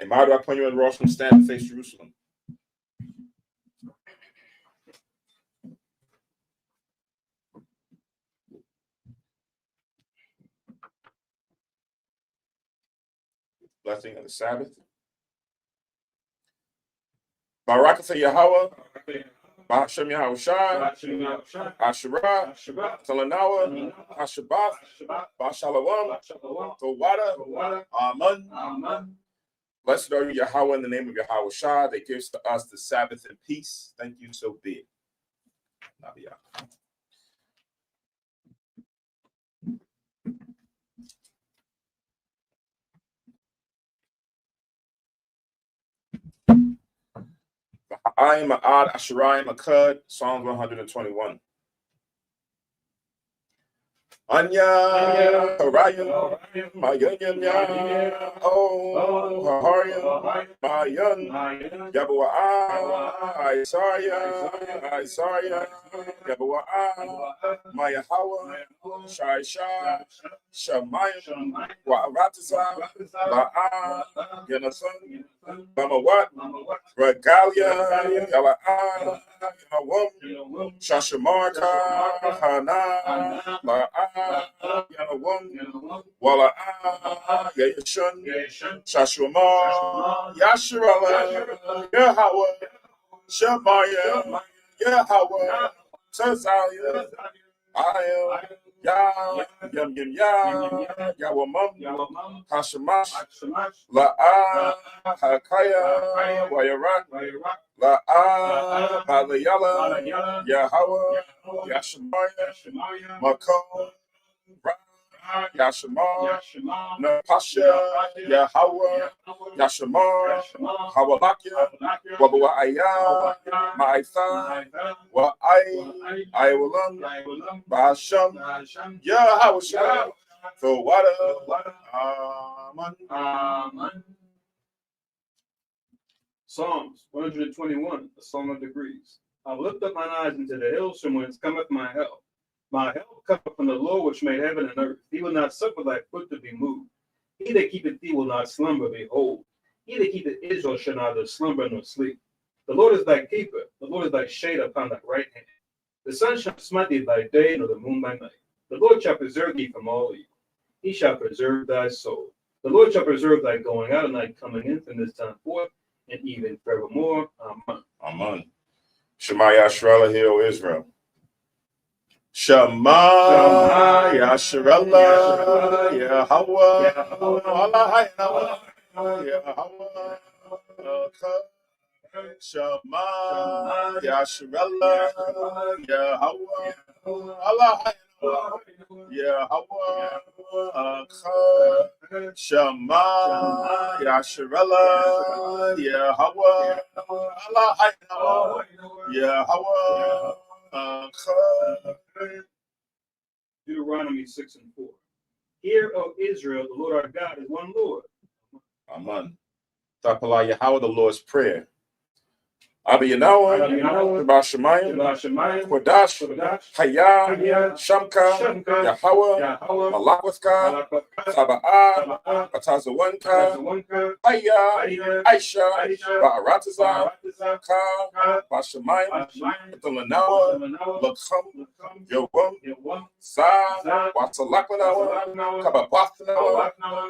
And why do I point you in Ross from stand and face Jerusalem? Blessing of the Sabbath. Barakatah Yahweh, Ba'ashem Yahushai, Asherah, Talanawa, Ashabath, Ba'shalawam, Tawada, Amen. Blessed are you, Yahweh, in the name of Yahweh Shah, that gives to us the Sabbath in peace. Thank you, so be it. Nabiyah. I am Ma'ad Asherai Makad, Psalm 121. Anya, Harayim, Mayan, oh, Harayim, Mayan, Yabu'a, Isaiah, Yabu'a, Mayahawa, Shai, Shamayim, Wa'aratazah, La'a, Yanasan, Mamawat, Regalia, Yala'a, Yawam, Shashamarka, Hana, La'a, Yanawam, Wala'a, Yashun, Shashumar, Yasharala, Yahweh, Shemaya, Yahweh, Tazaliah, I am Yam Yawamam, Hashamash, La'a, Hakaya, Wayarak, La'a, Balayala, Yahweh, Yashamaya, Makom, Yashamar, Napasha, Yahweh, Yashamar, Hawalakia, Wabu'aya, Ma'itha, I will Basham, Yahweh, for water, Amen. Psalms 121, a song of degrees. I will lift up mine eyes into the hills from whence cometh my help. My help cometh from the Lord which made heaven and earth. He will not suffer thy foot to be moved. He that keepeth thee will not slumber, behold. He that keepeth Israel shall neither slumber nor sleep. The Lord is thy keeper, the Lord is thy shade upon thy right hand. The sun shall smite thee by day, nor the moon by night. The Lord shall preserve thee from all evil. He shall preserve thy soul. The Lord shall preserve thy going out and thy coming in from this time forth, and even forevermore. Amen. Amen. Shema Yashrela, hear, O Israel. Shema Yashrela, Yahweh, Allah Yahweh, Shema Yashrela, Yahweh, Allah Yahweh, Shema Yashrela, Yahweh, Allah Yahweh. Deuteronomy 6:4. Hear, O Israel, the Lord our God is one Lord. Amen. Tapala Yahweh, the Lord's Prayer. Abi Yanawa, Bashamayim, Kodash, Hayah, Shamka, Yahweh, Malakwaka, Sabbath, Batazawanka, Hayah, Aisha, Ba'arataza, Ka, Bashamayim, Tulanawa, Lakham, Yawam, Sa, Wasalakanawa, Kababathanawa,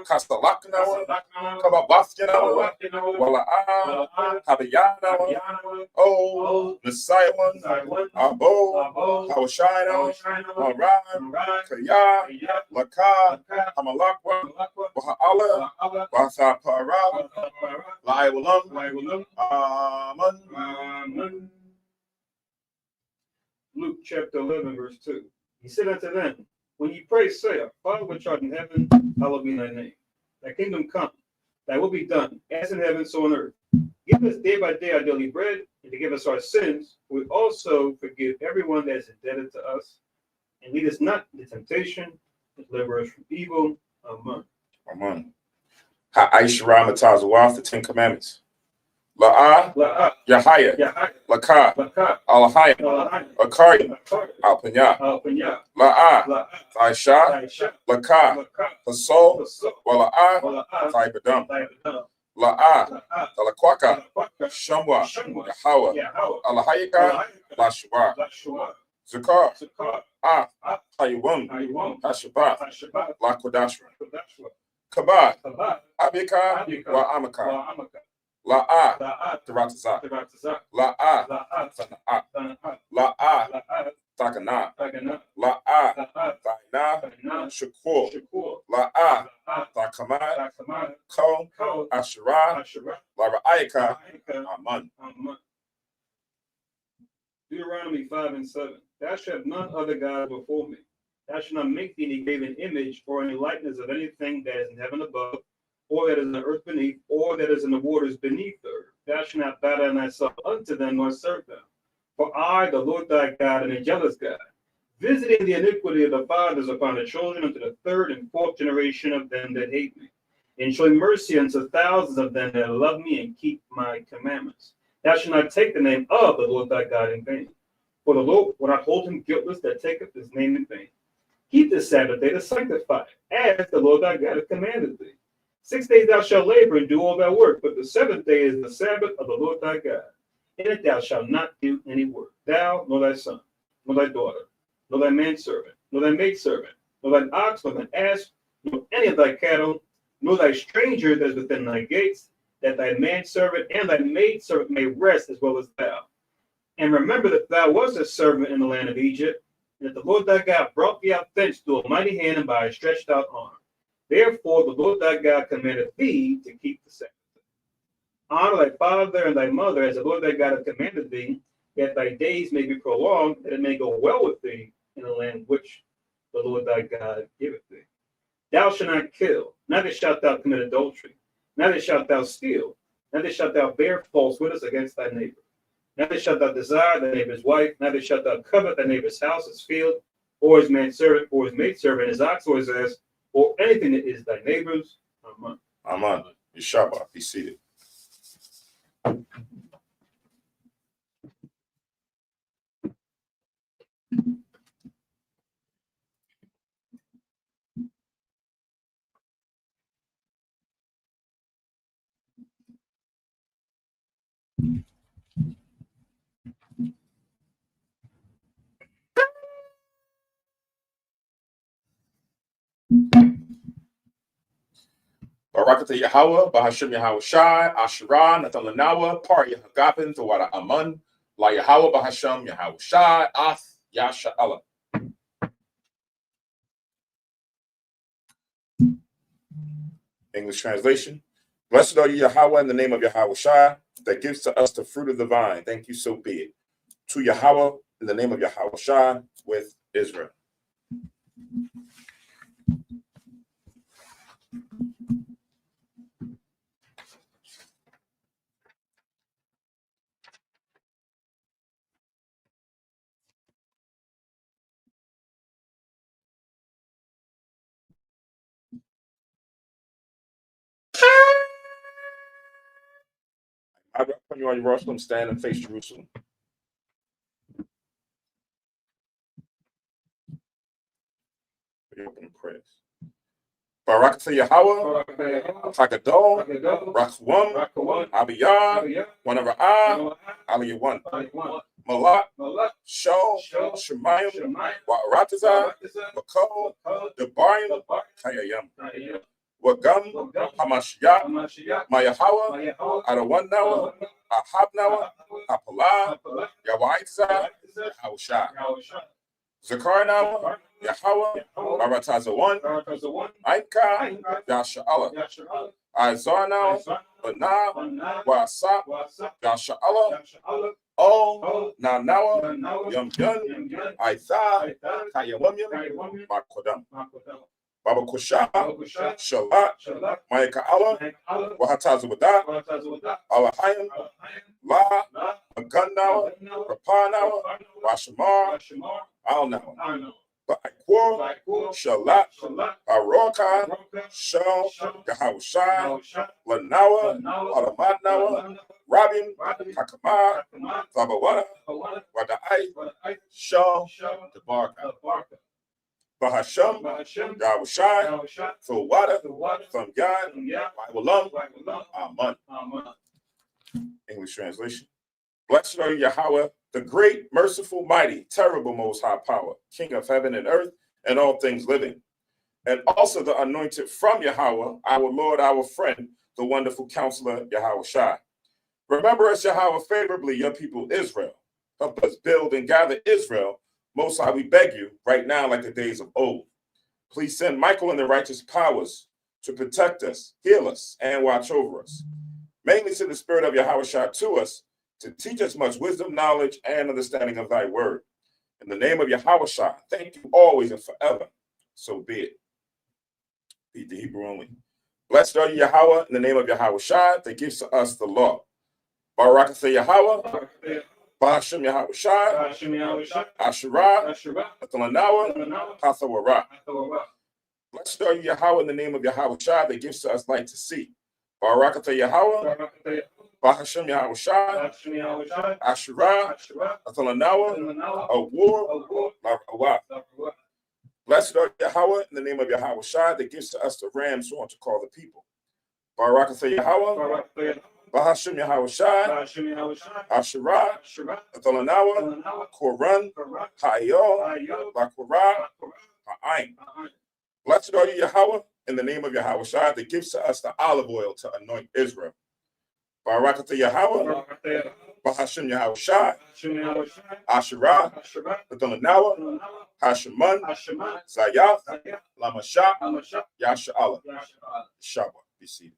Kastalakanawa, Kababathanawa, Wala'a, Habiyanawa. Oh, Messiah one, Abo, Hawashina, Haran, Kaya, Laka, Hamalakwa, Waha'ala, Wathapara, Laiwalam, Amen. Luke chapter 11, verse 2. He said unto them, when ye pray, say, Our Father which art in heaven, hallowed be thy name. Thy kingdom come, thy will be done, as in heaven, so on earth. Give us day by day our daily bread, and to give us our sins. We also forgive everyone that is indebted to us. And lead us not into temptation, but deliver us from evil. Amen. Amen. Ha'aishara Matazawaf, the Ten Commandments. La'a, Yahaya, Laka, Alahaya, Akari, Alpanya, La'a, Taisha, Laka, Taso, Wala'a, Taibadam, La'a, Talakwaka, Shamwa, Yahawa, Alahayaka, Lashua, Zakar, Hayawam, Hashabat, Lakodashra, Kabad, Abika, Wa Amaka. La'a, Taratazak, La'a, Sana'at, La'a, Takana, La'a, Taina, Shakur, La'a, Takamad, Ko, Ashara, Lara'ayaka, Aman. Deuteronomy 5:7. Thou shalt have none other gods before me. Thou shalt not make thee any graven image or any likeness of anything that is in heaven above, or that is in the earth beneath, or that is in the waters beneath the earth. Thou shalt not bow down thyself unto them, nor serve them. For I, the Lord thy God, am a jealous God, visiting the iniquity of the fathers upon the children unto the third and fourth generation of them that hate me, and showing mercy unto thousands of them that love me and keep my commandments. Thou shalt not take the name of the Lord thy God in vain. For the Lord will not hold him guiltless that taketh his name in vain. Keep the Sabbath day to sanctify it, as the Lord thy God hath commanded thee. 6 days thou shalt labor and do all thy work, but the seventh day is the Sabbath of the Lord thy God. In it thou shalt not do any work, thou, nor thy son, nor thy daughter, nor thy manservant, nor thy maidservant, nor thine ox, nor thine ass, nor any of thy cattle, nor thy stranger that is within thy gates, that thy manservant and thy maidservant may rest as well as thou. And remember that thou wast a servant in the land of Egypt, and that the Lord thy God brought thee out thence to a mighty hand and by a stretched out arm. Therefore the Lord thy God commanded thee to keep the Sabbath. Honor thy father and thy mother, as the Lord thy God hath commanded thee, that thy days may be prolonged, that it may go well with thee in the land which the Lord thy God giveth thee. Thou shalt not kill, neither shalt thou commit adultery, neither shalt thou steal, neither shalt thou bear false witness against thy neighbor. Neither shalt thou desire thy neighbor's wife, neither shalt thou covet thy neighbor's house, his field, or his manservant, or his maidservant, his ox, or his ass, or anything that is thy neighbor's. Amen. Amen. Yeshua, be seated. Barakatah Yahweh, Bahashim Yahweh Shai, Asherah, Nathan Lanawa, Pari Hagapin, Tawada Aman, La Yahweh Bahasham Yahweh Shai Ath Yasha Allah. English translation. Blessed are you, Yahweh, in the name of Yahweh Shai, that gives to us the fruit of the vine. Thank you, so be it. To Yahweh, in the name of Yahweh Shai, with Israel. I put you on your rostrum, stand and face Jerusalem. We open prayers. Barak Yahweh, Hagadol, Rakwam, Abiyah, Wanara'ah, Aliyawan, Malak, Shol, Shemayim, Wa'aratazah, Makol, Debayim, Kayayam, Wagam, Hamashiach, Mayahawa, Adawan Ahabnawa, Apalah, Yawaitazah, Yahushai. Zakar Yahweh, Baratazawan, Aika, Yasha'Allah, Izar Banah, Wasap, Yasha'Allah, O, Nanawa, Yum Yun, Aitha, Kayawamyam, Makodam, Baba Kusha, Shalat, Maika Allah, Wahatazawadat, Alahayim, La, Maganawa, Rapanawa, Washamar, Alnawa. Ba'akwar, Shalat, Aroka, Shal, Yahawashai, Lanawa, Alamadnawa, Rabin, Hakama, Zabawada, Wada'ai, Shal, Debarka, Bahasham, Yahawashai, Thawada, from God, Walam, Aman. English translation. Blessed are you, Yahweh, the great, merciful, mighty, terrible, most high power, King of heaven and earth, and all things living. And also the anointed from Yahweh, our Lord, our friend, the wonderful counselor, Yahweh Shai. Remember us, Yahweh, favorably, your people Israel. Help us build and gather Israel. Most high, we beg you, right now, like the days of old. Please send Michael and the righteous powers to protect us, heal us, and watch over us. Mainly send the spirit of Yahweh Shai to us, to teach us much wisdom, knowledge, and understanding of thy word. In the name of Yahweh Shai, thank you always and forever. So be it. Read the Hebrew only. Blessed are you, Yahweh, in the name of Yahweh Shai, that gives to us the law. Barak Yahweh, Bahashim Yahweh Shai, Asherah, Athalanawa, Hathawara. Blessed are you, Yahweh, in the name of Yahweh Shai, that gives to us light to see. Barak Yahweh, Bahashim Yahweh Shai, Asherah, Athalanawa, Awar, Awah. Blessed are Yahweh, in the name of Yahweh Shai, that gives to us the rams who want to call the people. Barak Yahweh, Bahashim Yahweh Shai, Asherah, Athalanawa, Koran, Ha'ayol, Lakorah, Ha'ain. Blessed are you, Yahweh, in the name of Yahweh Shai, that gives to us the olive oil to anoint Israel. Barak Yahweh, Bahashim Yahweh Shai, Asherah, Athalanawa, Hasheman, Zayath, Lamashah, Yasha'Allah. Shabbat. Be seated.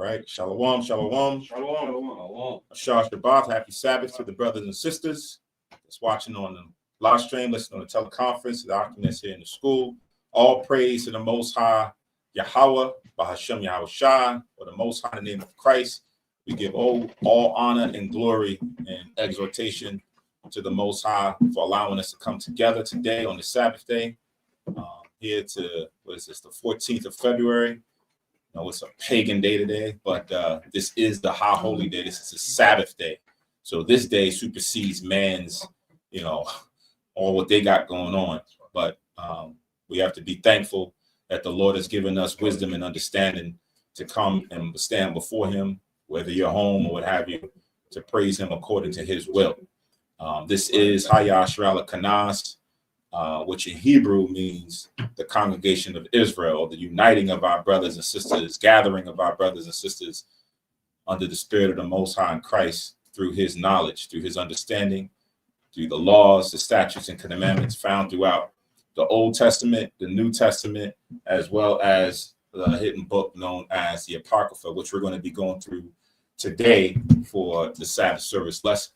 right. Shalom, shalom. Shalom. Shah Shabbat. Happy Sabbath to the brothers and sisters that's watching on the live stream, listening on the teleconference, the documents here in the school. All praise to the Most High Yahweh, Bahashem Yahweh Shai, or the Most High in the name of Christ. We give all honor and glory and exhortation to the Most High for allowing us to come together today on the Sabbath day. Here to, what is this, the 14th of February. No, it's a pagan day today, but this is the high holy day. This is a Sabbath day. So this day supersedes man's, all what they got going on. But we have to be thankful that the Lord has given us wisdom and understanding to come and stand before him, whether you're home or what have you, to praise him according to his will. This is Hayah Shrala Kanas, which in Hebrew means the congregation of Israel, the uniting of our brothers and sisters, gathering of our brothers and sisters under the Spirit of the Most High in Christ through his knowledge, through his understanding, through the laws, the statutes, and commandments found throughout the Old Testament, the New Testament, as well as the hidden book known as the Apocrypha, which we're going to be going through today for the Sabbath service lesson,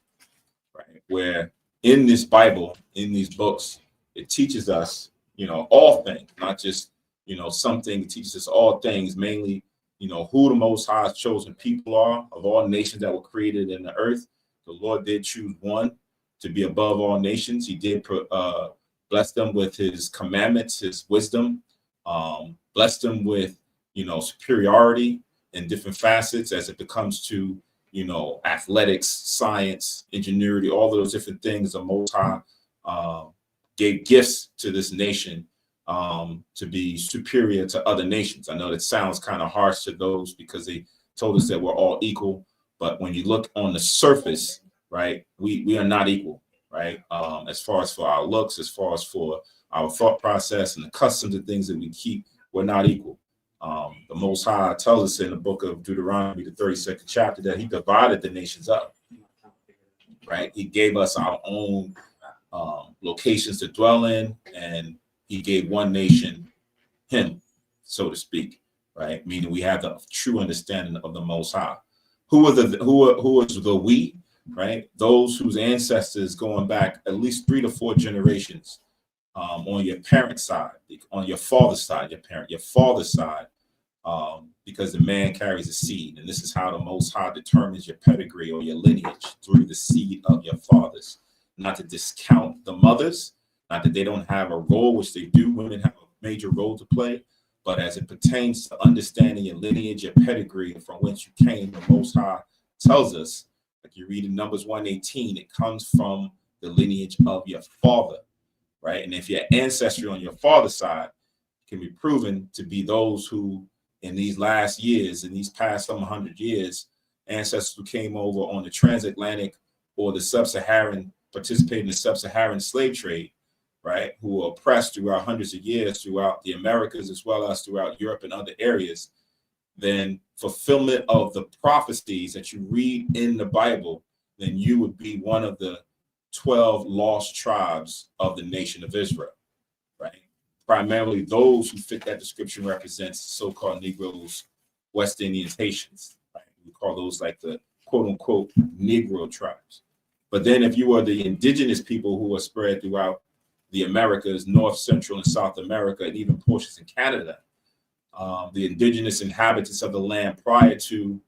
right? Where in this Bible, in these books, it teaches us, all things, not just, something. It teaches us all things, mainly, who the Most High's chosen people are of all nations that were created in the earth. The Lord did choose one to be above all nations. He did bless them with his commandments, his wisdom, bless them with, superiority in different facets as it comes to, athletics, science, ingenuity, all those different things. The Most High gave gifts to this nation to be superior to other nations. I know that sounds kind of harsh to those because they told us that we're all equal. But when you look on the surface, right, we are not equal, right? As far as for our looks, as far as for our thought process and the customs and things that we keep, we're not equal. The Most High tells us in the book of Deuteronomy, the 32nd chapter, that he divided the nations up, right? He gave us our own locations to dwell in, and he gave one nation him, so to speak, right? Meaning we have the true understanding of the Most High. Who is the we, right? Those whose ancestors going back at least 3 to 4 generations on your parents' side, on your father's side, your father's side, because the man carries a seed, and this is how the Most High determines your pedigree or your lineage, through the seed of your fathers. Not to discount the mothers, not that they don't have a role, which they do. Women have a major role to play, but as it pertains to understanding your lineage, your pedigree, and from whence you came, the Most High tells us, like you read in Numbers 1:18, it comes from the lineage of your father, right? And if your ancestry on your father's side can be proven to be those who, in these last years, in these past some 100 years, ancestors who came over on the transatlantic or the sub-Saharan, participated in the sub-Saharan slave trade, right, who were oppressed throughout hundreds of years throughout the Americas as well as throughout Europe and other areas, then fulfillment of the prophecies that you read in the Bible, then you would be one of the 12 lost tribes of the nation of Israel, right? Primarily those who fit that description represents so-called Negroes, West Indians, Haitians, right? We call those like the quote-unquote Negro tribes. But then if you are the indigenous people who are spread throughout the Americas, North, Central, and South America, and even portions in Canada, the indigenous inhabitants of the land prior to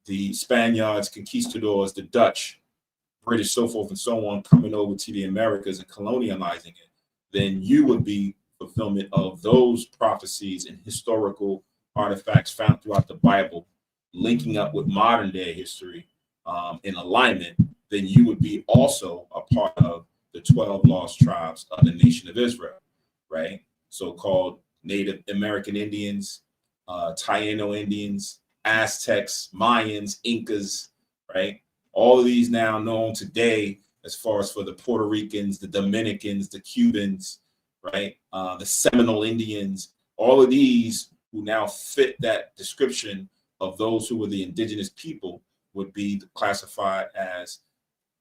the Spaniards, conquistadors, the Dutch, British, so forth and so on, coming over to the Americas and colonializing it, then you would be fulfillment of those prophecies and historical artifacts found throughout the Bible, linking up with modern day history in alignment. Then you would be also a part of the 12 lost tribes of the nation of Israel, right? So-called Native American Indians, Taino Indians, Aztecs, Mayans, Incas, right? All of these now known today as far as for the Puerto Ricans, the Dominicans, the Cubans, right? The Seminole Indians, all of these who now fit that description of those who were the indigenous people would be classified as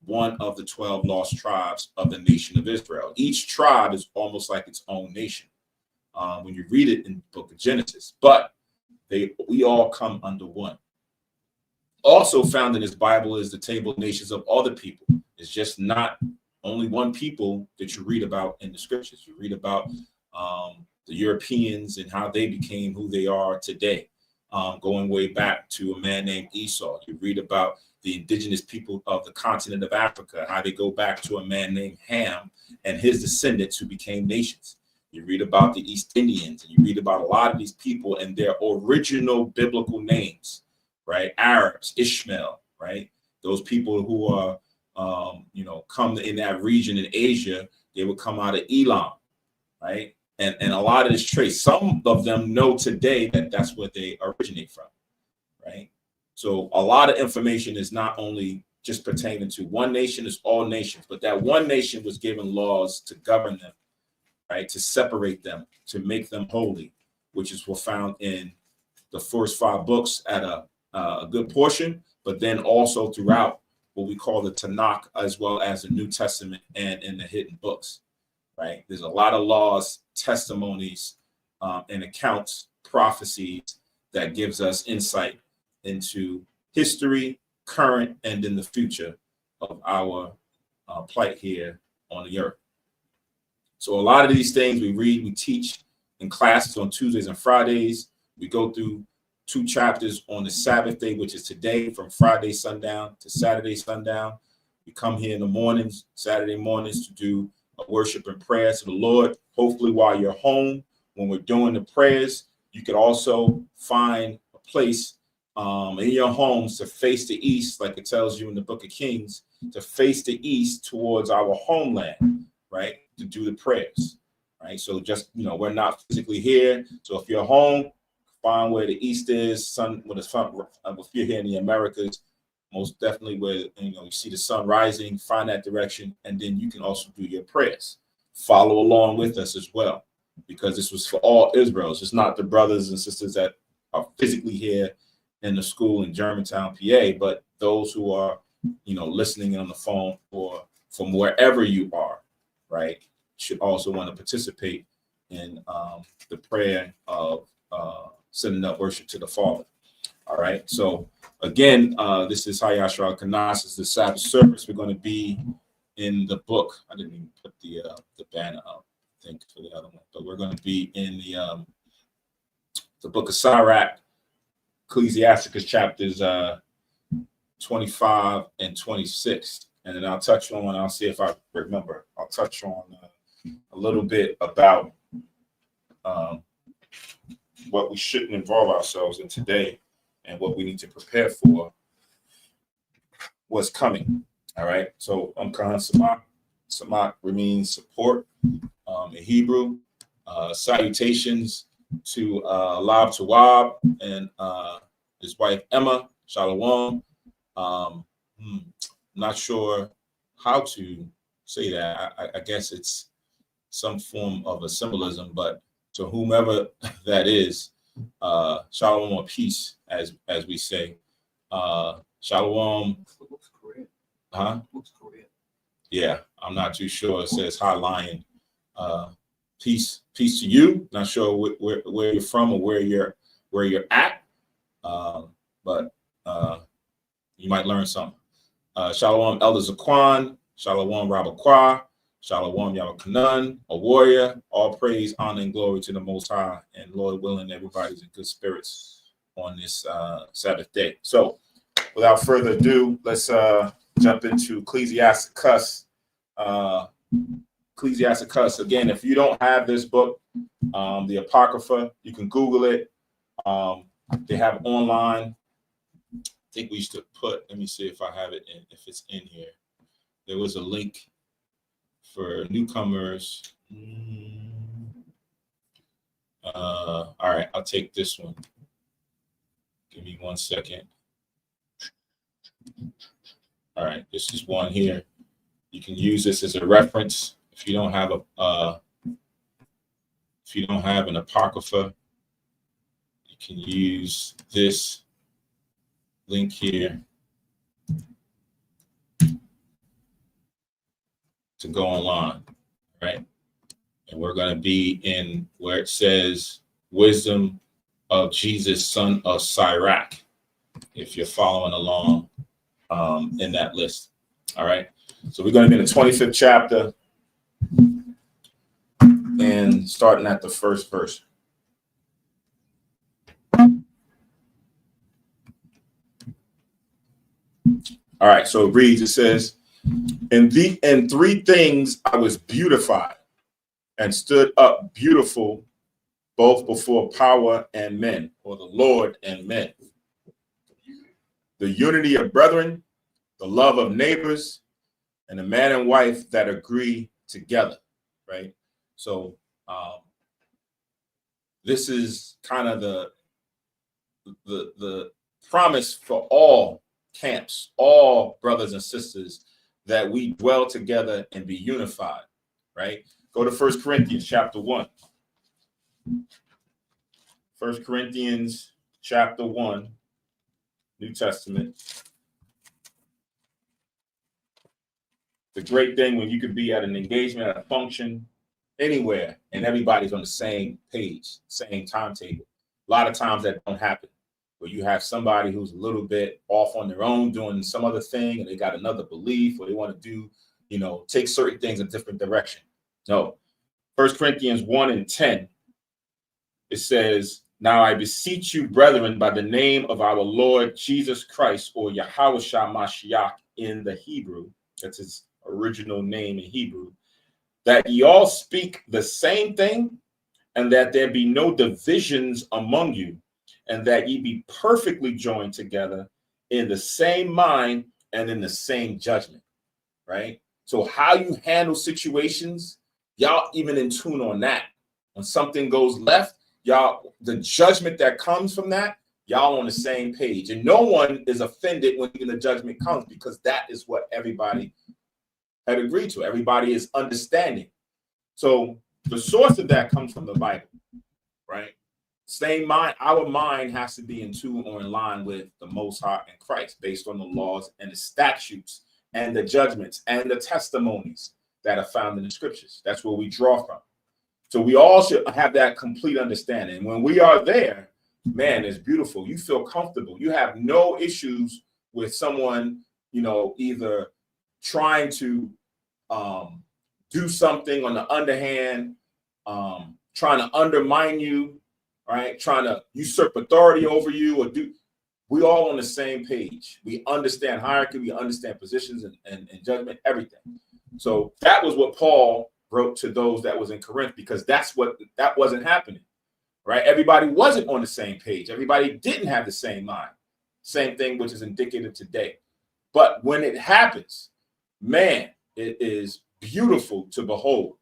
one of the 12 lost tribes of the nation of Israel. Each tribe is almost like its own nation when you read it in the book of Genesis, but we all come under one. Also found in his Bible is the table of nations of other people. It's just not only one people that you read about in the scriptures. You read about the Europeans and how they became who they are today, going way back to a man named Esau. You read about the indigenous people of the continent of Africa, how they go back to a man named Ham and his descendants who became nations. You read about the East Indians, and you read about a lot of these people and their original biblical names, right? Arabs, Ishmael, right? Those people who are, come in that region in Asia, they would come out of Elam, right? And a lot of this trace, some of them know today that that's where they originate from, right? So a lot of information is not only just pertaining to one nation, it's all nations, but that one nation was given laws to govern them, right? To separate them, to make them holy, which is what found in the first 5 books at a good portion, but then also throughout what we call the Tanakh, as well as the New Testament and in the hidden books, right? There's a lot of laws, testimonies, and accounts, prophecies that gives us insight into history, current, and in the future of our plight here on the earth. So a lot of these things we read, we teach in classes on Tuesdays and Fridays. We go through 2 chapters on the Sabbath day, which is today, from Friday sundown to Saturday sundown. We come here in the mornings, Saturday mornings, to do a worship and prayer to the Lord. Hopefully while you're home, when we're doing the prayers, you could also find a place in your homes to face the east, like it tells you in the book of Kings, to face the east towards our homeland, right? To do the prayers, right? So just, we're not physically here. So if you're home, find where the east is, sun, where the sun, if you're here in the Americas, most definitely where, you see the sun rising, find that direction. And then you can also do your prayers. Follow along with us as well, because this was for all Israels. It's not the brothers and sisters that are physically here in the school in Germantown, PA, but those who are, listening on the phone or from wherever you are, right, should also want to participate in the prayer of sending up worship to the Father. All right. So again, this is Hayashra Kanas. It's the Sabbath service. We're going to be in the book. I didn't even put the banner up, I think, for the other one, but we're going to be in the book of Sirach, Ecclesiasticus chapters 25 and 26. And then I'll see if I remember, I'll touch on a little bit about what we shouldn't involve ourselves in today and what we need to prepare for what's coming. All right. So Khan Samak. Samak means support in Hebrew. Salutations to Lab Tawab and his wife Emma. Shalom. Not sure how to say that. I guess it's some form of a symbolism, but to whomever that is, shalom or peace, as we say. Shalom. Huh? Yeah, I'm not too sure. It says hi, lion. Peace to you. Not sure where you're from or where you're at, but you might learn something. Shalom, Elder Zaquan. Shalom, Rabakwa. Shalom, Yahweh, a warrior. All praise, honor, and glory to the Most High. And Lord willing, everybody's in good spirits on this Sabbath day. So, without further ado, let's jump into Ecclesiasticus. Ecclesiasticus. Again, if you don't have this book, the Apocrypha, you can Google it. They have online. I think we used to put. Let me see if I have it in. If it's in here, there was a link for newcomers. All right, I'll take this one. Give me 1 second. All right, this is one here. You can use this as a reference if you don't have an Apocrypha. You can use this link here to go online, right? And we're going to be in where it says wisdom of Jesus, son of Sirach. if you're following along in that list. All right. So we're going to be in the 25th chapter and starting at the first verse. All right. So it reads, it says, in 3 things I was beautified and stood up beautiful both before power and men, or the Lord and men. The unity of brethren, the love of neighbors, and a man and wife that agree together, right? So this is kind of the promise for all camps, all brothers and sisters, that we dwell together and be unified, right? Go to 1 Corinthians chapter 1. 1 Corinthians chapter 1, New Testament. The great thing when you could be at an engagement, at a function, anywhere, and everybody's on the same page, same timetable. A lot of times that don't happen, where you have somebody who's a little bit off on their own doing some other thing, and they got another belief, or they want to do, take certain things in a different direction. No. 1 Corinthians 1 and 10, it says, now I beseech you, brethren, by the name of our Lord Jesus Christ, or Yahushua Mashiach in the Hebrew, that's his original name in Hebrew, that ye all speak the same thing, and that there be no divisions among you, and that ye be perfectly joined together in the same mind and in the same judgment, right? So how you handle situations, y'all even in tune on that. When something goes left, y'all, the judgment that comes from that, y'all on the same page. And no one is offended when the judgment comes, because that is what everybody had agreed to. Everybody is understanding. So the source of that comes from the Bible, right? Same mind, our mind has to be in tune or in line with the Most High and Christ, based on the laws and the statutes and the judgments and the testimonies that are found in the scriptures. That's where we draw from. So we all should have that complete understanding. When we are there, man, it's beautiful. You feel comfortable. You have no issues with someone, either trying to do something on the underhand, trying to undermine you, right? Trying to usurp authority over you, or we all on the same page. We understand hierarchy, we understand positions and judgment, everything. So that was what Paul wrote to those that was in Corinth, because that wasn't happening, right? Everybody wasn't on the same page. Everybody didn't have the same mind. Same thing, which is indicative today. But when it happens, man, it is beautiful to behold,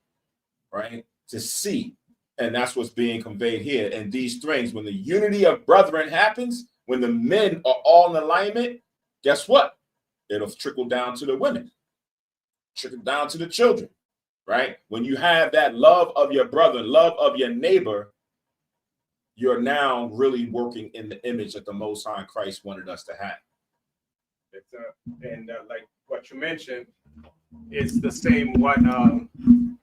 right? To see. And that's what's being conveyed here. And these things, when the unity of brethren happens, when the men are all in alignment, guess what? It'll trickle down to the women, trickle down to the children, right? When you have that love of your brother, love of your neighbor, you're now really working in the image that the Most High Christ wanted us to have. Like what you mentioned, it's the same what in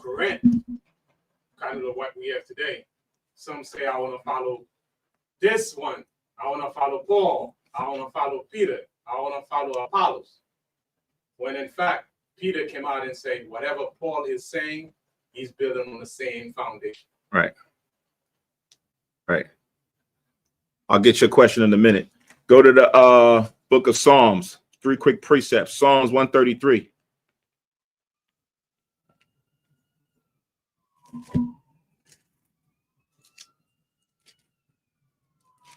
Corinth, kind of what we have today. Some say, I want to follow this one. I want to follow Paul. I want to follow Peter. I want to follow Apollos. When in fact, Peter came out and said, whatever Paul is saying, he's building on the same foundation. Right. Right. I'll get your question in a minute. Go to the book of Psalms. 3 quick precepts. Psalms 133.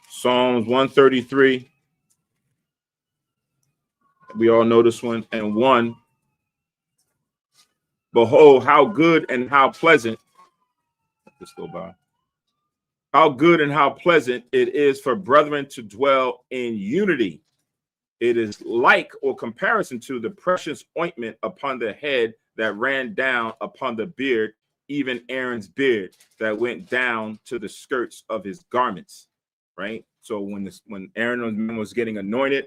Psalms 133. We all know this one. And 1. Behold, how good and how pleasant. Let's go by. How good and how pleasant it is for brethren to dwell in unity. It is like, or comparison to, the precious ointment upon the head that ran down upon the beard, even Aaron's beard that went down to the skirts of his garments. Right. So when Aaron was getting anointed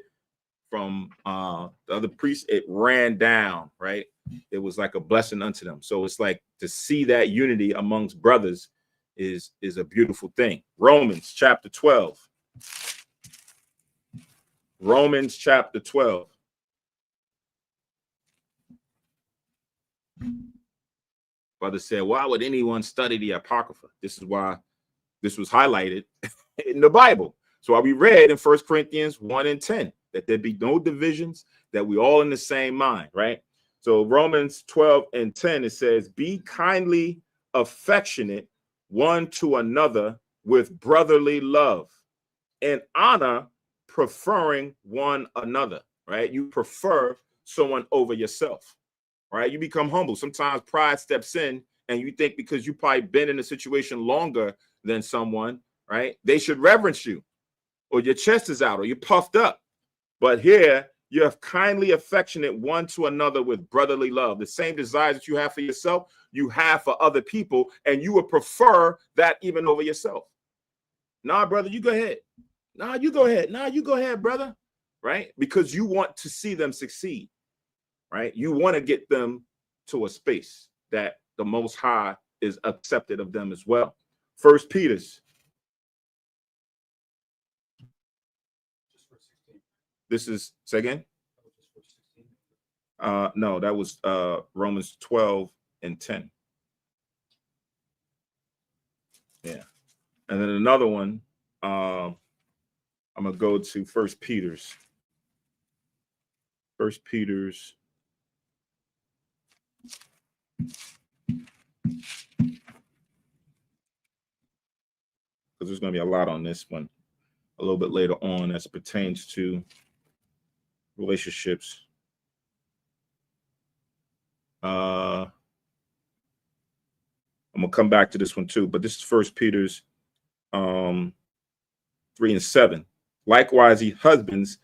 from the other priests, it ran down. Right. It was like a blessing unto them. So it's like, to see that unity amongst brothers is a beautiful thing. Romans chapter 12. Romans chapter 12. Brother said, why would anyone study the Apocrypha? This is why this was highlighted in the Bible. So we read in 1 Corinthians 1 and 10 that there be no divisions, that we all in the same mind, right? So Romans 12 and 10, it says, be kindly affectionate one to another with brotherly love and honor, preferring one another, right? You prefer someone over yourself, right? You become humble. Sometimes pride steps in and you think because you probably been in a situation longer than someone, right? They should reverence you, or your chest is out, or you're puffed up. But here, you're kindly affectionate one to another with brotherly love. The same desires that you have for yourself, you have for other people, and you would prefer that even over yourself. Nah, brother, you go ahead. Nah, you go ahead. Nah, you go ahead, brother. Right? Because you want to see them succeed. Right? You want to get them to a space that the Most High is accepted of them as well. First Peter's. This is, say again? No, that was Romans 12 and 10. Yeah. And then another one, I'm going to go to First Peter's. First Peter's. Because there's going to be a lot on this one a little bit later on as it pertains to relationships. I'm gonna come back to this one too, but this is First Peter's 3 and 7. Likewise, ye husbands,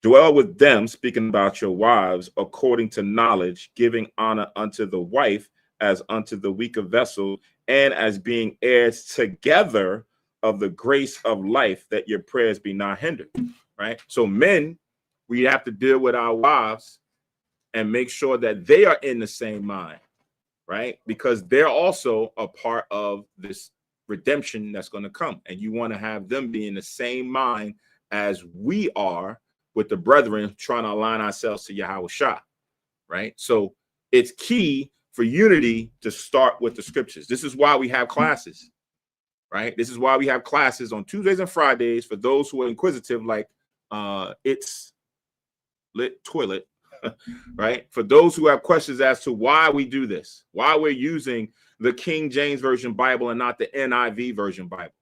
dwell with them, speaking about your wives, according to knowledge, giving honor unto the wife as unto the weaker vessel, and as being heirs together of the grace of life, that your prayers be not hindered. Right? So men, we have to deal with our wives and make sure that they are in the same mind, right? Because they're also a part of this redemption that's going to come. And you want to have them be in the same mind as we are with the brethren, trying to align ourselves to Yahweh Shah, right? So it's key for unity to start with the scriptures. This is why we have classes, right? This is why we have classes on Tuesdays and Fridays for those who are inquisitive, like It's Lit Toilet, right? For those who have questions as to why we do this, why we're using the King James Version Bible and not the NIV Version Bible,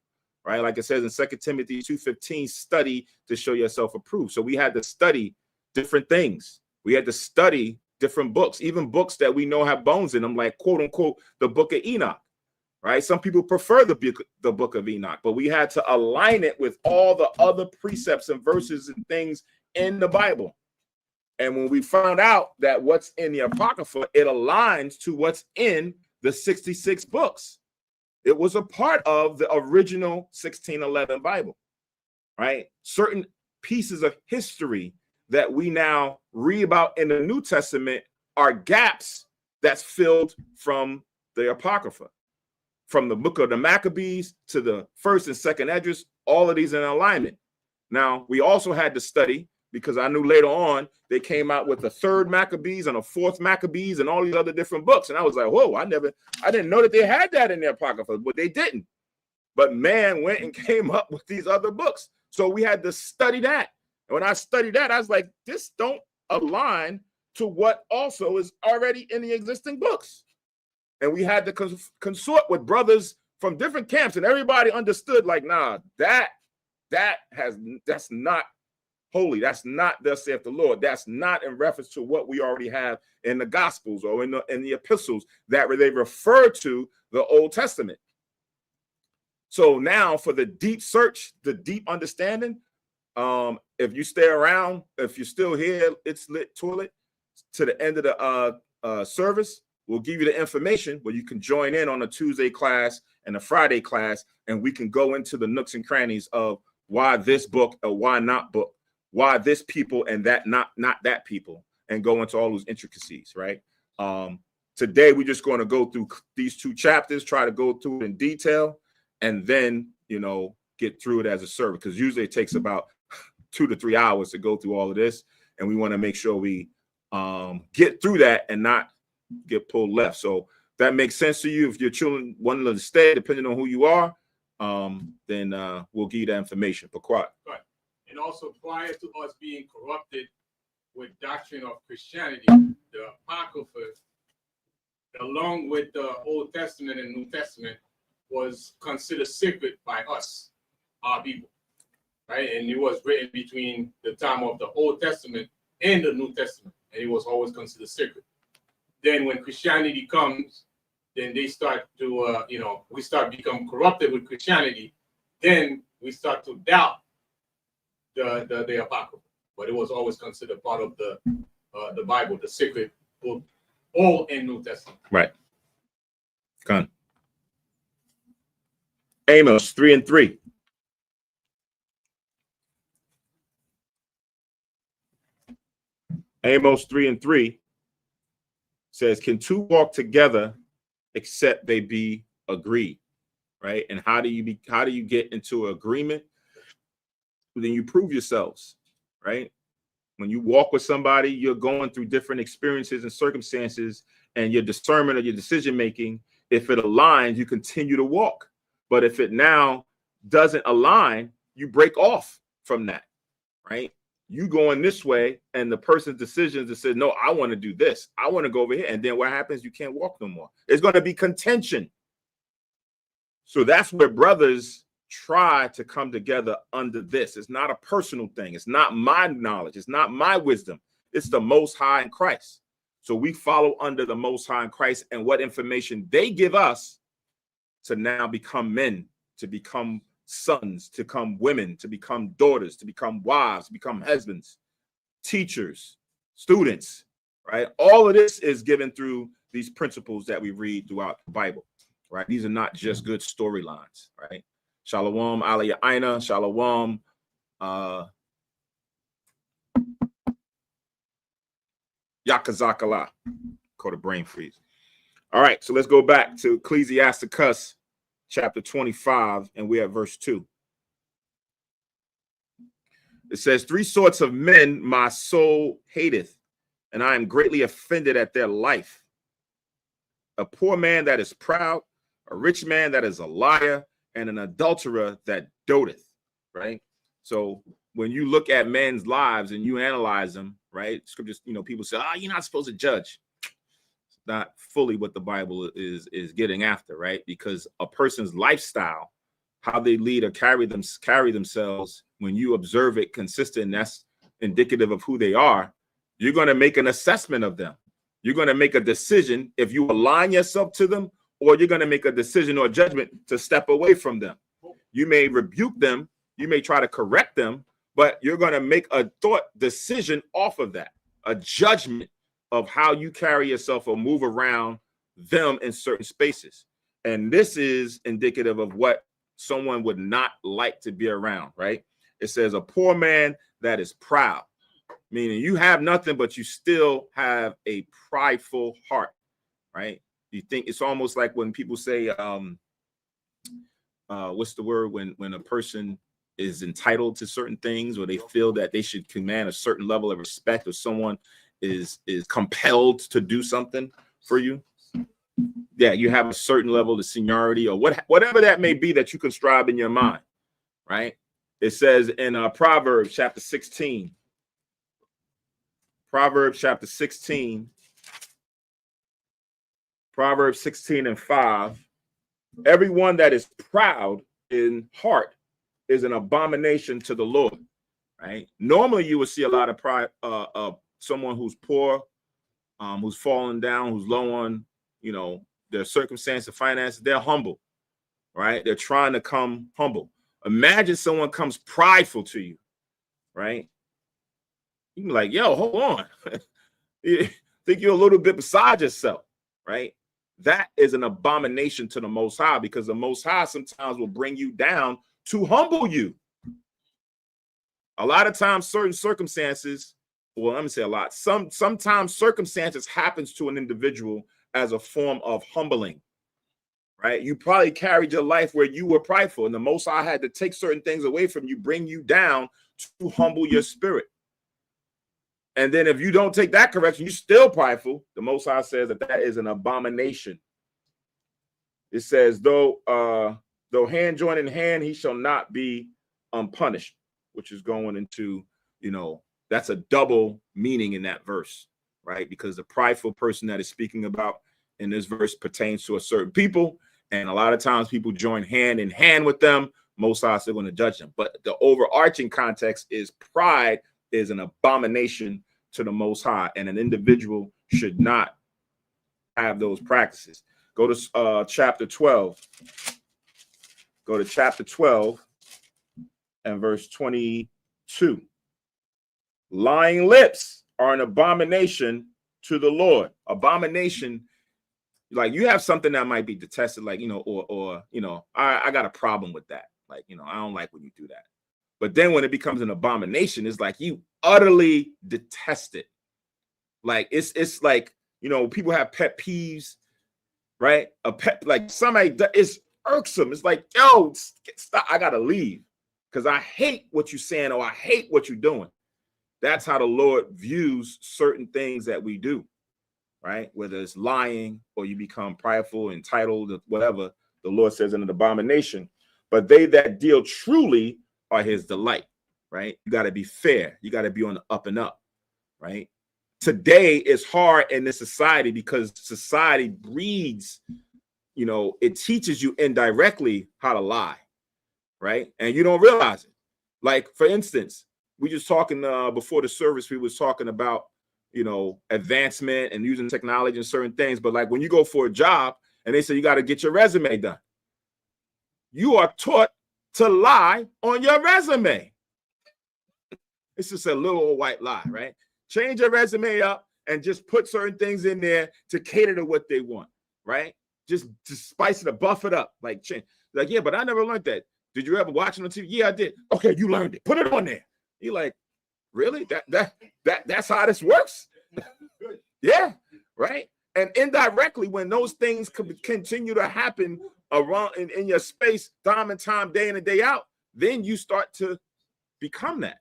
right? Like it says in 2 Timothy 2:15, study to show yourself approved. So we had to study different things. We had to study different books, even books that we know have bones in them, like quote unquote, the book of Enoch, right? Some people prefer the book of Enoch, but we had to align it with all the other precepts and verses and things in the Bible. And when we found out that what's in the Apocrypha, it aligns to what's in the 66 books. It was a part of the original 1611 Bible, right? Certain pieces of history that we now read about in the New Testament are gaps that's filled from the Apocrypha. From the book of the Maccabees to the first and second Esdras, all of these in alignment. Now, we also had to study, because I knew later on they came out with the third Maccabees and a fourth Maccabees and all these other different books. And I was like, whoa, I didn't know that they had that in their Apocrypha, but they didn't. But man went and came up with these other books. So we had to study that. And when I studied that, I was like, this don't align to what also is already in the existing books. And we had to consort with brothers from different camps, and everybody understood, like, nah, that's not holy. That's not thus saith the Lord. That's not in reference to what we already have in the Gospels or in the epistles that they refer to the Old Testament. So now for the deep search, the deep understanding, if you stay around, if you're still here, It's Lit Toilet, to the end of the service, we'll give you the information where you can join in on a Tuesday class and a Friday class, and we can go into the nooks and crannies of why this book or why not book, why this people and that not that people, and go into all those intricacies, right? Today, we're just going to go through these two chapters, try to go through it in detail, and then, get through it as a service, because usually it takes about 2 to 3 hours to go through all of this, and we want to make sure we get through that and not get pulled left. So that makes sense to you. If your children want to stay, depending on who you are, then we'll give you that information. But quiet. Right. And also, prior to us being corrupted with doctrine of Christianity, the Apocrypha, along with the Old Testament and New Testament, was considered sacred by us, our people, right? And it was written between the time of the Old Testament and the New Testament, and it was always considered sacred. Then when Christianity comes, then they start to, we start become corrupted with Christianity. Then we start to doubt the Apocrypha, but it was always considered part of the Bible, the sacred book, Old and New Testament. Right. Come. Amos 3:3. Amos 3:3 says, "Can two walk together except they be agreed?" Right? And how do you get into agreement? Then you prove yourselves, right? When you walk with somebody, you're going through different experiences and circumstances, and your discernment or your decision making, if it aligns, you continue to walk. But if it now doesn't align, you break off from that, right? You going this way, and the person's decisions that says, no, I want to do this, I want to go over here, and then what happens? You can't walk no more. It's going to be contention. So that's where brothers try to come together under this. It's not a personal thing. It's not my knowledge. It's not my wisdom. It's the Most High in Christ. So we follow under the Most High in Christ and what information they give us to now become men, to become sons, to become women, to become daughters, to become wives, to become husbands, teachers, students, right? All of this is given through these principles that we read throughout the Bible, right? These are not just good storylines, right? Shalom, aliyah aina, shalom, yakazakala, called a brain freeze. All right, so let's go back to Ecclesiasticus chapter 25, and we're at verse 2. It says, 3 sorts of men my soul hateth, and I am greatly offended at their life. A poor man that is proud, a rich man that is a liar, and an adulterer that doteth, right? So when you look at men's lives and you analyze them, right? Scriptures, people say, you're not supposed to judge. It's not fully what the Bible is getting after, right? Because a person's lifestyle, how they lead or carry themselves, when you observe it consistent, that's indicative of who they are. You're going to make an assessment of them. You're going to make a decision if you align yourself to them, or you're going to make a decision or judgment to step away from them. You may rebuke them, you may try to correct them, but you're going to make a thought decision off of that, a judgment of how you carry yourself or move around them in certain spaces. And this is indicative of what someone would not like to be around, right? It says a poor man that is proud, meaning you have nothing, but you still have a prideful heart, right? You think it's almost like when people say, what's the word? When a person is entitled to certain things, or they feel that they should command a certain level of respect, or someone is compelled to do something for you. Yeah, you have a certain level of seniority, or whatever that may be that you conscribe in your mind, right? It says in Proverbs chapter 16. Proverbs chapter 16. Proverbs 16:5. Everyone that is proud in heart is an abomination to the Lord, right? Normally you would see a lot of pride, someone who's poor, who's fallen down, who's low on, their circumstance and finances. They're humble, right? They're trying to come humble. Imagine someone comes prideful to you, right? You can be like, yo, hold on. You think you're a little bit beside yourself, right? That is an abomination to the Most High, because the Most High sometimes will bring you down to humble you. A lot of times, certain circumstances, well, let me say a lot. Sometimes circumstances happens to an individual as a form of humbling, right? You probably carried your life where you were prideful, and the Most High had to take certain things away from you, bring you down to humble your spirit. And then if you don't take that correction, you're still prideful. The Most High says that is an abomination. It says, though hand join in hand, he shall not be unpunished, which is going into, that's a double meaning in that verse, right? Because the prideful person that is speaking about in this verse pertains to a certain people. And a lot of times people join hand in hand with them. Most High are going to judge them. But the overarching context is pride is an abomination to the Most High, and an individual should not have those practices. Go to chapter 12. Go to chapter 12 and verse 22. Lying lips are an abomination to the Lord. Abomination, like you have something that might be detested, like, I got a problem with that. Like, I don't like when you do that. But then when it becomes an abomination, it's like you utterly detest it. Like it's like, people have pet peeves, right? A pet, like somebody that is irksome. It's like, yo, stop, I gotta leave because I hate what you're saying or I hate what you're doing. That's how the Lord views certain things that we do, right? Whether it's lying or you become prideful, entitled, or whatever, the Lord says in an abomination. But they that deal truly are his delight, right? You got to be fair. You got to be on the up and up, right? Today is hard in this society because society breeds, it teaches you indirectly how to lie, right? And you don't realize it. Like, for instance, we just talking before the service, we was talking about, advancement and using technology and certain things. But like when you go for a job and they say you got to get your resume done, you are taught to lie on your resume. It's just a little old white lie, right? Change your resume up and just put certain things in there to cater to what they want, right? Just spice it up, buff it up, like change. Like, yeah, but I never learned that. Did you ever watch it on TV? Yeah, I did. Okay, you learned it. Put it on there. You're like, really? That's how this works? Yeah, right? And indirectly, when those things continue to happen around in your space, time and time, day in and day out, then you start to become that.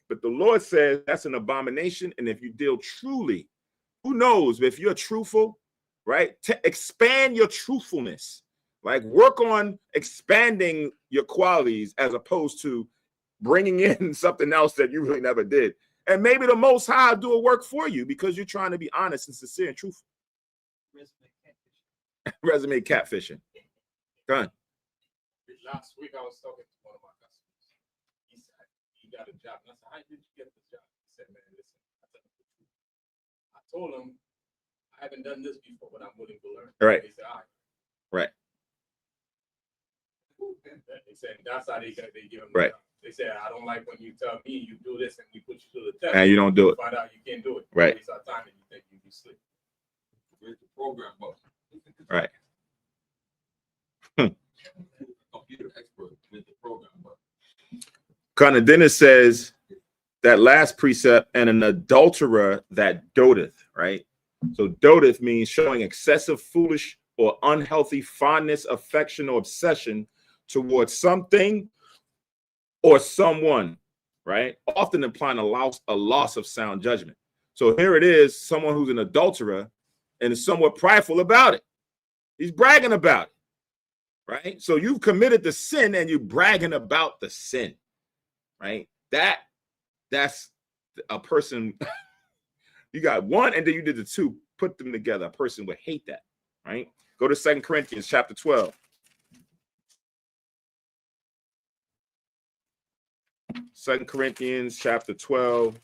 But the Lord says that's an abomination. And if you deal truly, who knows if you're truthful, right? Expand your truthfulness, like work on expanding your qualities as opposed to bringing in something else that you really never did. And maybe the Most High do a work for you because you're trying to be honest and sincere and truthful. Resume catfishing. Done. Last week I was talking to one of my customers. He said he got a job. And I said, how did you get this job? He said, man, listen, I told him I haven't done this before, but I'm willing to learn. Right. He said, all right. Right. They said that's how they give him. Right. They said, I don't like when you tell me you do this and we put you to the test. And you don't do it. Find out you can't do it. Right. Waste our time and you think you be slick. Where's the program book? Right. Computer expert with the program book. Kind of then it says that last precept, and an adulterer that doteth, right? So doteth means showing excessive, foolish, or unhealthy fondness, affection, or obsession towards something or someone, right? Often implying a loss of sound judgment. So here it is, someone who's an adulterer and is somewhat prideful about it. He's bragging about it, right? So you've committed the sin and you're bragging about the sin, right? That's a person. You got one and then you did the two, put them together. A person would hate that, right? Go to 2 Corinthians chapter 12. 2 Corinthians chapter 12.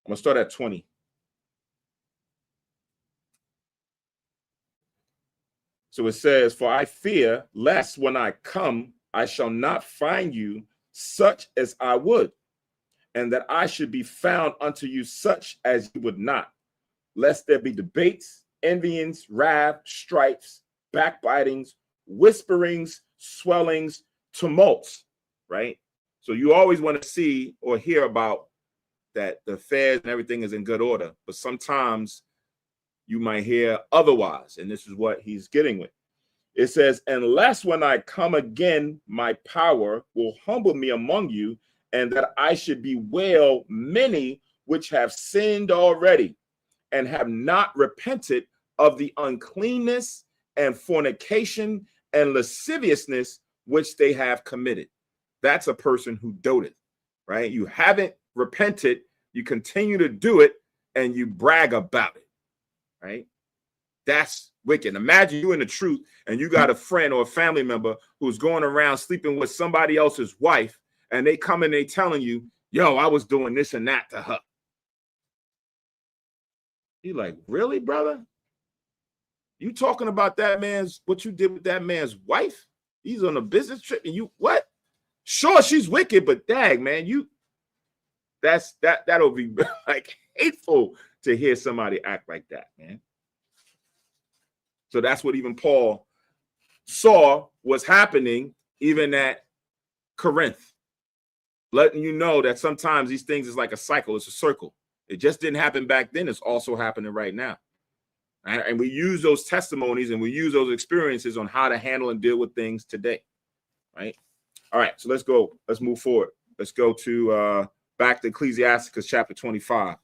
I'm going to start at 20. So it says, for I fear lest when I come, I shall not find you such as I would, and that I should be found unto you such as you would not, lest there be debates, envyings, wrath, strifes, backbitings, whisperings, swellings, tumults, right? So you always want to see or hear about that the affairs and everything is in good order. But sometimes you might hear otherwise, and this is what he's getting with. It says, unless when I come again, my power will humble me among you, and that I should bewail many which have sinned already and have not repented of the uncleanness and fornication and lasciviousness which they have committed. That's a person who doted, right? You haven't repented, you continue to do it, and you brag about it, right? That's wicked. Imagine you in the truth and you got a friend or a family member who's going around sleeping with somebody else's wife, and they come and they telling you, yo, I was doing this and that to her. You like, really, brother? You talking about that man's, what you did with that man's wife? He's on a business trip and you, what? Sure, she's wicked, but dang, man, that'll be like hateful to hear somebody act like that, man. So that's what even Paul saw was happening even at Corinth, letting you know that sometimes these things is like a cycle, it's a circle. It just didn't happen back then, it's also happening right now. And we use those testimonies and we use those experiences on how to handle and deal with things today, right? All right, so let's move forward. Let's go to back to Ecclesiasticus chapter 25.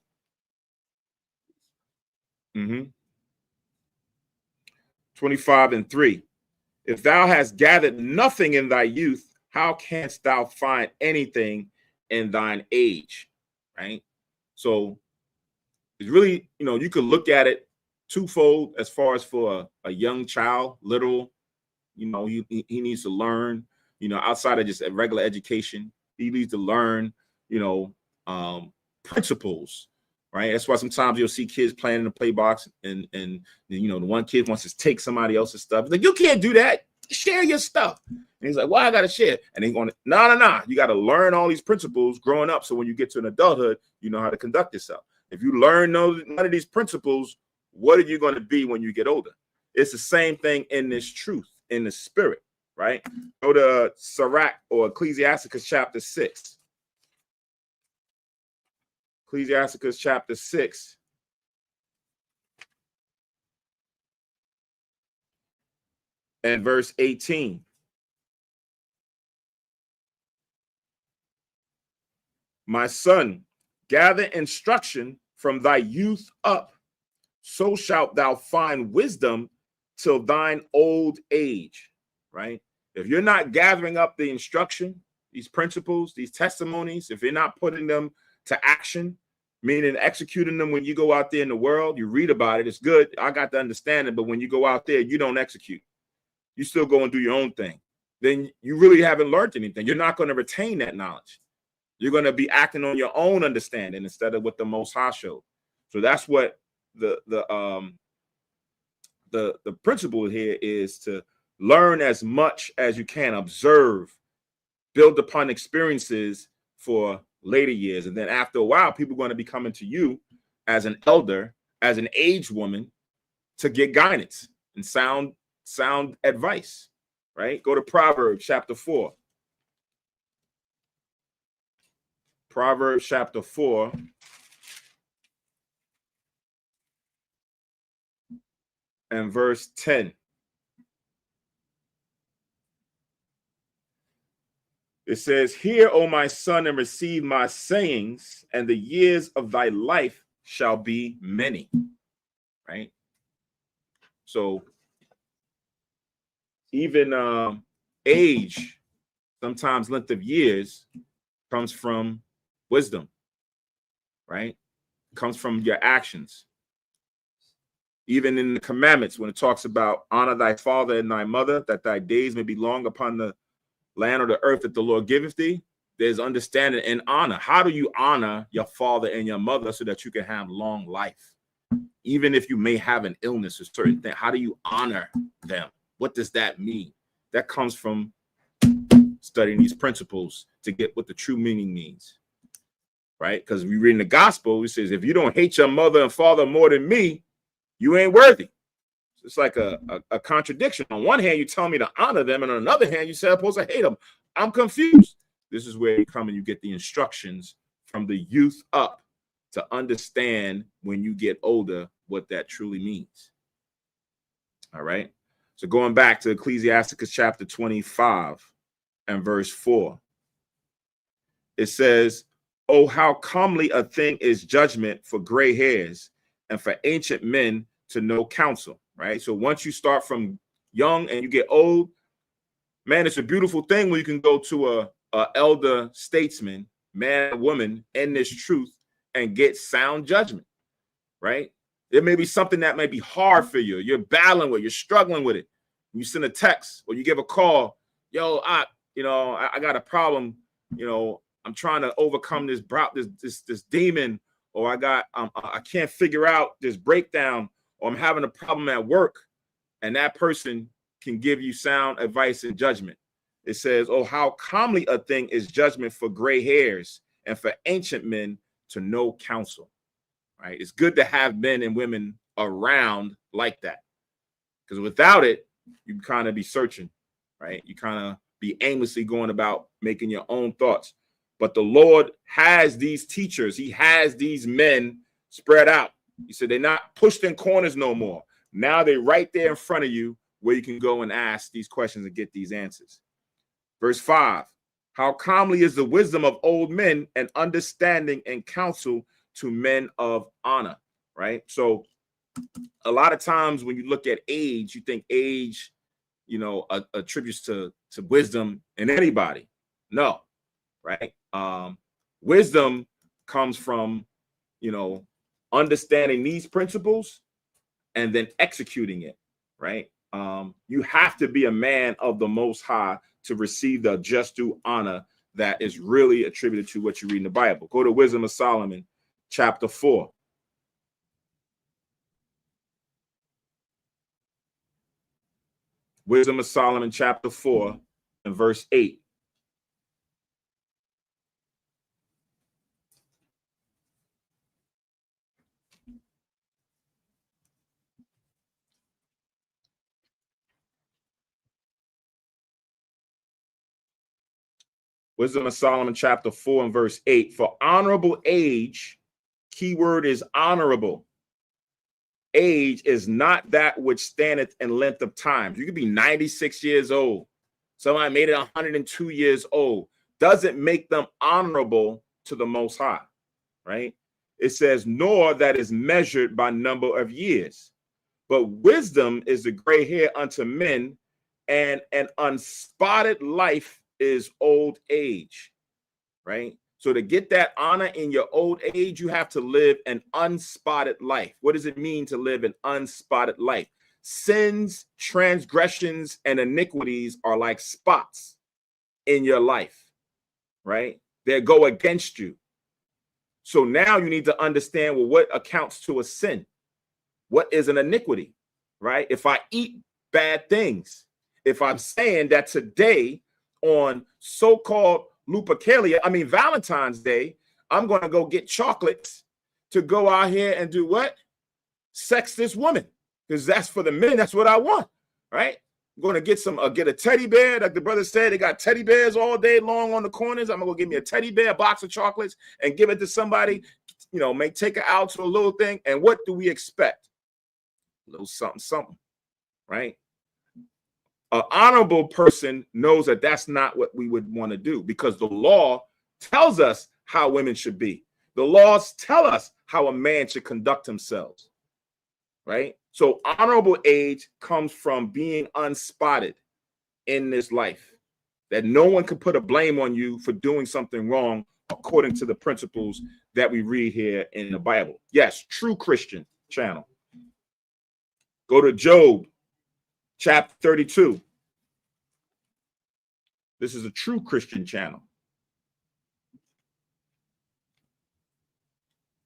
25:3. If thou hast gathered nothing in thy youth, how canst thou find anything in thine age? Right? So it's really, you could look at it twofold as far as for a young child, literal, he needs to learn, outside of just a regular education, he needs to learn, principles. Right. That's why sometimes you'll see kids playing in the play box and the one kid wants to take somebody else's stuff. He's like, you can't do that. Share your stuff. And he's like, well, I got to share. And he's going, no. You got to learn all these principles growing up. So when you get to an adulthood, you know how to conduct yourself. If you learn none of these principles, what are you going to be when you get older? It's the same thing in this truth, in the spirit. Right. Go to Sirach or Ecclesiasticus chapter 6. Ecclesiasticus chapter 6. And verse 18. My son, gather instruction from thy youth up, so shalt thou find wisdom till thine old age. Right? If you're not gathering up the instruction, these principles, these testimonies, if you're not putting them to action, meaning executing them when you go out there in the world, you read about it, it's good, I got to understand it, but when you go out there, you don't execute. You still go and do your own thing. Then you really haven't learned anything. You're not going to retain that knowledge. You're going to be acting on your own understanding instead of what the Most High showed. So that's what the principle here is, to learn as much as you can, observe, build upon experiences for later years. And then after a while, people are going to be coming to you as an elder, as an aged woman, to get guidance and sound advice, right? Go to Proverbs chapter 4. Proverbs chapter 4. And verse 10. It says, hear, O my son, and receive my sayings, and the years of thy life shall be many. Right? So even age, sometimes length of years, comes from wisdom, right? Comes from your actions. Even in the commandments, when it talks about honor thy father and thy mother, that thy days may be long upon the land or the earth that the Lord giveth thee, there's understanding and honor. How do you honor your father and your mother so that you can have long life? Even if you may have an illness or certain thing, how do you honor them? What does that mean? That comes from studying these principles to get what the true meaning means, right? Because we read in the gospel, it says, if you don't hate your mother and father more than me, you ain't worthy. It's like a contradiction. On one hand, you tell me to honor them, and on another hand, you say I'm supposed to hate them. I'm confused. This is where you come and you get the instructions from the youth up, to understand when you get older what that truly means. All right. So going back to Ecclesiasticus chapter 25 and verse 4, it says, "Oh, how comely a thing is judgment for gray hairs, and for ancient men to know counsel." Right. So once you start from young and you get old, man, it's a beautiful thing when you can go to a elder statesman, man or woman, in this truth and get sound judgment. Right. There may be something that may be hard for you. You're battling with, you're struggling with it. You send a text or you give a call, yo, I got a problem, I'm trying to overcome this demon, or I can't figure out this breakdown, or I'm having a problem at work, and that person can give you sound advice and judgment. It says, "Oh, how comely a thing is judgment for gray hairs, and for ancient men to know counsel." Right? It's good to have men and women around like that, because without it, you kind of be searching, right? You kind of be aimlessly going about making your own thoughts. But the Lord has these teachers. He has these men spread out. He said they're not pushed in corners no more. Now they're right there in front of you where you can go and ask these questions and get these answers. Verse 5, "How comely is the wisdom of old men, and understanding and counsel to men of honor." Right? So a lot of times when you look at age, you think age, attributes to wisdom in anybody. No, right? Wisdom comes from, understanding these principles and then executing it, right? You have to be a man of the Most High to receive the just due honor that is really attributed to what you read in the Bible. Go to Wisdom of Solomon, chapter 4. Wisdom of Solomon, chapter 4, and verse 8. Wisdom of Solomon, chapter 4, and verse 8. "For honorable age," keyword is honorable, "age is not that which standeth in length of times." You could be 96 years old. Somebody made it 102 years old. Doesn't make them honorable to the Most High, right? It says, "Nor that is measured by number of years. But wisdom is the gray hair unto men, and an unspotted life is old age," right? So to get that honor in your old age, you have to live an unspotted life. What does it mean to live an unspotted life? Sins, transgressions, and iniquities are like spots in your life, right? They go against you. So now you need to understand, well, what accounts to a sin? What is an iniquity, right? If I eat bad things, if I'm saying that today on so-called Lupercalia, Valentine's Day, I'm going to go get chocolates to go out here and do what? Sex this woman, because that's for the men. That's what I want, right? I'm going to get a teddy bear. Like the brother said, they got teddy bears all day long on the corners. I'm going to go get me a teddy bear, a box of chocolates, and give it to somebody, take her out to a little thing. And what do we expect? A little something, right? An honorable person knows that that's not what we would want to do, because the law tells us how women should be. The laws tell us how a man should conduct himself, right? So honorable age comes from being unspotted in this life, that no one can put a blame on you for doing something wrong according to the principles that we read here in the Bible. Yes, True Christian channel. Go to Job chapter 32. This is a True Christian channel.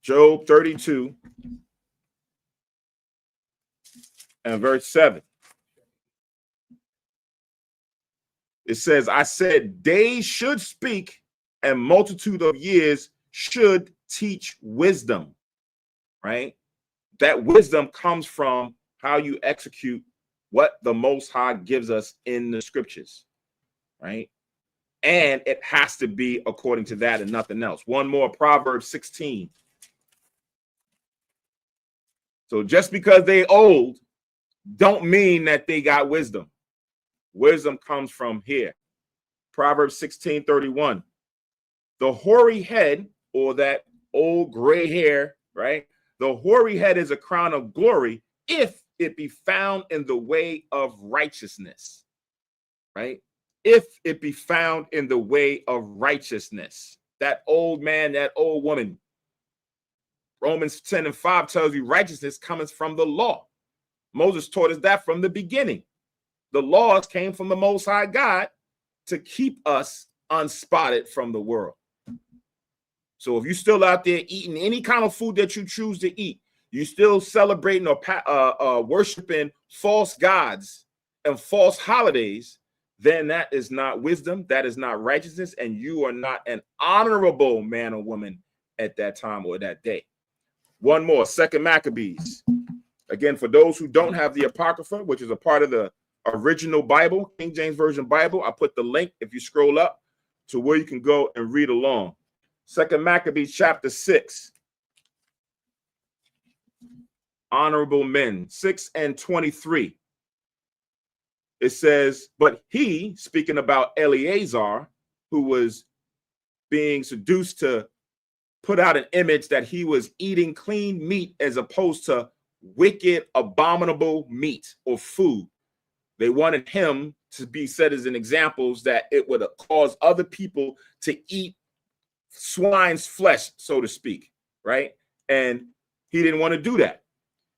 Job 32 and verse 7. It says, "I said, days should speak, and multitude of years should teach wisdom," right? That wisdom comes from how you execute what the Most High gives us in the scriptures, right? And it has to be according to that and nothing else. One more, Proverbs 16 So just because they old don't mean that they got wisdom. Wisdom comes from here. Proverbs 16:31. The hoary head, or that old gray hair, right? The hoary head is a crown of glory if it be found in the way of righteousness, right? If it be found in the way of righteousness. That old man, that old woman. Romans 10:5 tells you righteousness comes from the law. Moses taught us that from the beginning. The laws came from the Most High God to keep us unspotted from the world. So if you're still out there eating any kind of food that you choose to eat, you still celebrating or worshiping false gods and false holidays, then that is not wisdom, that is not righteousness, and you are not an honorable man or woman at that time or that day. One more, 2 Maccabees. Again, for those who don't have the Apocrypha, which is a part of the original Bible, King James Version Bible, I put the link, if you scroll up, to where you can go and read along. 2 Maccabees chapter 6. Honorable men, 6:23. It says, but he, speaking about Eleazar, who was being seduced to put out an image that he was eating clean meat as opposed to wicked, abominable meat or food. They wanted him to be set as an example that it would cause other people to eat swine's flesh, so to speak, right? And he didn't want to do that.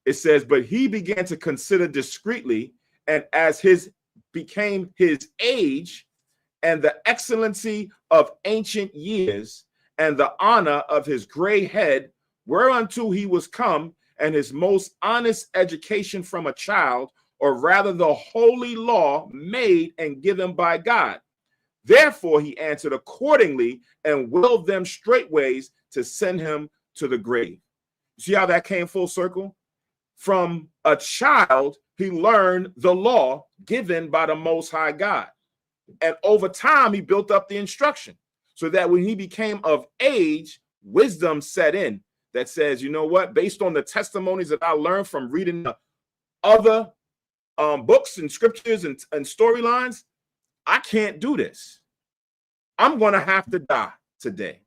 It says, but he began to consider discreetly, and as his became his age and the excellency of ancient years and the honor of his gray head, whereunto he was come, and his most honest education from a child, or rather the holy law made and given by God. Therefore he answered accordingly and willed them straightways to send him to the grave. See how that came full circle? From a child, he learned the law given by the Most High God. And over time, he built up the instruction so that when he became of age, wisdom set in that says, you know what, based on the testimonies that I learned from reading the other books and scriptures and storylines, I can't do this. I'm going to have to die today,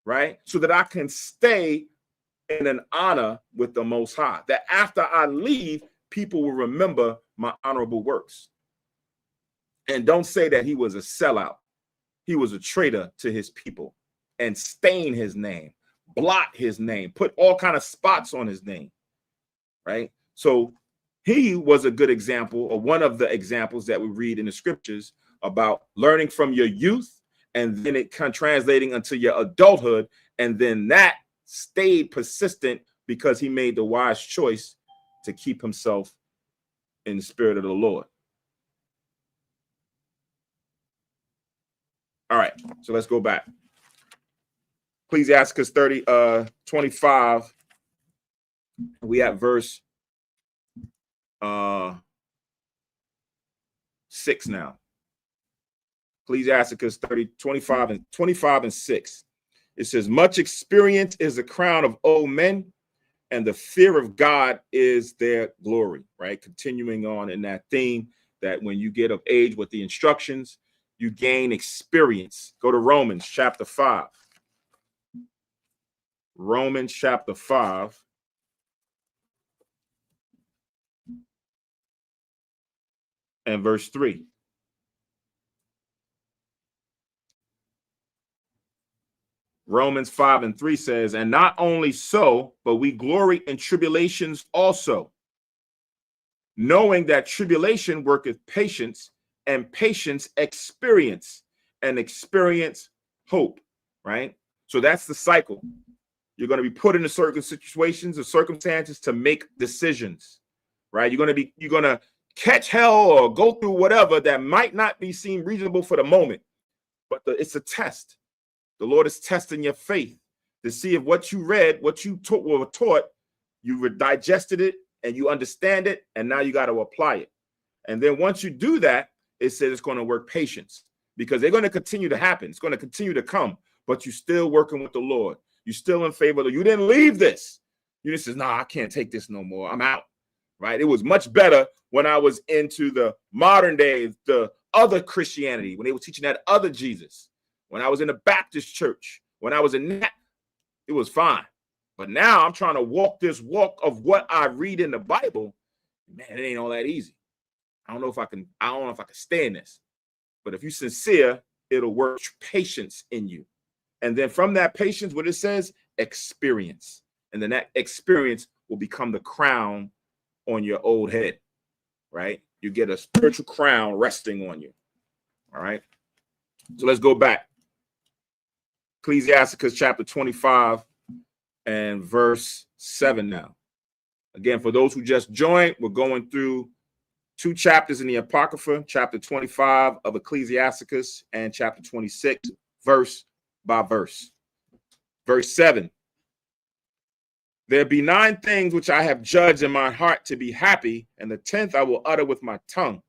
right? So that I can stay in an honor with the Most High, that after I leave, people will remember my honorable works. And don't say that he was a sellout. He was a traitor to his people and stain his name, blot his name, put all kind of spots on his name, right? So he was a good example, or one of the examples that we read in the scriptures about learning from your youth and then it translating unto your adulthood. And then that stayed persistent because he made the wise choice to keep himself in the spirit of the Lord. All right, so let's go back. Ecclesiasticus 25. We at verse 6 now. Ecclesiasticus 25 and 6. It says, much experience is the crown of old men, and the fear of God is their glory, right? Continuing on in that theme that when you get of age with the instructions, you gain experience. Go to Romans chapter 5. Romans chapter 5. And verse 3. Romans 5:3 says, and not only so, but we glory in tribulations also, knowing that tribulation worketh patience, and patience experience, and experience hope, right? So that's the cycle. You're going to be put into certain situations or circumstances to make decisions, right? You're going to catch hell or go through whatever that might not be seen reasonable for the moment, but it's a test. The Lord is testing your faith to see if what you read, what you were taught, you digested it and you understand it, and now you got to apply it. And then once you do that, it says it's going to work patience, because they're going to continue to happen. It's going to continue to come, but you're still working with the Lord. You're still in favor. You didn't leave this. You just says, nah, I can't take this no more. I'm out. Right? It was much better when I was into the modern day, the other Christianity, when they were teaching that other Jesus. When I was in the Baptist church, when I was in that, it was fine. But now I'm trying to walk this walk of what I read in the Bible. Man, it ain't all that easy. I don't know if I can stand this. But if you're sincere, it'll work patience in you. And then from that patience, what it says, experience. And then that experience will become the crown on your old head, right? You get a spiritual crown resting on you. All right. So let's go back. Ecclesiasticus chapter 25 and verse 7 now. Again, for those who just joined, we're going through 2 chapters in the Apocrypha, chapter 25 of Ecclesiasticus and chapter 26, verse by verse. Verse 7. There be 9 things which I have judged in my heart to be happy, and the 10th I will utter with my tongue.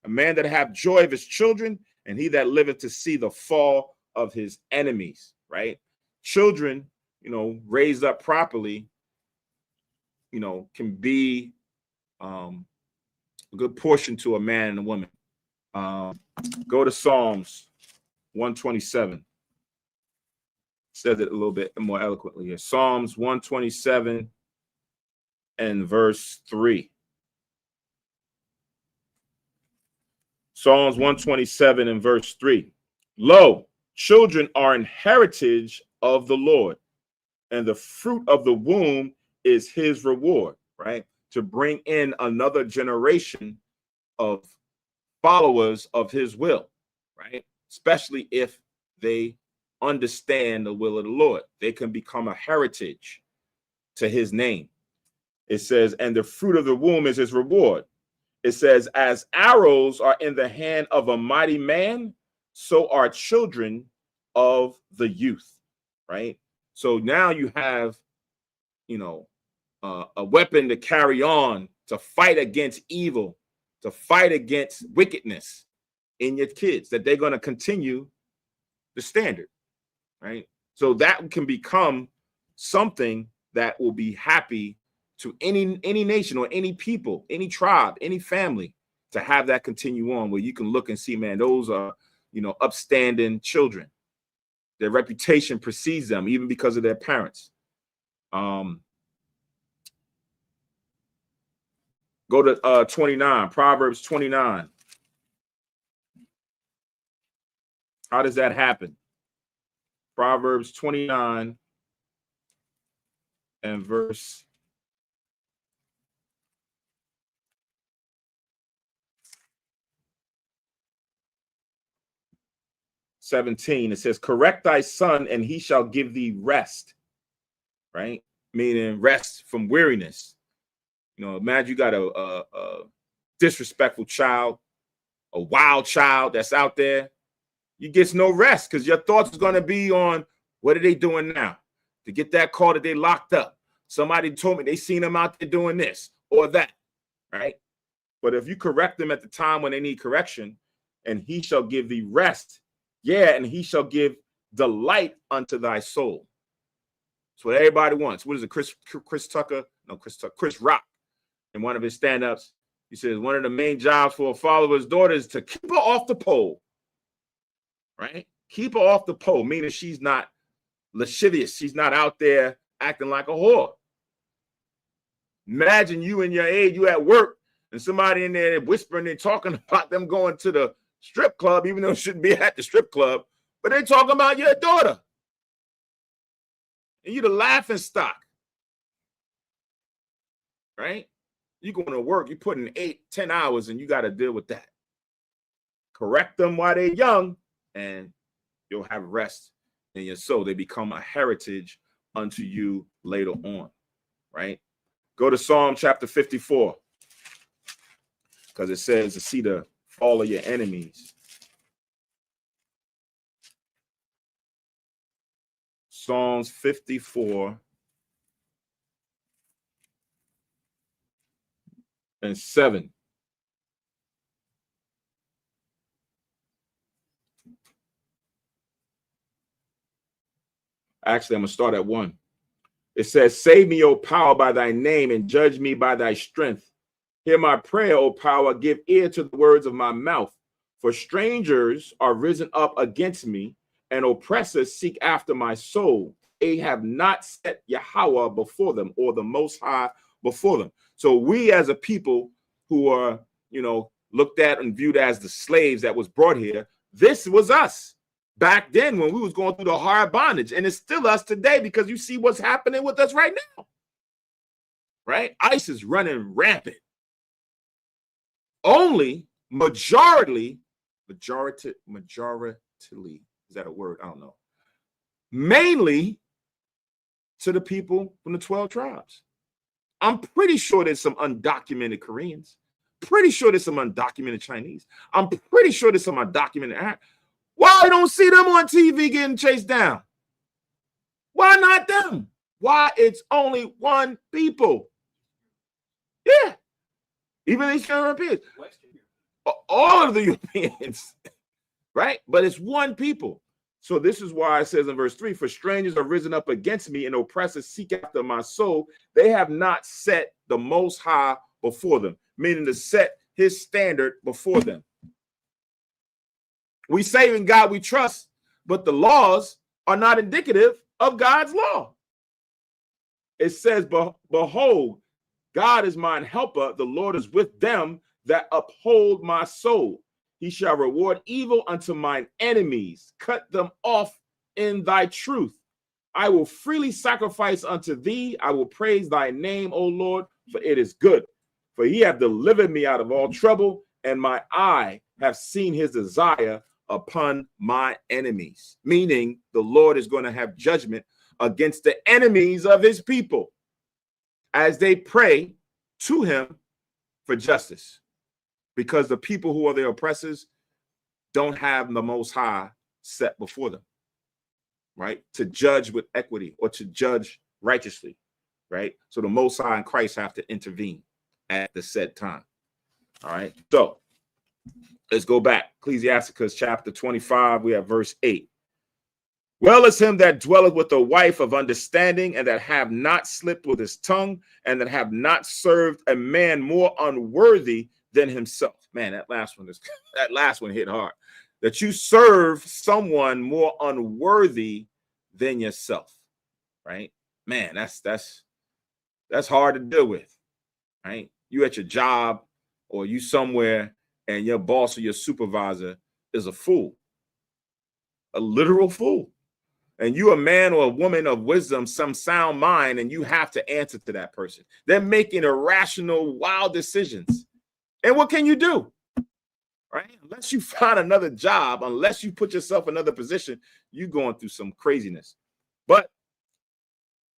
A man that hath joy of his children, and he that liveth to see the fall of his enemies, right? Children, raised up properly, can be a good portion to a man and a woman. Go to Psalms 127. Says it a little bit more eloquently here. Psalms 127 and verse 3. Psalms 127 and verse 3. Lo, children are an heritage of the Lord, and the fruit of the womb is his reward, right? To bring in another generation of followers of his will, right? Especially if they understand the will of the Lord. They can become a heritage to his name. It says, and the fruit of the womb is his reward. It says, as arrows are in the hand of a mighty man, so are children of the youth, right? So now you have, a weapon to carry on, to fight against evil, to fight against wickedness in your kids, that they're going to continue the standard, right? So that can become something that will be happy to any nation or any people, any tribe, any family, to have that continue on, where you can look and see, man, those are, upstanding children. Their reputation precedes them, even because of their parents. Go to 29, Proverbs 29. How does that happen? Proverbs 29 and verse 17. It says, correct thy son, and he shall give thee rest, right? Meaning rest from weariness. Imagine you got a disrespectful child, a wild child that's out there. You get no rest because your thoughts is going to be on, what are they doing now? To get that call that they locked up. Somebody told me they seen them out there doing this or that, right? But if you correct them at the time when they need correction, and he shall give thee rest, and he shall give delight unto thy soul. That's what everybody wants. What is it? Chris Rock, in one of his stand-ups, he says one of the main jobs for a follower's daughter is to keep her off the pole, right? Keep her off the pole, meaning she's not lascivious. She's not out there acting like a whore. Imagine you and your age, you at work, and somebody in there whispering and talking about them going to the strip club, even though it shouldn't be at the strip club, but they talking about your daughter. And you the laughing stock, right? You going to work, you put in 8-10 hours, and you got to deal with that. Correct them while they're young, and you'll have rest in your soul. They become a heritage unto you later on, right? Go to Psalm chapter 54, because it says to see the fall of your enemies. Psalms 54 and 7. Actually, I'm going to start at 1. It says, save me, O power, by thy name, and judge me by thy strength. Hear my prayer, O power, give ear to the words of my mouth. For strangers are risen up against me, and oppressors seek after my soul. They have not set Yahweh before them, or the Most High before them. So we as a people who are, looked at and viewed as the slaves that was brought here, this was us back then when we was going through the hard bondage. And it's still us today, because you see what's happening with us right now, right? ICE is running rampant. Only majority, is that a word? I don't know. Mainly to the people from the 12 tribes. I'm pretty sure there's some undocumented Koreans. Pretty sure there's some undocumented Chinese. I'm pretty sure there's some undocumented Arab. Why I don't see them on TV getting chased down? Why not them? Why it's only one people? Yeah. Even these Europeans. All of the Europeans, right? But it's one people. So this is why it says in verse 3, for strangers are risen up against me, and oppressors seek after my soul. They have not set the Most High before them, meaning to set his standard before them. We say in God we trust, but the laws are not indicative of God's law. It says, behold, God is mine helper. The Lord is with them that uphold my soul. He shall reward evil unto mine enemies. Cut them off in thy truth. I will freely sacrifice unto thee. I will praise thy name, O Lord, for it is good. For he hath delivered me out of all trouble, and my eye have seen his desire upon my enemies. Meaning the Lord is going to have judgment against the enemies of his people as they pray to him for justice. Because the people who are the oppressors don't have the Most High set before them, right? To judge with equity or to judge righteously, right? So the Most High and Christ have to intervene at the said time, all right? So let's go back. Ecclesiasticus chapter 25, we have verse 8. Well is him that dwelleth with a wife of understanding, and that have not slipped with his tongue, and that have not served a man more unworthy than himself. Man, that last one hit hard. That you serve someone more unworthy than yourself, right? Man, that's hard to deal with, right? You at your job or you somewhere, and your boss or your supervisor is a fool, a literal fool. And you a man or a woman of wisdom, some sound mind, and you have to answer to that person. They're making irrational, wild decisions. And what can you do? Right? Unless you find another job, unless you put yourself in another position, you're going through some craziness. But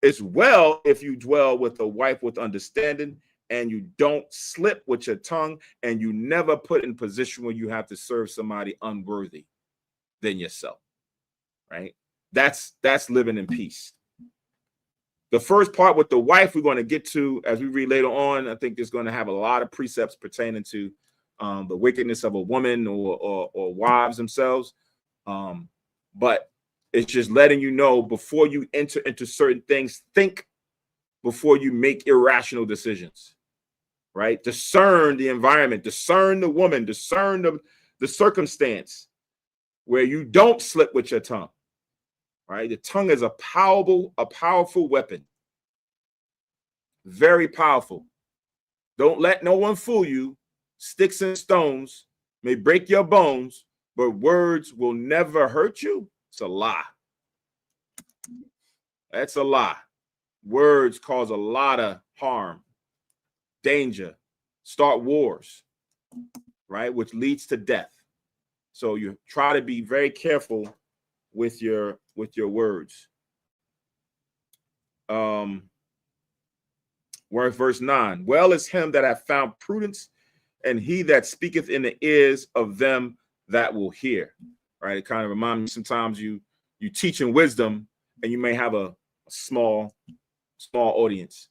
it's well if you dwell with a wife with understanding, and you don't slip with your tongue, and you never put in position where you have to serve somebody unworthy than yourself. Right? That's living in peace. The first part with the wife we're going to get to as we read later on. I think there's going to have a lot of precepts pertaining to the wickedness of a woman or wives themselves. But it's just letting you know before you enter into certain things, think before you make irrational decisions, right? Discern the environment, discern the woman, discern the circumstance where you don't slip with your tongue. Right? The tongue is a powerful weapon. Very powerful. Don't let no one fool you. Sticks and stones may break your bones, but words will never hurt you. It's a lie. That's a lie. Words cause a lot of harm, danger, start wars, right? Which leads to death. So you try to be very careful with your words. Verse 9. Well is him that hath found prudence, and he that speaketh in the ears of them that will hear. Right? It kind of reminds me sometimes you teaching wisdom, and you may have a small audience.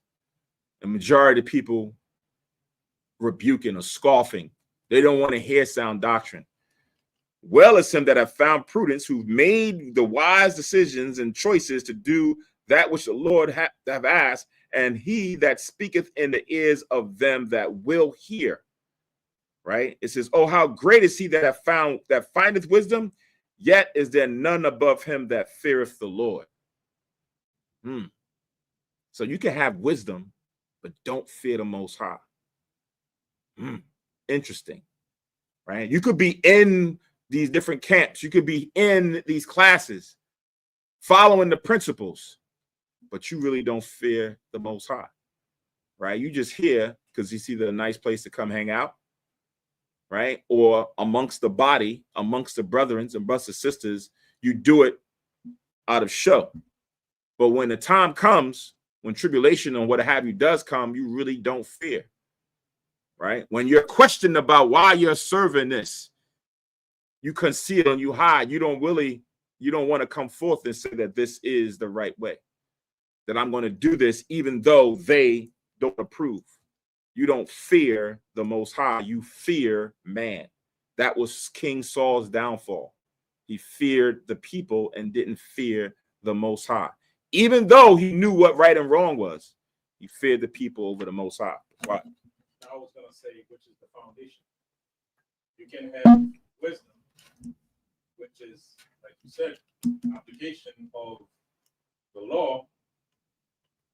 The majority of people rebuking or scoffing. They don't want to hear sound doctrine. Well is him that have found prudence, who've made the wise decisions and choices to do that which the Lord have asked, and he that speaketh in the ears of them that will hear. Right? It says, oh, how great is he that findeth wisdom, yet is there none above him that feareth the Lord. So you can have wisdom, but don't fear the Most High. Interesting, right? You could be in these different camps. You could be in these classes, following the principles, but you really don't fear the Most High, right? You just here because you see the nice place to come hang out, right? Or amongst the body, amongst the brethren and brothers and sisters, you do it out of show. But when the time comes, when tribulation and what have you does come, you really don't fear, right? When you're questioned about why you're serving this, you conceal and you hide. You don't want to come forth and say that this is the right way, that I'm going to do this even though they don't approve. You don't fear the Most High. You fear man. That was King Saul's downfall. He feared the people and didn't fear the Most High. Even though he knew what right and wrong was, he feared the people over the Most High. Why? I was going to say, which is the foundation. You can have wisdom, which is, like you said, application of the law,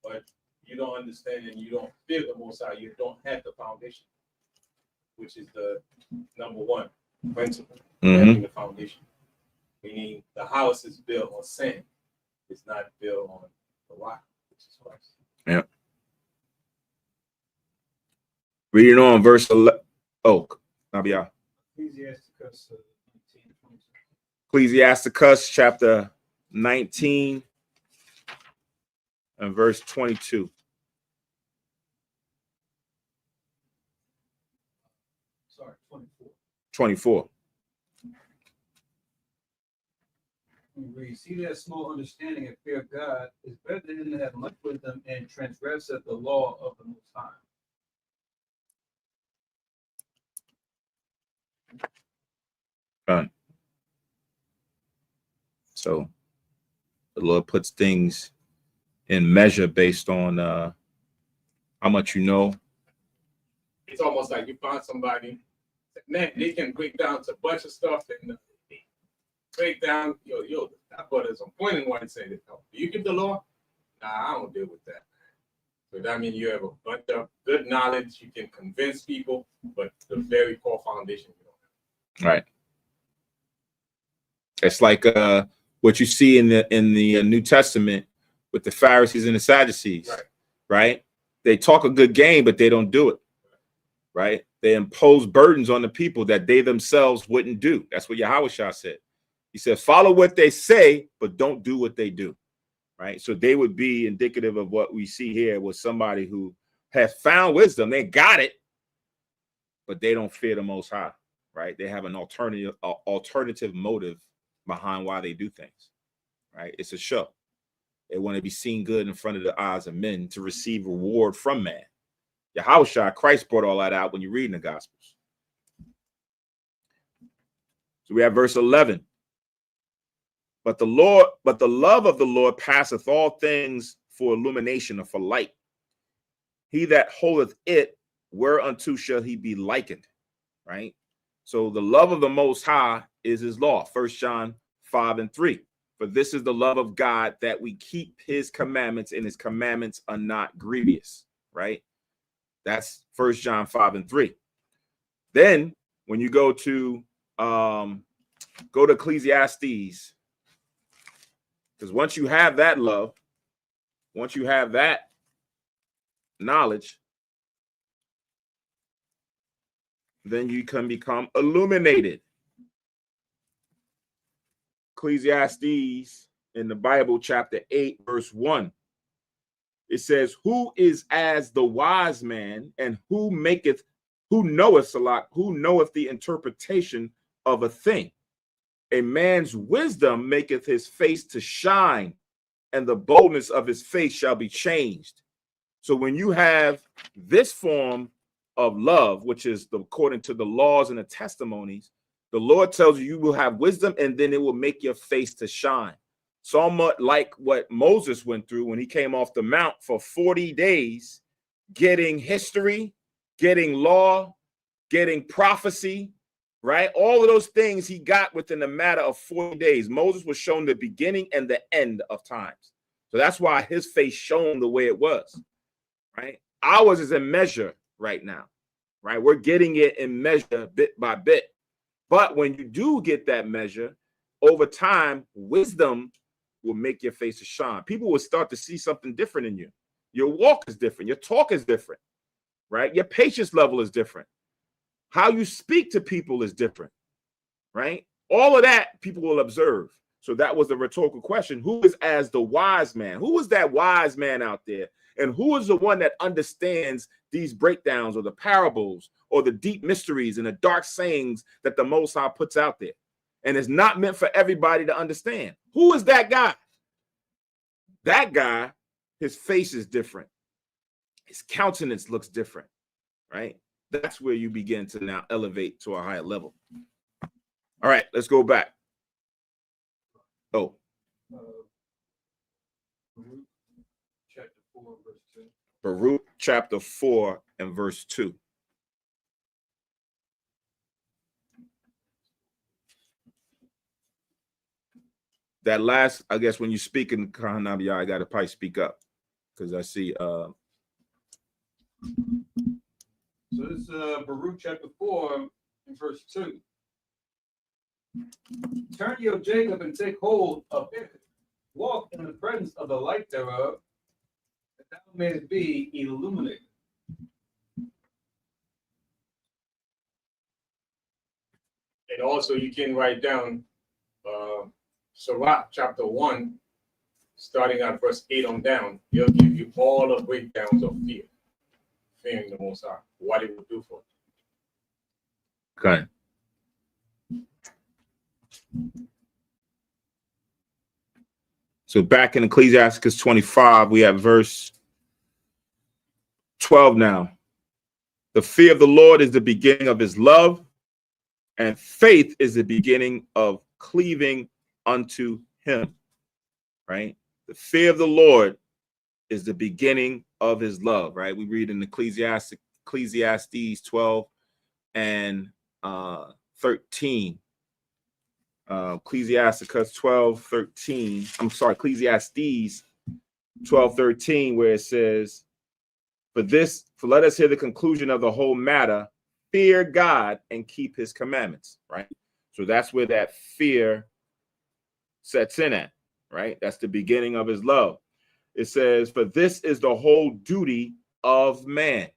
but you don't understand and you don't fear the Most High. You don't have the foundation, which is the number one principle, having the foundation. Meaning the house is built on sand. It's not built on the rock, which is Christ. Yeah. Reading on verse 11. Oh, Nabia. Ecclesiasticus chapter 19 and verse 22. Sorry, 24. 24. We see that small understanding and fear of God is better than to have much wisdom and transgresseth the law of the Most High. Done. So the Lord puts things in measure based on how much you know. It's almost like you find somebody, man, they can break down to a bunch of stuff and break down, yo, that brother's on point in what he said. Do you keep the law? Nah, I don't deal with that. So that means you have a bunch of good knowledge, you can convince people, but the very core foundation you don't have. Right. It's like what you see in the New Testament with the Pharisees and the Sadducees, right? They talk a good game, but they don't do it, right? They impose burdens on the people that they themselves wouldn't do. That's what Yahushua said. He said, follow what they say, but don't do what they do, right? So they would be indicative of what we see here with somebody who has found wisdom. They got it, but they don't fear the Most High, right? They have an alternative motive behind why they do things, right? It's a show. They want to be seen good in front of the eyes of men to receive reward from man. Yahushua, Christ brought all that out when you read in the Gospels. So we have verse 11. But the love of the Lord passeth all things for illumination or for light. He that holdeth it, whereunto shall he be likened, right? So the love of the Most High is his law. 1 John 5:3. For this is the love of God, that we keep his commandments, and his commandments are not grievous, right? That's 1 John 5:3. Then when you go to Ecclesiastes, because once you have that love, once you have that knowledge, then you can become illuminated. Ecclesiastes in the Bible, chapter 8, verse 1. It says, who is as the wise man, and who knoweth the interpretation of a thing? A man's wisdom maketh his face to shine, and the boldness of his face shall be changed. So when you have this form of love, which is according to the laws and the testimonies, the Lord tells you you will have wisdom, and then it will make your face to shine. somewhat like what Moses went through when he came off the mount for 40 days, getting history, getting law, getting prophecy, right? All of those things he got within a matter of 40 days. Moses was shown the beginning and the end of times. So that's why his face shone the way it was, right? Ours is in measure right now, right? We're getting it in measure bit by bit. But when you do get that measure, over time, wisdom will make your face to shine. People will start to see something different in you. Your walk is different. Your talk is different, right? Your patience level is different. How you speak to people is different, right? All of that people will observe. So that was the rhetorical question. Who is as the wise man? Who is that wise man out there? And who is the one that understands these breakdowns or the parables or the deep mysteries and the dark sayings that the Most High puts out there? And it's not meant for everybody to understand. Who is that guy? That guy, his face is different. His countenance looks different, right? That's where you begin to now elevate to a higher level. All right, let's go back. Oh. Chapter 4, verse 2. Baruch chapter 4 and verse 2. That last, I guess, when you speak in Kahanabiya, I got to probably speak up because I see. So this is Baruch chapter 4 and verse 2. Turn ye, O Jacob, and take hold of it. Walk in the presence of the light thereof, that thou mayest be illuminated. And also you can write down Sirach chapter 1, starting at verse 8 on down. He'll give you all the breakdowns of fear, fearing the Most High, what it will do for you. Okay. So back in Ecclesiasticus 25, we have verse 12 now. The fear of the Lord is the beginning of his love, and faith is the beginning of cleaving unto him, right? The fear of the Lord is the beginning of his love, right? We read in Ecclesiastes 12 and 13. Ecclesiasticus 12:13. I'm sorry, Ecclesiastes 12:13, where it says, for let us hear the conclusion of the whole matter, fear God and keep his commandments, right? So that's where that fear sets in at, right? That's the beginning of his love. It says, for this is the whole duty of man,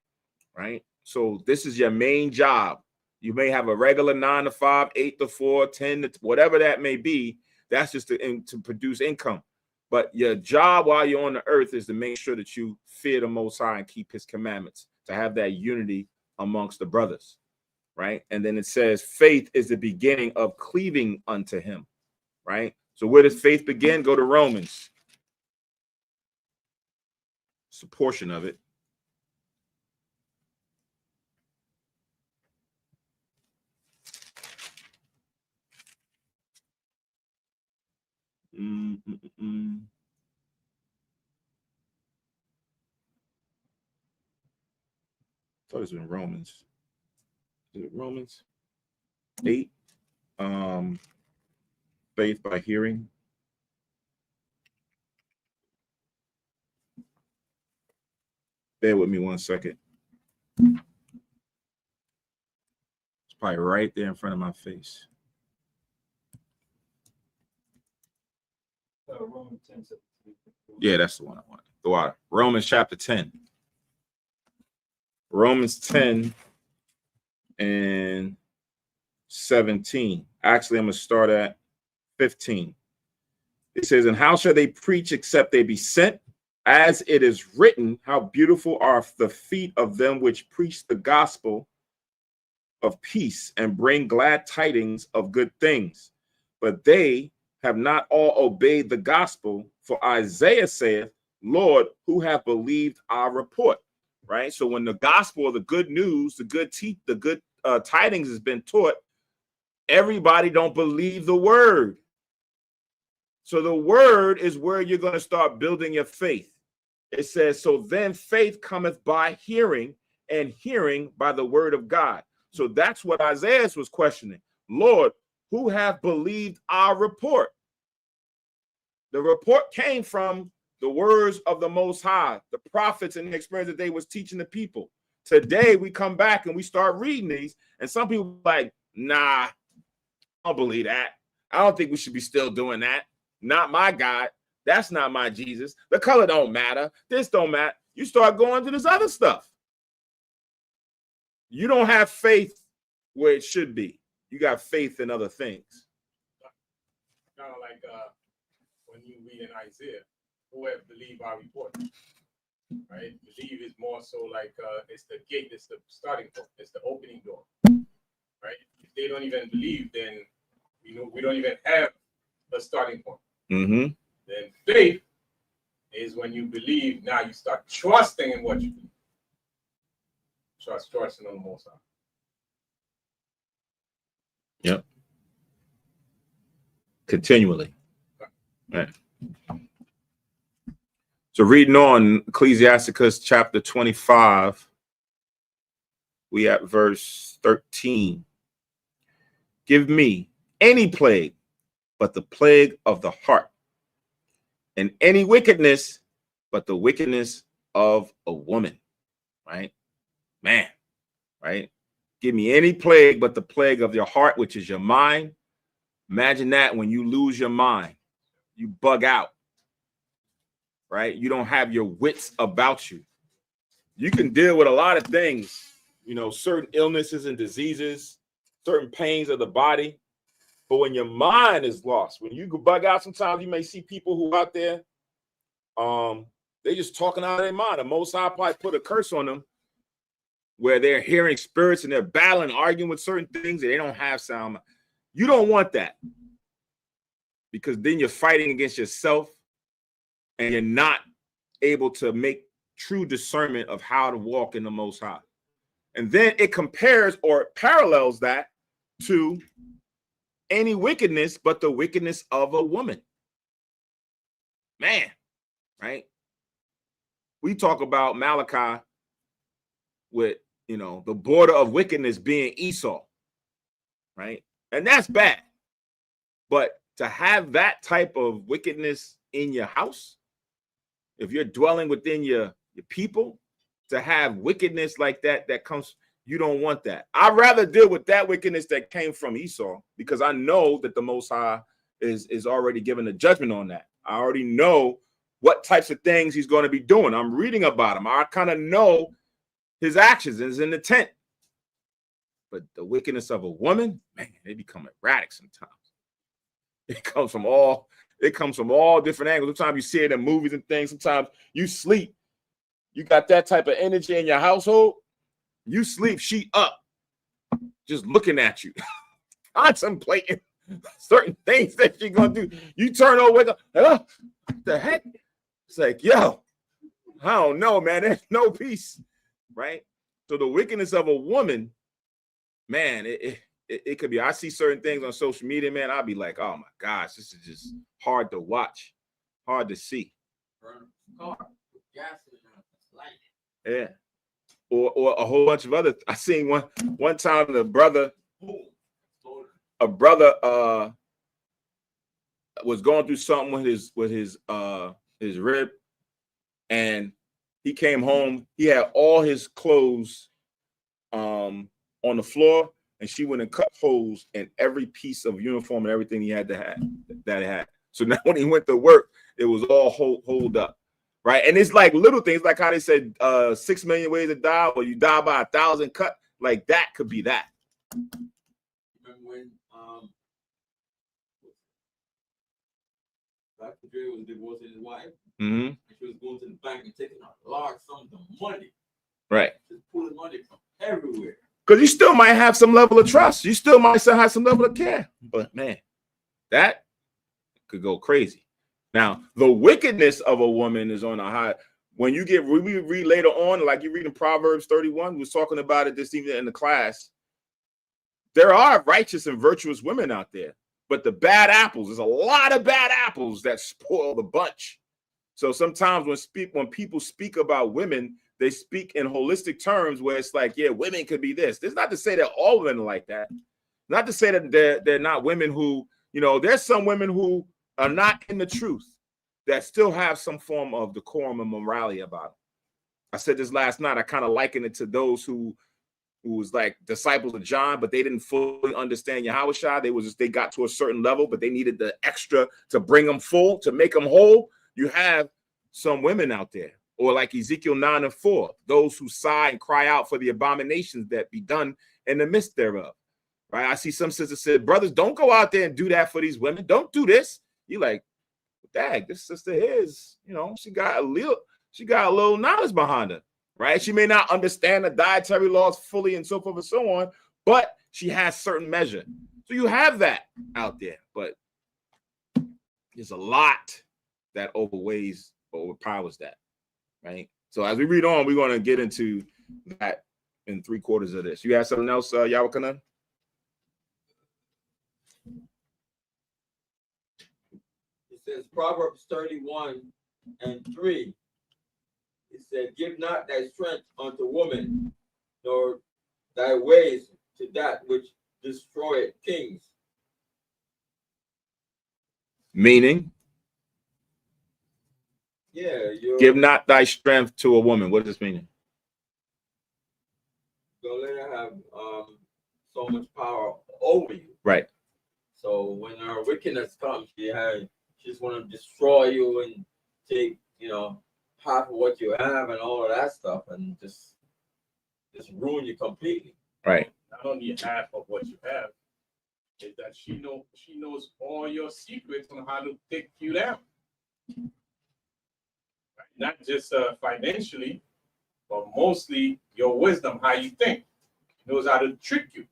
right? So this is your main job. You may have a regular 9 to 5, 8 to 4, 10 to whatever that may be. That's just to produce income. But your job while you're on the earth is to make sure that you fear the Most High and keep his commandments, to have that unity amongst the brothers, right? And then it says faith is the beginning of cleaving unto him, right? So where does faith begin? Go to Romans. It's a portion of it. Thought it was in Romans. Is it Romans 8? Faith by hearing. Bear with me 1 second. It's probably right there in front of my face. Romans 10, 17. Yeah, that's the one I want. Go out. Romans chapter 10. Romans 10 and 17. Actually, I'm going to start at 15. It says, and how shall they preach except they be sent? As it is written, how beautiful are the feet of them which preach the gospel of peace and bring glad tidings of good things. But they have not all obeyed the gospel. For Isaiah saith, Lord, who have believed our report? Right? So when the gospel, the good news, the good tidings has been taught, everybody don't believe the word. So the word is where you're going to start building your faith. It says, so then faith cometh by hearing, and hearing by the word of God. So that's what Isaiah was questioning. Lord, who have believed our report? The report came from the words of the Most High, the prophets and the experience that they was teaching the people. Today, we come back and we start reading these, and some people are like, nah, I don't believe that. I don't think we should be still doing that. Not my God. That's not my Jesus. The color don't matter. This don't matter. You start going to this other stuff. You don't have faith where it should be. You got faith in other things. Kind of like when you read in Isaiah, who have believed our report, right? Believe is more so like it's the gate, it's the starting point, it's the opening door, right? If they don't even believe, then we don't even have a starting point. Mm-hmm. Then faith is when you believe. Now you start trusting in what you believe. Trusting on the Most High. Yep. Continually. Right. So reading on Ecclesiasticus chapter 25, we at verse 13. Give me any plague but the plague of the heart, and any wickedness but the wickedness of a woman. Right? Man, right? Give me any plague but the plague of your heart, which is your mind. Imagine that when you lose your mind, you bug out, right? You don't have your wits about you. You can deal with a lot of things, you know, certain illnesses and diseases, certain pains of the body. But when your mind is lost, when you bug out, sometimes you may see people who out there, they just talking out of their mind. The Most High probably put a curse on them where they're hearing spirits and they're battling, arguing with certain things that they don't have sound. You don't want that, because then you're fighting against yourself and you're not able to make true discernment of how to walk in the Most High. And then it compares or parallels that to any wickedness but the wickedness of a woman. Man, right? We talk about Malachi with, you know, the border of wickedness being Esau, right? And that's bad. But to have that type of wickedness in your house, if you're dwelling within your people, to have wickedness like that comes, you don't want that. I'd rather deal with that wickedness that came from Esau, because I know that the Most High is already giving a judgment on that. I already know what types of things he's going to be doing. I'm reading about him. I kind of know his actions and his intent. But the wickedness of a woman, man, they become erratic sometimes. It comes from all different angles. Sometimes you see it in movies and things. Sometimes you sleep. You got that type of energy in your household. You sleep, she up, just looking at you, contemplating certain things that you're gonna do. You turn over, wake up, what the heck? It's like, yo, I don't know, man. There's no peace, right? So the wickedness of a woman, man, it could be. I see certain things on social media, man. I'll be like, oh my gosh, this is just hard to watch, hard to see. Yeah. Or a whole bunch of other. I seen one time a brother was going through something with his rib, and he came home. He had all his clothes on the floor, and she went and cut holes in every piece of uniform and everything he had that had. So now when he went to work, it was all holed up. Right. And it's like little things, like how they said 6 million ways to die, or you die by 1,000 cut. Like that could be that. Remember when Dr. Dre was divorcing his wife? Mm-hmm. And she was going to the bank and taking a large sum of money. Right. Just pulling money from everywhere. Because you still might have some level of trust. You still might still have some level of care. But man, that could go crazy. Now, the wickedness of a woman is on a high. When we read later on, like you read in Proverbs 31, we was talking about it this evening in the class. There are righteous and virtuous women out there, But the bad apples, there's a lot of bad apples that spoil the bunch. So sometimes when people speak about women, they speak in holistic terms where it's like, yeah, women could be this. It's not to say that all women are like that. Not to say that they're not women who, there's some women who are not in the truth that still have some form of decorum and morality about them. I said this last night. I kind of liken it to those who was like disciples of John, but they didn't fully understand Yahushua. They got to a certain level, but they needed the extra to bring them full, to make them whole. You have some women out there, or like Ezekiel 9:4, those who sigh and cry out for the abominations that be done in the midst thereof. Right? I see some sisters said, brothers, don't go out there and do that for these women. Don't do this. You like, dang, this sister here is, she got a little knowledge behind her. Right? She may not understand the dietary laws fully and so forth and so on, but she has certain measure. So you have that out there, but there's a lot that overpowers that, right? So as we read on, we're going to get into that in 3/4 of this. You have something else, Yawakanan? It says Proverbs 31:3. It said, give not thy strength unto woman, nor thy ways to that which destroyeth kings. Meaning? Yeah, give not thy strength to a woman. What does this mean? Don't let her have so much power over you. Right. So when her wickedness comes, she just want to destroy you and take, half of what you have and all of that stuff, and just ruin you completely. Right. Not only half of what you have, is that she knows all your secrets on how to take you down. Not just financially, but mostly your wisdom, how you think. She knows how to trick you.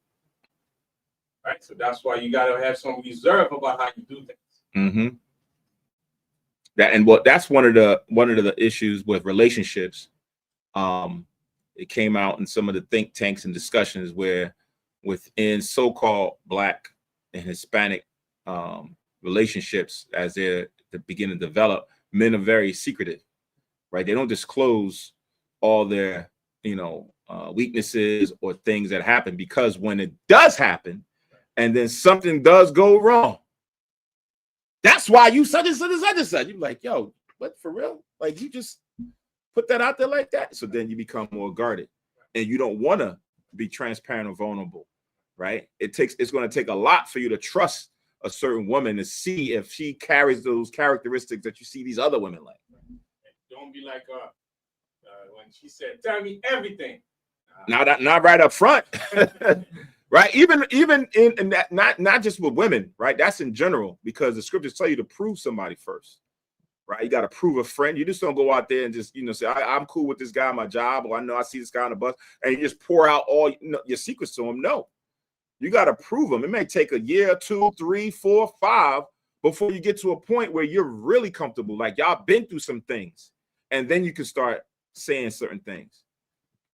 Right? So that's why you gotta have some reserve about how you do things. Mm-hmm. That's one of the issues with relationships. It came out in some of the think tanks and discussions where within so-called Black and Hispanic relationships, as they're beginning to develop, men are very secretive, right? They don't disclose all their weaknesses or things that happen, because when it does happen and then something does go wrong, that's why you such and such and such and such. You're like, yo, what, for real? Like, you just put that out there like that? So then you become more guarded, and you don't want to be transparent or vulnerable, right? It's going to take a lot for you to trust a certain woman to see if she carries those characteristics that you see these other women like. Don't be like when she said, tell me everything. Not right up front. Right, even in that, not just with women, right? That's in general, because the scriptures tell you to prove somebody first, right? You got to prove a friend. You just don't go out there and just say, I'm cool with this guy on my job, or I know I see this guy on the bus, and you just pour out all your secrets to him. No, you got to prove them. It may take a year, 2, 3, 4, 5 before you get to a point where you're really comfortable, like y'all been through some things, and then you can start saying certain things.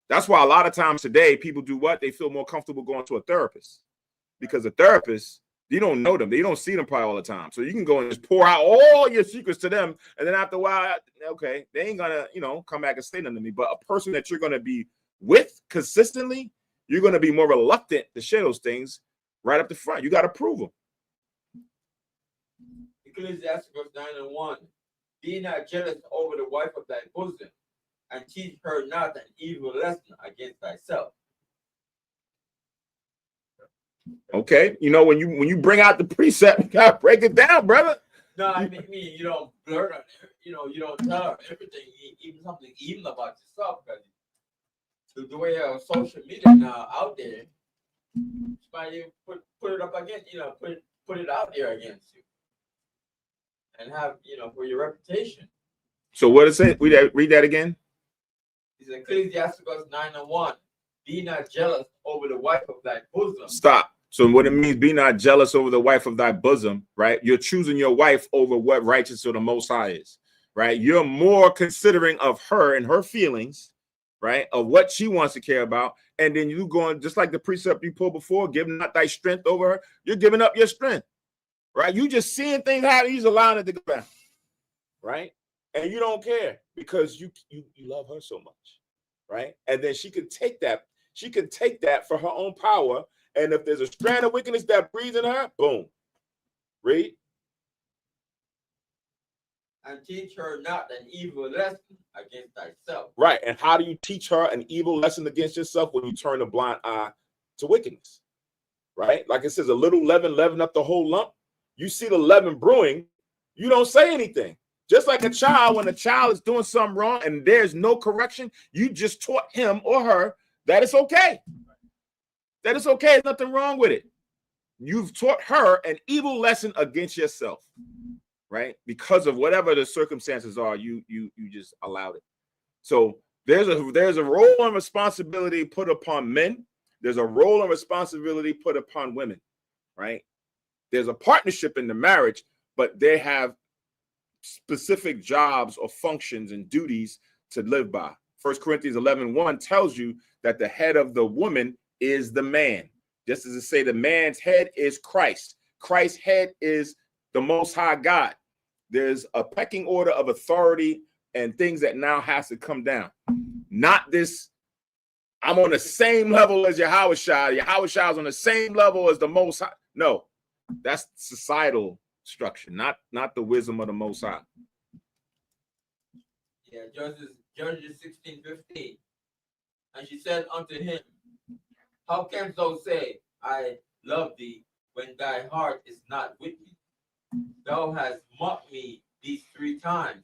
That's why a lot of times today people do what? They feel more comfortable going to a therapist, because a therapist, you don't know them. You don't see them probably all the time. So you can go and just pour out all your secrets to them. And then after a while, okay, they ain't going to, come back and say nothing to me. But a person that you're going to be with consistently, you're going to be more reluctant to share those things right up the front. You got to prove them. Ecclesiasticus 9:1. Be not jealous over the wife of thy bosom, and teach her not an evil lesson against thyself. Okay, when you bring out the precept, you gotta break it down, brother. No, I mean you don't blurt on her, you don't tell her everything, even something even about yourself, because the way social media now out there, somebody put it up against, put it out there against you, and have for your reputation. So what is it? Read that again. It's Ecclesiasticus 9:1. Be not jealous over the wife of thy bosom. Stop. So what it means, be not jealous over the wife of thy bosom, right? You're choosing your wife over what righteous or the Most High is, right? You're more considering of her and her feelings, right? Of what she wants to care about. And then you going, just like the precept you pulled before, give not thy strength over her. You're giving up your strength. right? You just seeing things happen, he's allowing it to go down, right? And you don't care because you love her so much, right? And then she could take that for her own power. And if there's a strand of wickedness that breathes in her, boom. Read. And teach her not an evil lesson against thyself. Right. And how do you teach her an evil lesson against yourself? When you turn a blind eye to wickedness, right? Like it says, a little leaven up the whole lump. You see the leaven brewing, you don't say anything. Just like a child, when a child is doing something wrong and there's no correction, you just taught him or her that it's okay. That it's okay. There's nothing wrong with it. You've taught her an evil lesson against yourself, right? Because of whatever the circumstances are, you just allowed it. So there's a role and responsibility put upon men. There's a role and responsibility put upon women, right? There's a partnership in the marriage, but they have specific jobs or functions and duties to live by. 1 Corinthians 11:1 tells you that the head of the woman is the man. Just as it say the man's head is Christ. Christ's head is the Most High God. There's a pecking order of authority and things that now has to come down. Not this, I'm on the same level as Yahushua. Yahushua is on the same level as the Most High. No, that's societal structure, not the wisdom of the Most High. Yeah, Judges 16:15. And she said unto him, how canst thou say, I love thee, when thy heart is not with me? Thou hast mocked me these 3 times,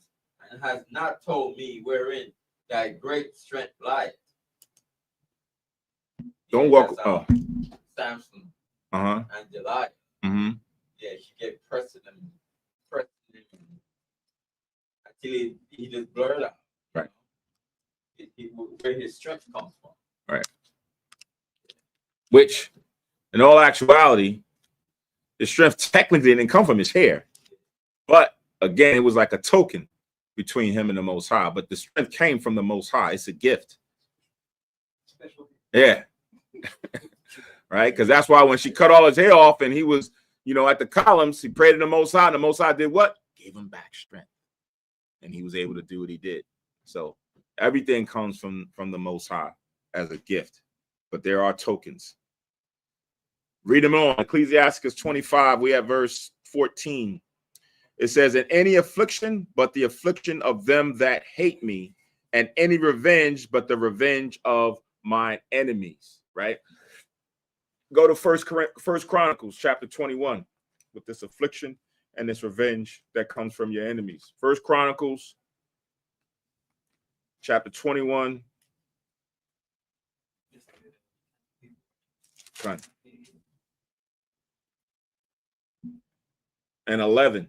and hast not told me wherein thy great strength lieth. Don't Yeah, walk. Oh, Samson and Delilah. Mm-hmm. Yeah, she kept pressing him until he just blurred out. Right. Where his strength comes from. Right. Which, in all actuality, the strength technically didn't come from his hair. But again, it was like a token between him and the Most High. But the strength came from the Most High. It's a gift. Yeah. Right? Because that's why when she cut all his hair off and he was, at the columns, he prayed to the Most High. And the Most High did what? Gave him back strength. And he was able to do what he did. So everything comes from the Most High as a gift. But there are tokens. Read them on. Ecclesiasticus 25, we have verse 14. It says, in any affliction but the affliction of them that hate me, and any revenge but the revenge of mine enemies. Right? Go to First Chronicles chapter 21 with this affliction and this revenge that comes from your enemies. First Chronicles chapter 21. And 11.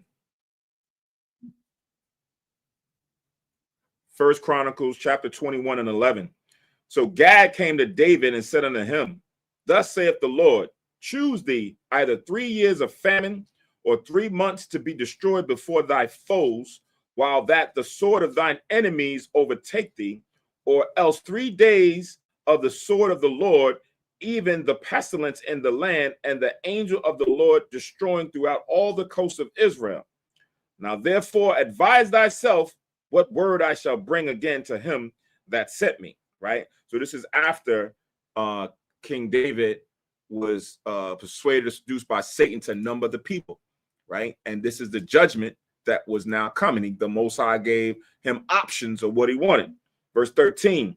First Chronicles chapter 21 and 11. So Gad came to David and said unto him, thus saith the Lord, choose thee either 3 years of famine or 3 months to be destroyed before thy foes, while that the sword of thine enemies overtake thee, or else 3 days of the sword of the Lord, even the pestilence in the land, and the angel of the Lord destroying throughout all the coast of Israel. Now therefore advise thyself what word I shall bring again to him that sent me. Right? So this is after King David was persuaded or seduced by Satan to number the people. Right? And this is the judgment that was now coming. The Most High gave him options of what he wanted. Verse 13.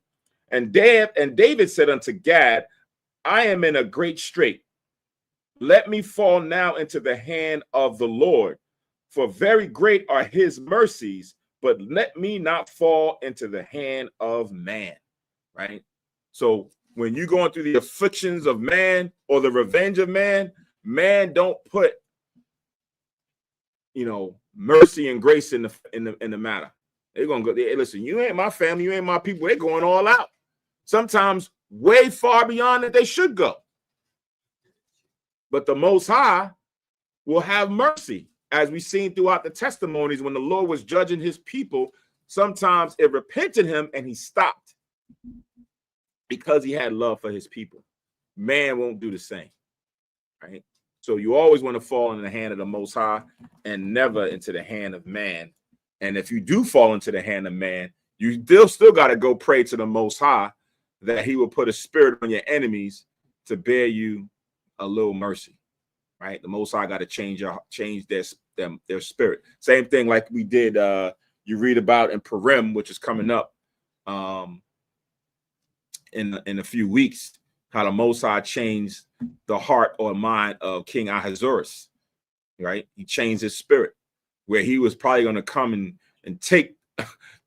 And David said unto Gad, I am in a great strait. Let me fall now into the hand of the Lord, for very great are his mercies, but let me not fall into the hand of man. Right? So when you're going through the afflictions of man or the revenge of man, man don't put, mercy and grace in the matter. They're gonna go. Hey, listen, you ain't my family, you ain't my people. They're going all out. Sometimes way far beyond that they should go. But the Most High will have mercy, as we've seen throughout the testimonies when the Lord was judging his people. Sometimes it repented him and he stopped because he had love for his people. Man won't do the same, right? So you always want to fall in the hand of the Most High and never into the hand of man. And if you do fall into the hand of man, you still got to go pray to the Most High that he will put a spirit on your enemies to bear you a little mercy, right? The Most High got to change their spirit. Same thing like we did. You read about in Purim, which is coming up in a few weeks, how the Most High changed the heart or mind of King Ahasuerus, right? He changed his spirit, where he was probably going to come and take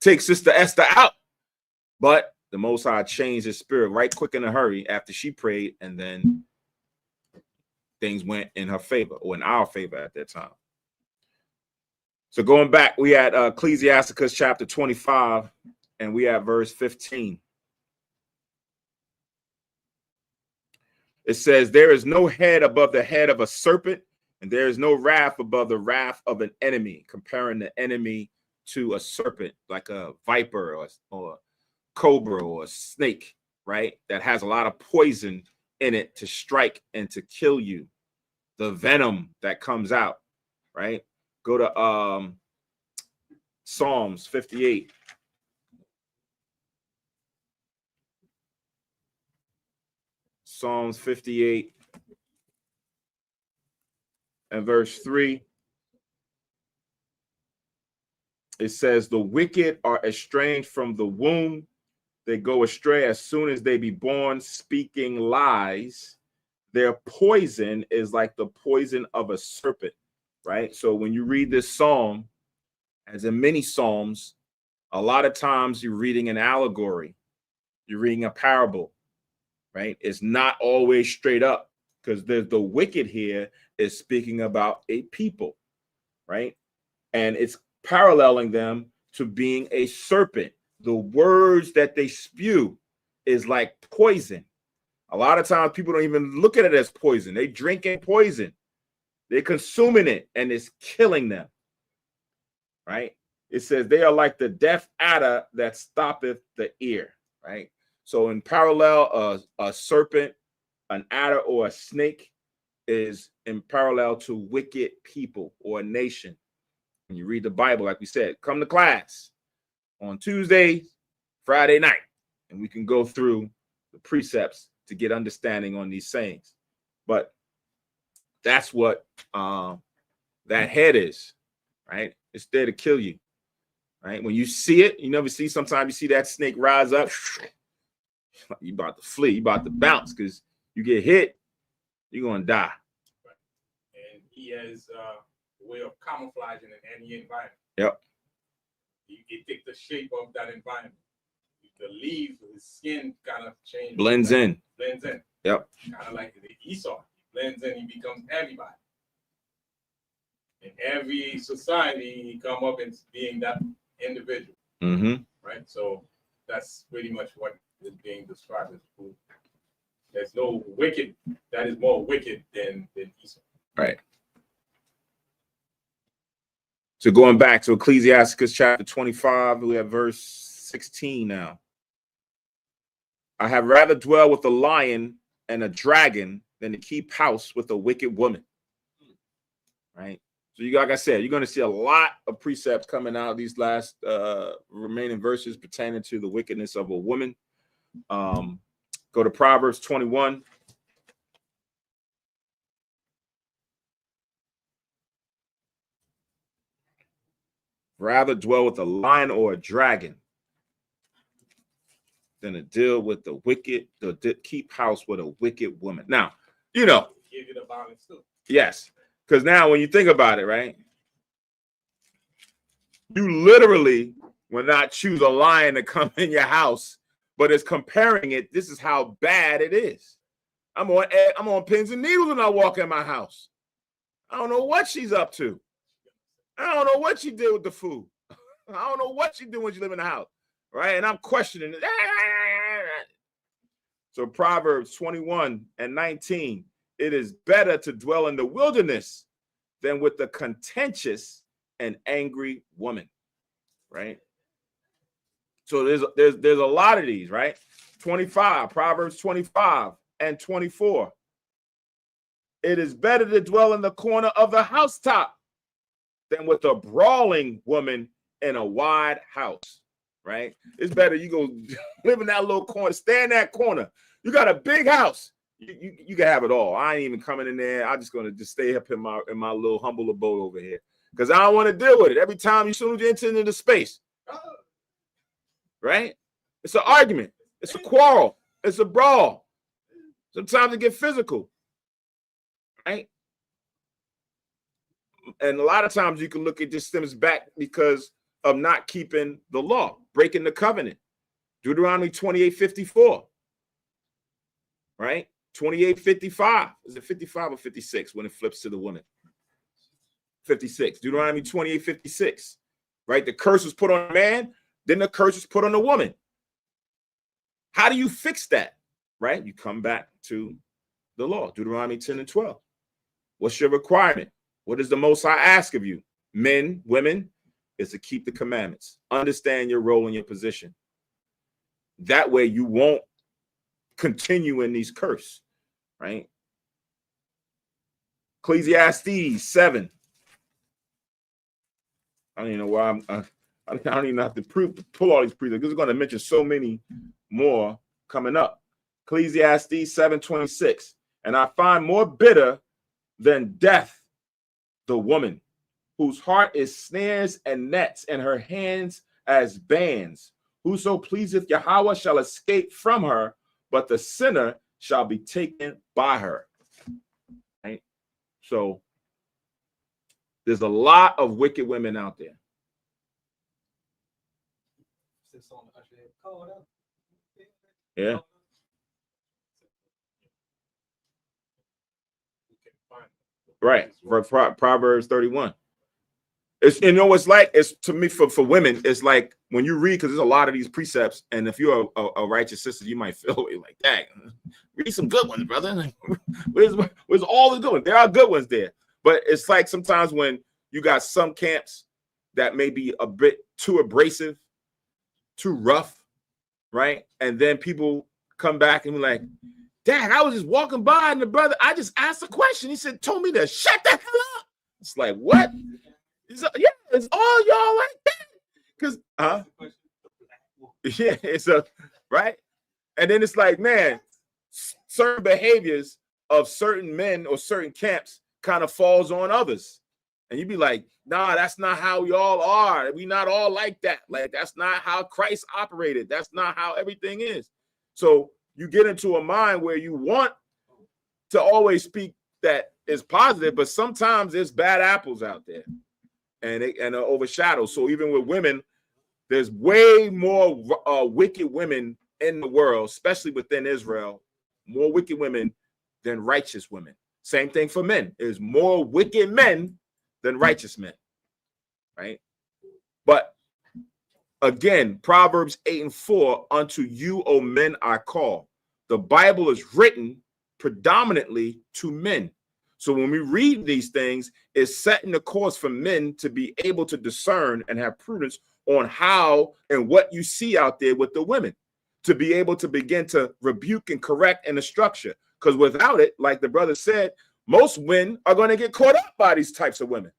Sister Esther out, but the Most High changed his spirit right quick in a hurry after she prayed, and then things went in her favor, or in our favor at that time. So going back, we had Ecclesiasticus chapter 25, and we have verse 15. It says, there is no head above the head of a serpent, and there is no wrath above the wrath of an enemy, comparing the enemy to a serpent, like a viper or cobra or a snake, right? That has a lot of poison in it to strike and to kill you. The venom that comes out, right? Go to Psalms 58. Psalms 58 and verse 3. It says, the wicked are estranged from the womb. They go astray as soon as they be born, speaking lies. Their poison is like the poison of a serpent, right? So when you read this psalm, as in many psalms, a lot of times you're reading an allegory. You're reading a parable, right? It's not always straight up, because the wicked here is speaking about a people, right? And it's paralleling them to being a serpent. The words that they spew is like poison. A lot of times people don't even look at it as poison. They drinking poison. They're consuming it, and it's killing them, right? It says they are like the deaf adder that stoppeth the ear, right? So in parallel, a serpent, an adder, or a snake is in parallel to wicked people or a nation. When you read the Bible, like we said, come to class on Tuesday, Friday night, and we can go through the precepts to get understanding on these sayings. But that's what that head is, right? It's there to kill you, right? When you see it, you never see, sometimes you see that snake rise up, you about to flee, you about to bounce, because you get hit, you're going to die. And he has a way of camouflaging in any environment. Yep. It takes the shape of that environment. The leaves, the skin kind of changes. Blends in. Blends in. Yep. Kind of like the Esau. He blends in, he becomes everybody. In every society, he come up as being that individual. Mm-hmm. Right? So that's pretty much what is being described as food. There's no wicked that is more wicked than Esau. Right. So going back to Ecclesiasticus chapter 25, we have verse 16 now. I have rather dwell with a lion and a dragon than to keep house with a wicked woman. Right? So you, like I said, you're going to see a lot of precepts coming out of these last remaining verses pertaining to the wickedness of a woman. Go to Proverbs 21. Rather dwell with a lion or a dragon than to deal with the wicked, to keep house with a wicked woman. Now, you know, Give you the balance too. yes, because now when you think about it, right, you literally will not choose a lion to come in your house, but it's comparing it. This is how bad it is. I'm on pins and needles when I walk in my house. I don't know what she's up to. I don't know what she did with the food. I don't know what she did when she live in the house, right? And I'm questioning it. So Proverbs 21 and 19, it is better to dwell in the wilderness than with the contentious and angry woman, right? So there's a lot of these, right? 25, Proverbs 25 and 24. It is better to dwell in the corner of the housetop than with a brawling woman in a wide house, right? It's better you go live in that little corner, stay in that corner. You got a big house. You can have it all. I ain't even coming in there. I'm just gonna just stay up in my little humble abode over here because I don't want to deal with it. Every time you soon as you enter into the space, right? It's an argument. It's a quarrel. It's a brawl. Sometimes it get physical, right? And a lot of times you can look at this stems back because of not keeping the law, breaking the covenant. Deuteronomy 28:54, right? 28:55. Is it 55 or 56 when it flips to the woman? 56. Deuteronomy 28:56, right? The curse was put on a man, then the curse was put on the woman. How do you fix that, right? You come back to the law, Deuteronomy 10:12. What's your requirement? What is the most I ask of you? Men, women, is to keep the commandments. Understand your role and your position. That way you won't continue in these curses, right? Ecclesiastes 7. I don't even know why I don't even have to pull all these precepts because it's going to mention so many more coming up. Ecclesiastes 7:26. And I find more bitter than death the woman whose heart is snares and nets and her hands as bands. Whoso pleaseth Yahweh shall escape from her, but the sinner shall be taken by her. Right? So there's a lot of wicked women out there. Yeah. Right. Proverbs 31. It's, you know, it's like, it's to me for women, it's like when you read, because there's a lot of these precepts, and if you're a righteous sister, you might feel like, dang, read some good ones, brother. Where's all the good ones? There are good ones there, but it's like sometimes when you got some camps that may be a bit too abrasive, too rough, right? And then people come back and be like, dang, I was just walking by and the brother, I just asked a question. He said, told me to shut the hell up. It's like, what? Yeah, it's all y'all like that. Because, yeah, it's a, right? And then it's like, man, certain behaviors of certain men or certain camps kind of falls on others. And you'd be like, nah, that's not how y'all are. We not all like that. Like, that's not how Christ operated. That's not how everything is. So you get into a mind where you want to always speak that is positive, but sometimes there's bad apples out there. And overshadow. So even with women, there's way more wicked women in the world, especially within Israel, more wicked women than righteous women. Same thing for men. There's more wicked men than righteous men, right? But again, Proverbs 8:4, unto you, O men, I call. The Bible is written predominantly to men. So when we read these things, it's setting the course for men to be able to discern and have prudence on how and what you see out there with the women, to be able to begin to rebuke and correct in the structure. Because without it, like the brother said, most men are going to get caught up by these types of women,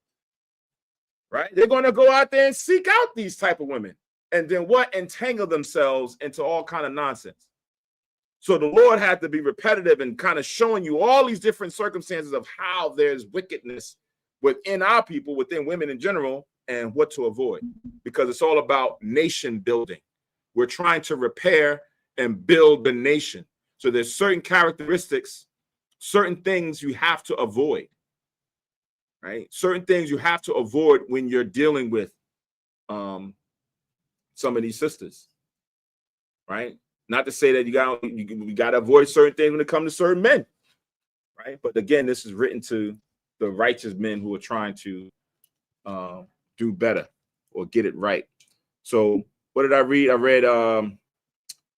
right? They're going to go out there and seek out these type of women. And then what? Entangle themselves into all kind of nonsense. So the Lord had to be repetitive and kind of showing you all these different circumstances of how there's wickedness within our people, within women in general, and what to avoid, because it's all about nation building. We're trying to repair and build the nation. So there's certain characteristics, certain things you have to avoid, right? Certain things you have to avoid when you're dealing with some of these sisters, right? Not to say that you got to avoid certain things when it comes to certain men, right? But again, this is written to the righteous men who are trying to do better or get it right. So what did I read? I read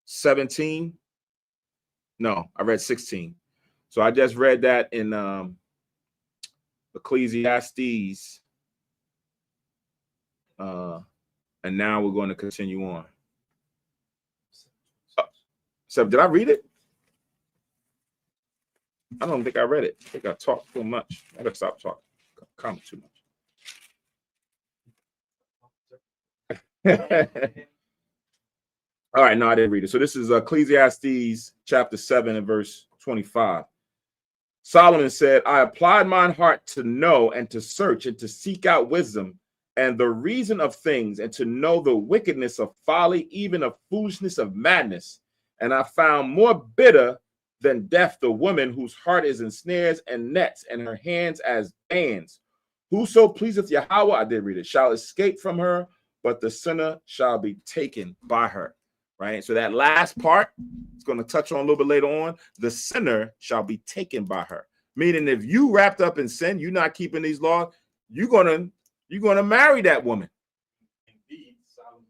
17. No, I read 16. So I just read that in Ecclesiastes. And now we're going to continue on. So did I read it? I don't think I read it. I think I talked too much. I gotta stop talking. Comment too much. All right, no, I didn't read it. So this is Ecclesiastes chapter 7 and verse 25. Solomon said, I applied mine heart to know and to search and to seek out wisdom and the reason of things and to know the wickedness of folly, even of foolishness of madness. And I found more bitter than death the woman whose heart is in snares and nets and her hands as bands. Whoso pleaseth Yahweh, I did read it, shall escape from her, but the sinner shall be taken by her. Right. So that last part is going to touch on a little bit later on. The sinner shall be taken by her. Meaning if you wrapped up in sin, you're not keeping these laws, you're gonna marry that woman. Indeed, Solomon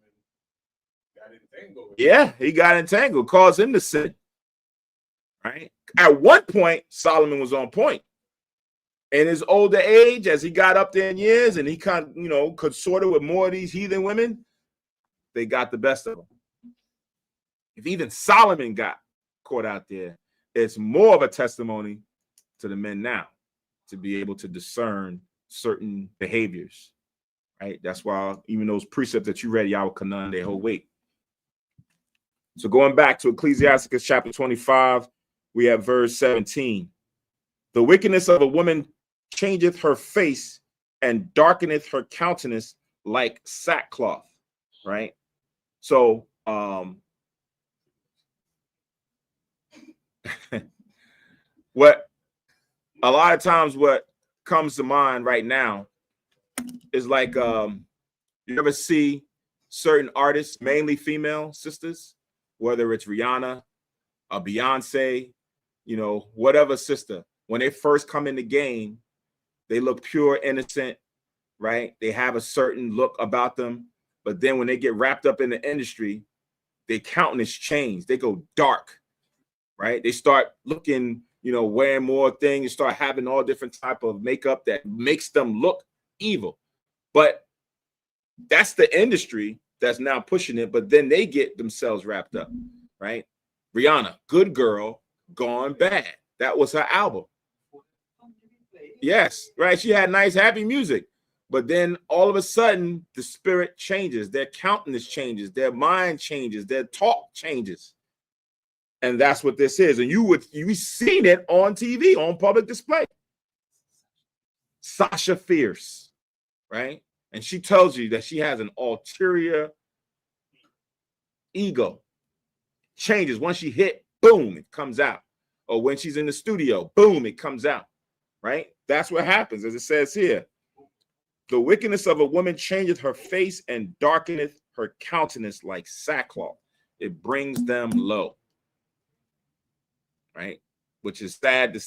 got entangled. Yeah, he got entangled, caused him to sin. Right. At one point, Solomon was on point. In his older age, as he got up there in years and he consorted with more of these heathen women, they got the best of him. If even Solomon got caught out there, it's more of a testimony to the men now to be able to discern certain behaviors, right? That's why even those precepts that you read, Yahweh Kanan, they hold weight. So going back to Ecclesiasticus chapter 25, we have verse 17. The wickedness of a woman changeth her face and darkeneth her countenance like sackcloth, right? So, what a lot of times what comes to mind right now is like you ever see certain artists, mainly female sisters, whether it's Rihanna, a Beyonce, whatever sister, when they first come in the game, they look pure, innocent, right? They have a certain look about them, but then when they get wrapped up in the industry, their countenance change. They go dark. Right? They start looking, wearing more things, start having all different type of makeup that makes them look evil. But that's the industry that's now pushing it, but then they get themselves wrapped up, right? Rihanna, Good Girl, Gone Bad. That was her album. Yes, right. She had nice, happy music. But then all of a sudden, the spirit changes, their countenance changes, their mind changes, their talk changes. And that's what this is. And you seen it on TV, on public display. Sasha Fierce, right? And she tells you that she has an ulterior ego. Changes. Once she hit, boom, it comes out. Or when she's in the studio, boom, it comes out, right? That's what happens, as it says here. The wickedness of a woman changeth her face and darkeneth her countenance like sackcloth. It brings them low. Right, which is sad to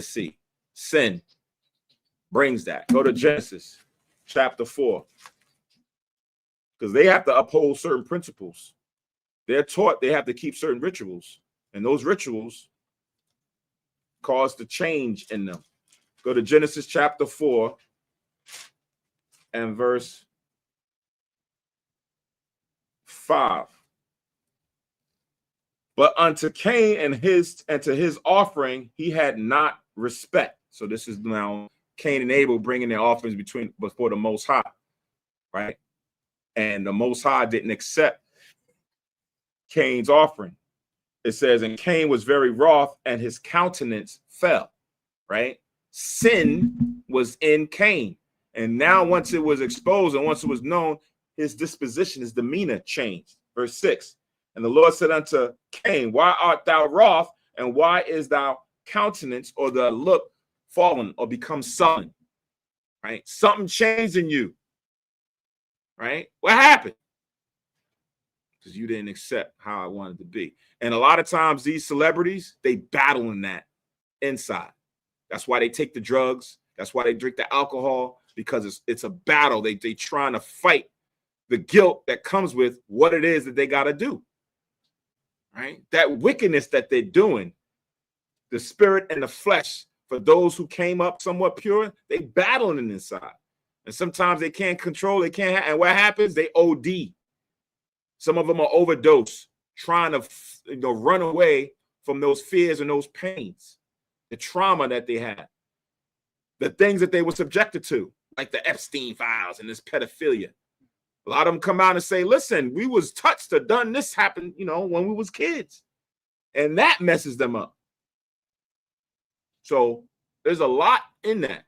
see. Sin brings that. Go to Genesis chapter 4, because they have to uphold certain principles. They're taught they have to keep certain rituals, and those rituals cause the change in them. Go to Genesis chapter 4 and verse 5. But unto Cain and to his offering, he had not respect. So this is now Cain and Abel bringing their offerings before the Most High, right? And the Most High didn't accept Cain's offering. It says, and Cain was very wroth, and his countenance fell, right? Sin was in Cain. And now once it was exposed and once it was known, his disposition, his demeanor changed. Verse 6. And the Lord said unto Cain, why art thou wroth, and why is thy countenance or the look fallen or become sullen? Right? Something changed in you. Right? What happened? Because you didn't accept how I wanted to be. And a lot of times these celebrities, they battle in that inside. That's why they take the drugs. That's why they drink the alcohol, because it's a battle. They trying to fight the guilt that comes with what it is that they got to do. Right? That wickedness that they're doing, the spirit and the flesh, for those who came up somewhat pure, they battling inside. And sometimes they can't control, and what happens? They OD. Some of them are overdose, trying to run away from those fears and those pains, the trauma that they had, the things that they were subjected to, like the Epstein files and this pedophilia. A lot of them come out and say, listen, we was touched or done this happened, when we was kids. And that messes them up. So there's a lot in that.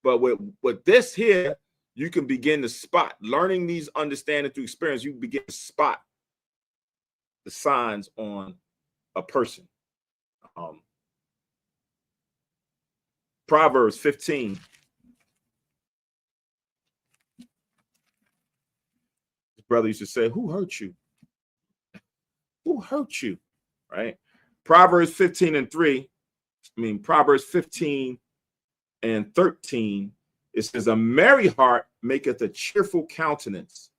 But with this here, you can begin to spot, learning these understanding through experience, you begin to spot the signs on a person. Proverbs 15. His brother used to say, who hurt you? Who hurt you? Right? Proverbs 15:3. Proverbs 15 and 13. It says, a merry heart maketh a cheerful countenance,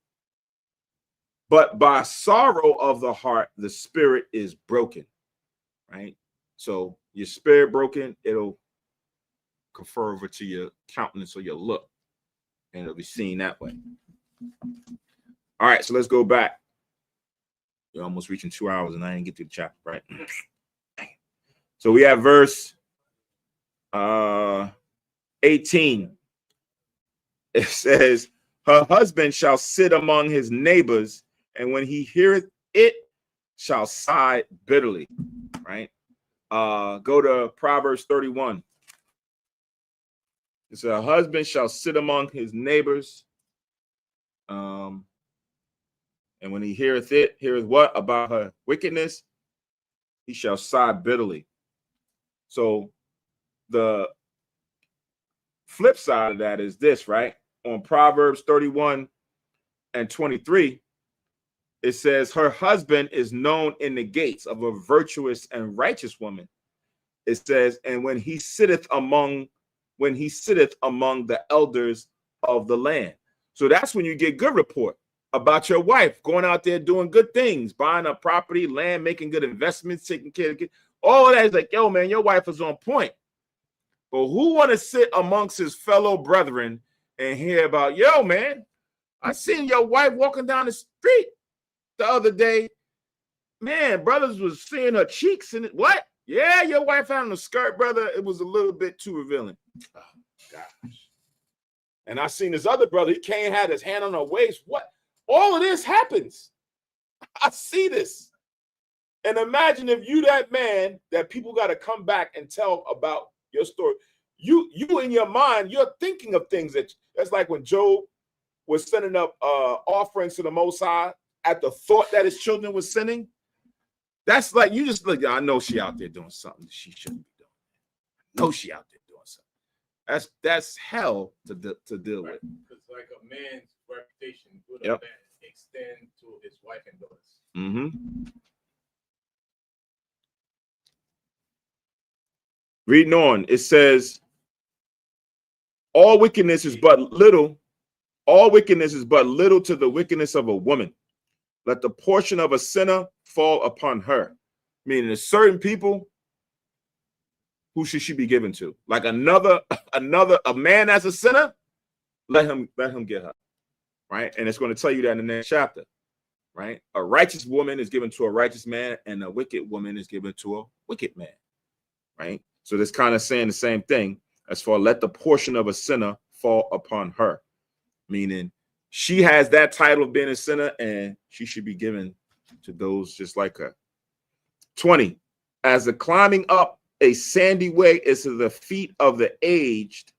but by sorrow of the heart, the spirit is broken. Right? So your spirit broken, it'll confer over to your countenance or your look, and it'll be seen that way. All right, so let's go back. We're almost reaching 2 hours, and I didn't get to the chapter, right? So we have verse 18. It says, her husband shall sit among his neighbors, and when he heareth it, shall sigh bitterly. Right? Go to Proverbs 31. It says, a husband shall sit among his neighbors, and when he heareth it, heareth what? About her wickedness, he shall sigh bitterly. So the flip side of that is this, right? On Proverbs 31 and 23, it says, her husband is known in the gates of a virtuous and righteous woman. It says, and when he sitteth among the elders of the land. So that's when you get good report about your wife going out there doing good things, buying a property, land, making good investments, taking care of kids. All of that is like, yo, man, your wife is on point. But who want to sit amongst his fellow brethren and hear about, yo, man, I seen your wife walking down the street the other day. Man, brothers was seeing her cheeks and what? Yeah, your wife had on a skirt, brother. It was a little bit too revealing. Oh, gosh. And I seen this other brother. He came, had his hand on her waist. What? All of this happens. I see this. And imagine if you that man that people got to come back and tell about your story. You in your mind, you're thinking of things that's like when Job was sending up offerings to the Most High at the thought that his children were sinning. That's like you just look. I know she out there doing something she shouldn't be doing. I know she out there doing something. That's hell to deal with. Because like a man's reputation, good or bad, extend to his wife and daughters. Mm-hmm. Reading on, it says, all wickedness is but little. All wickedness is but little to the wickedness of a woman. Let the portion of a sinner fall upon her. Meaning there's certain people who should she be given to. Like a man as a sinner, let him get her. Right? And it's going to tell you that in the next chapter. Right? A righteous woman is given to a righteous man, and a wicked woman is given to a wicked man. Right? So this kind of saying the same thing as far let the portion of a sinner fall upon her. Meaning she has that title of being a sinner, and she should be given to those just like her. 20. As the climbing up a sandy way is to the feet of the aged,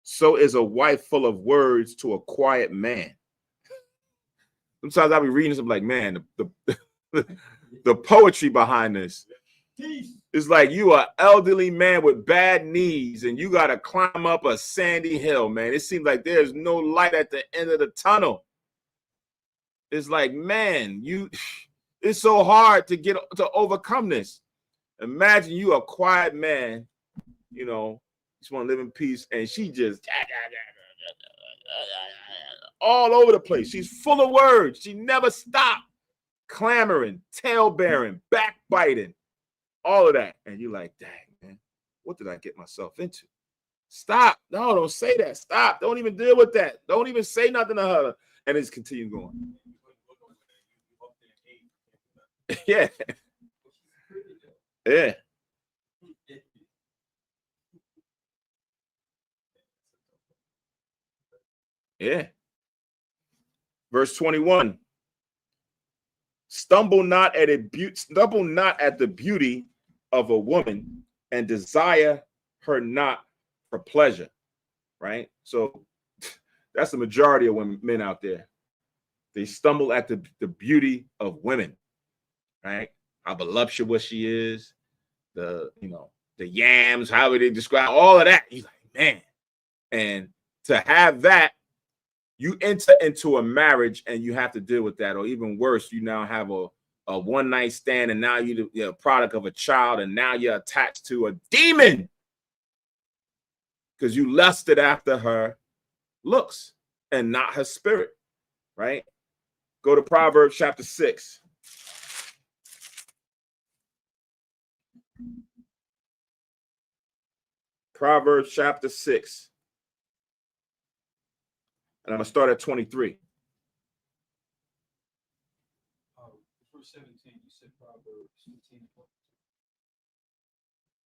so is a wife full of words to a quiet man. Sometimes I'll be reading something like, man, the poetry behind this. It's like you are an elderly man with bad knees and you got to climb up a sandy hill, man. It seems like there's no light at the end of the tunnel. It's like, man, it's so hard to overcome this. Imagine you a quiet man, just want to live in peace, and she just all over the place. She's full of words. She never stopped clamoring, tail bearing, backbiting. All of that. And you're like, dang, man, what did I get myself into? Stop. No, don't say that. Stop. Don't even deal with that. Don't even say nothing to her. And it's continue going. Yeah. Yeah. Yeah. Verse 21. Stumble not at the beauty of a woman, and desire her not for pleasure. Right? So that's the majority of men out there. They stumble at the beauty of women, right? How voluptuous she is, the yams, how would they describe all of that? He's like, man. And to have that, you enter into a marriage and you have to deal with that. Or even worse, you now have a one-night stand, and now you're a product of a child, and now you're attached to a demon because you lusted after her looks and not her spirit, right? Go to Proverbs chapter 6. Proverbs chapter 6. And I'm going to start at 23. Verse 17, you said Proverbs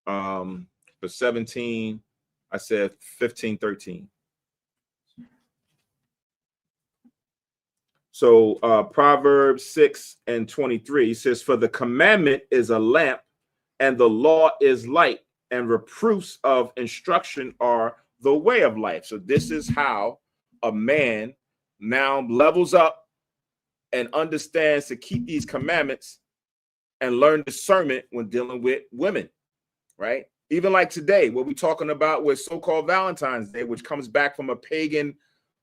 15. For 17, I said 15, 13. So Proverbs 6 and 23 says, for the commandment is a lamp, and the law is light, and reproofs of instruction are the way of life. So this is how a man now levels up and understands to keep these commandments and learn discernment when dealing with women, right? Even like today, what we're talking about with so-called Valentine's Day, which comes back from a pagan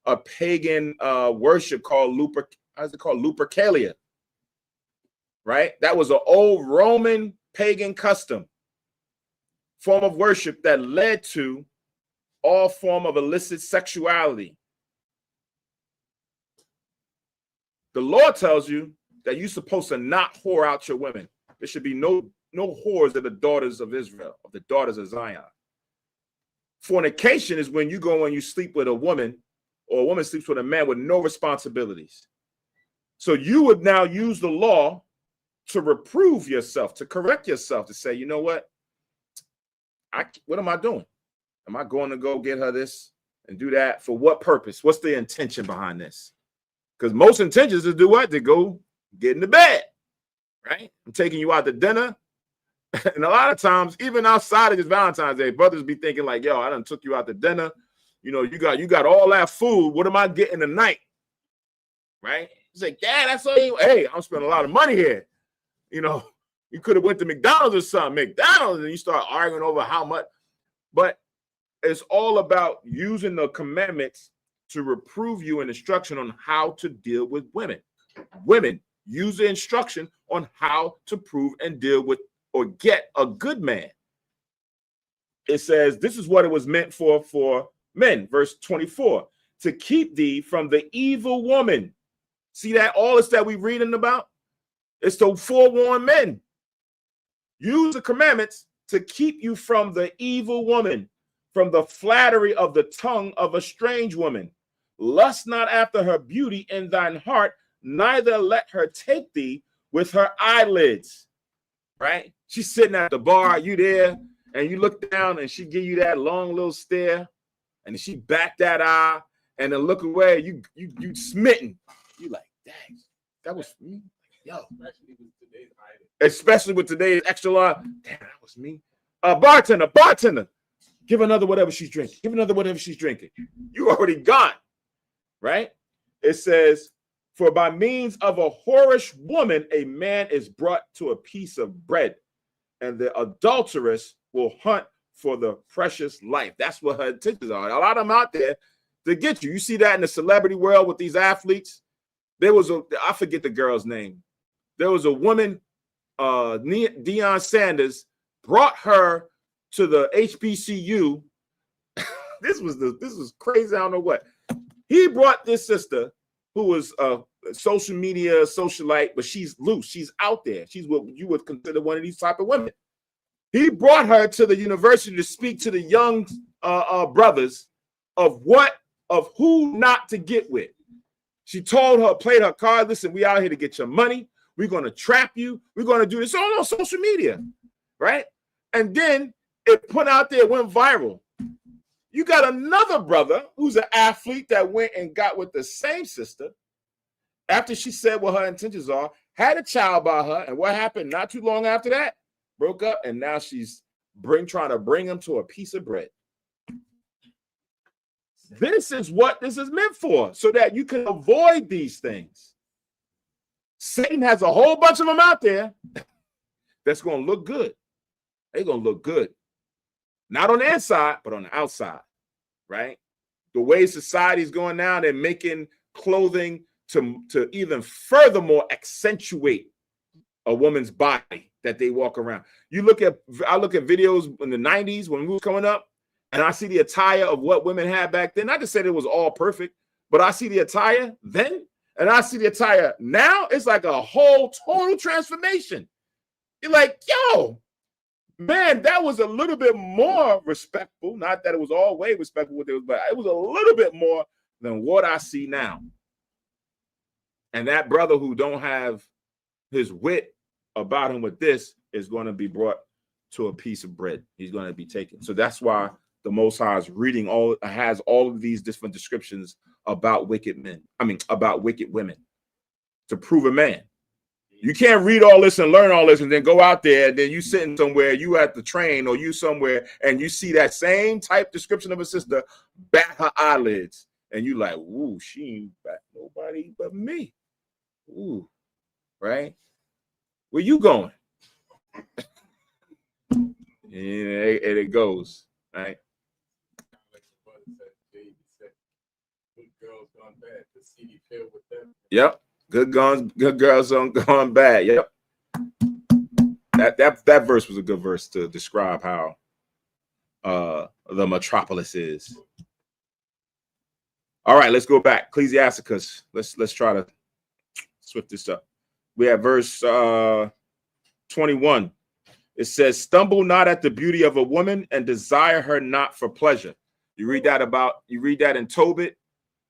worship called Lupercalia, right? That was an old Roman pagan custom, form of worship that led to all form of illicit sexuality. The law tells you that you're supposed to not whore out your women. There should be no whores of the daughters of Israel, of the daughters of Zion. Fornication is when you go and you sleep with a woman, or a woman sleeps with a man with no responsibilities. So you would now use the law to reprove yourself, to correct yourself, to say, you know what? What am I doing? Am I going to go get her this and do that? For what purpose? What's the intention behind this? Because most intentions is to do what? To go get in the bed, right? I'm taking you out to dinner. And a lot of times, even outside of this Valentine's Day, brothers be thinking like, yo, I done took you out to dinner. You know, you got all that food. What am I getting tonight? Right? He's like, Dad, that's all you. Hey, I'm spending a lot of money here. You know, you could have went to McDonald's or something. McDonald's, and you start arguing over how much. But it's all about using the commandments to reprove you an instruction on how to deal with women. Women, use the instruction on how to prove and deal with or get a good man. It says this is what it was meant for men. Verse 24, to keep thee from the evil woman. See that? All this that we're reading about, it's to forewarn men. Use the commandments to keep you from the evil woman, from the flattery of the tongue of a strange woman. Lust not after her beauty in thine heart, neither let her take thee with her eyelids. Right? She's sitting at the bar, you there, and you look down and she give you that long little stare, and she back that eye and then look away, you smitten. You like, dang, that was me. Yo. Especially with today's extra large. Damn, that was me. Bartender, give another whatever she's drinking. Give another whatever she's drinking. You already gone. Right? It says, for by means of a whorish woman, a man is brought to a piece of bread, and the adulteress will hunt for the precious life. That's what her intentions are. A lot of them out there to get you. You see that in the celebrity world with these athletes. I forget the girl's name. There was a woman, Deion Sanders, brought her to the HBCU. This was crazy. I don't know what. He brought this sister who was a social media socialite, but she's loose. She's out there. She's what you would consider one of these type of women. He brought her to the university to speak to the young brothers of who not to get with. She told her, played her card. Listen, we out here to get your money. We're going to trap you. We're going to do this all on social media. right? And then it put out there, went viral. You got another brother who's an athlete that went and got with the same sister after she said what her intentions are, had a child by her, and what happened not too long after that? Broke up, and now she's trying to bring him to a piece of bread. This is what this is meant for, so that you can avoid these things. Satan has a whole bunch of them out there that's going to look good. They're going to look good. Not on the inside, but on the outside, right? The way society's going now, they're making clothing to even furthermore accentuate a woman's body that they walk around. I look at videos in the 90s when we were coming up, and I see the attire of what women had back then. Not to say it was all perfect, but I see the attire then, and I see the attire now. It's like a whole total transformation. You're like, yo, man, that was a little bit more respectful. Not that it was always respectful what it was, but it was a little bit more than what I see now. And that brother who don't have his wit about him with this is going to be brought to a piece of bread. He's going to be taken. So that's why the Most High is has all of these different descriptions about wicked men. About wicked women to prove a man. You can't read all this and learn all this and then go out there and then you sitting somewhere, you at the train or you somewhere and you see that same type description of a sister bat her eyelids and you like, ooh, she ain't bat nobody but me. Ooh, right? Where you going? And it goes, right? Yep. Good girls on going bad. Yep. That verse was a good verse to describe how the metropolis is. All right, let's go back. Ecclesiasticus. Let's try to swift this up. We have verse 21. It says, "Stumble not at the beauty of a woman, and desire her not for pleasure." You read that in Tobit,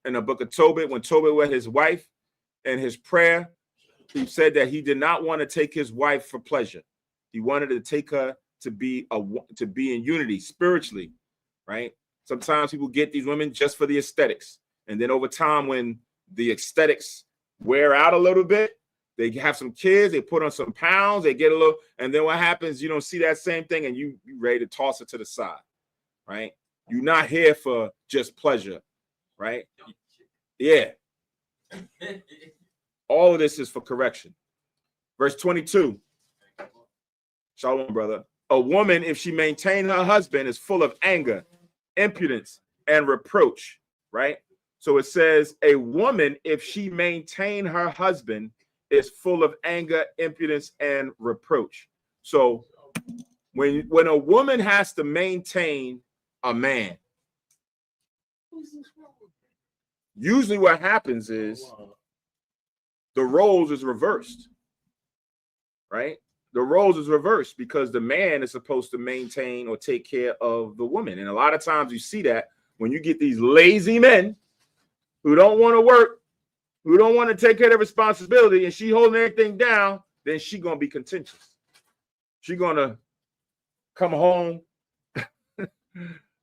in the book of Tobit, when Tobit with his wife, and his prayer, he said that he did not want to take his wife for pleasure. He wanted to take her to be in unity spiritually, right? Sometimes people get these women just for the aesthetics, and then over time, when the aesthetics wear out a little bit, they have some kids, they put on some pounds, they get a little, and then what happens? You don't see that same thing, and you ready to toss it to the side, right? You're not here for just pleasure, right? Yeah. All of this is for correction. Verse 22. Shalom, brother. "A woman, if she maintain her husband, is full of anger, impudence, and reproach," right? So it says, a woman, if she maintain her husband, is full of anger, impudence, and reproach. So when a woman has to maintain a man, usually what happens is the roles is reversed, right? The roles is reversed because the man is supposed to maintain or take care of the woman. And a lot of times you see that when you get these lazy men who don't want to work, who don't want to take care of the responsibility, and she holding everything down, then she going to be contentious. She going to come home,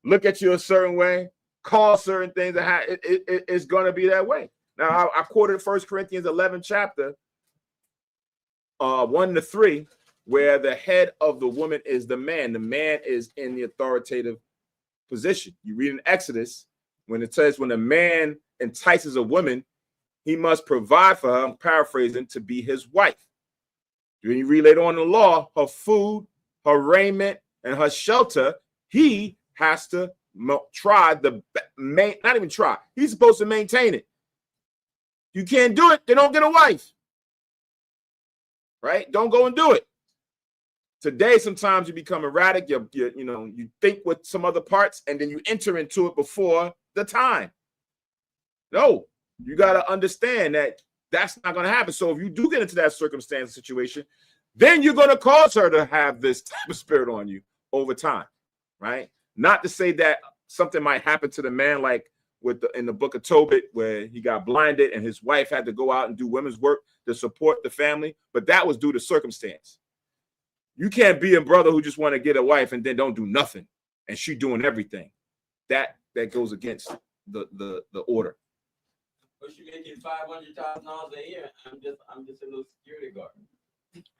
look at you a certain way, call certain things. It's going to be that way. Now, I quoted 1 Corinthians 11 chapter 1-3, where the head of the woman is the man. The man is in the authoritative position. You read in Exodus when it says when a man entices a woman, he must provide for her, I'm paraphrasing, to be his wife. When you read later on in the law, her food, her raiment, and her shelter, he has to he's supposed to maintain it. You can't do it, then don't get a wife. Right? Don't go and do it. Today, sometimes you become erratic. You think with some other parts, and then you enter into it before the time. No, you got to understand that that's not going to happen. So if you do get into that circumstance situation, then you're going to cause her to have this type of spirit on you over time, right? Not to say that something might happen to the man like in the book of Tobit, where he got blinded and his wife had to go out and do women's work to support the family, but that was due to circumstance. You can't be a brother who just want to get a wife and then don't do nothing, and she doing everything. That goes against the order. But she making $500,000 a year. I'm just a little security guard.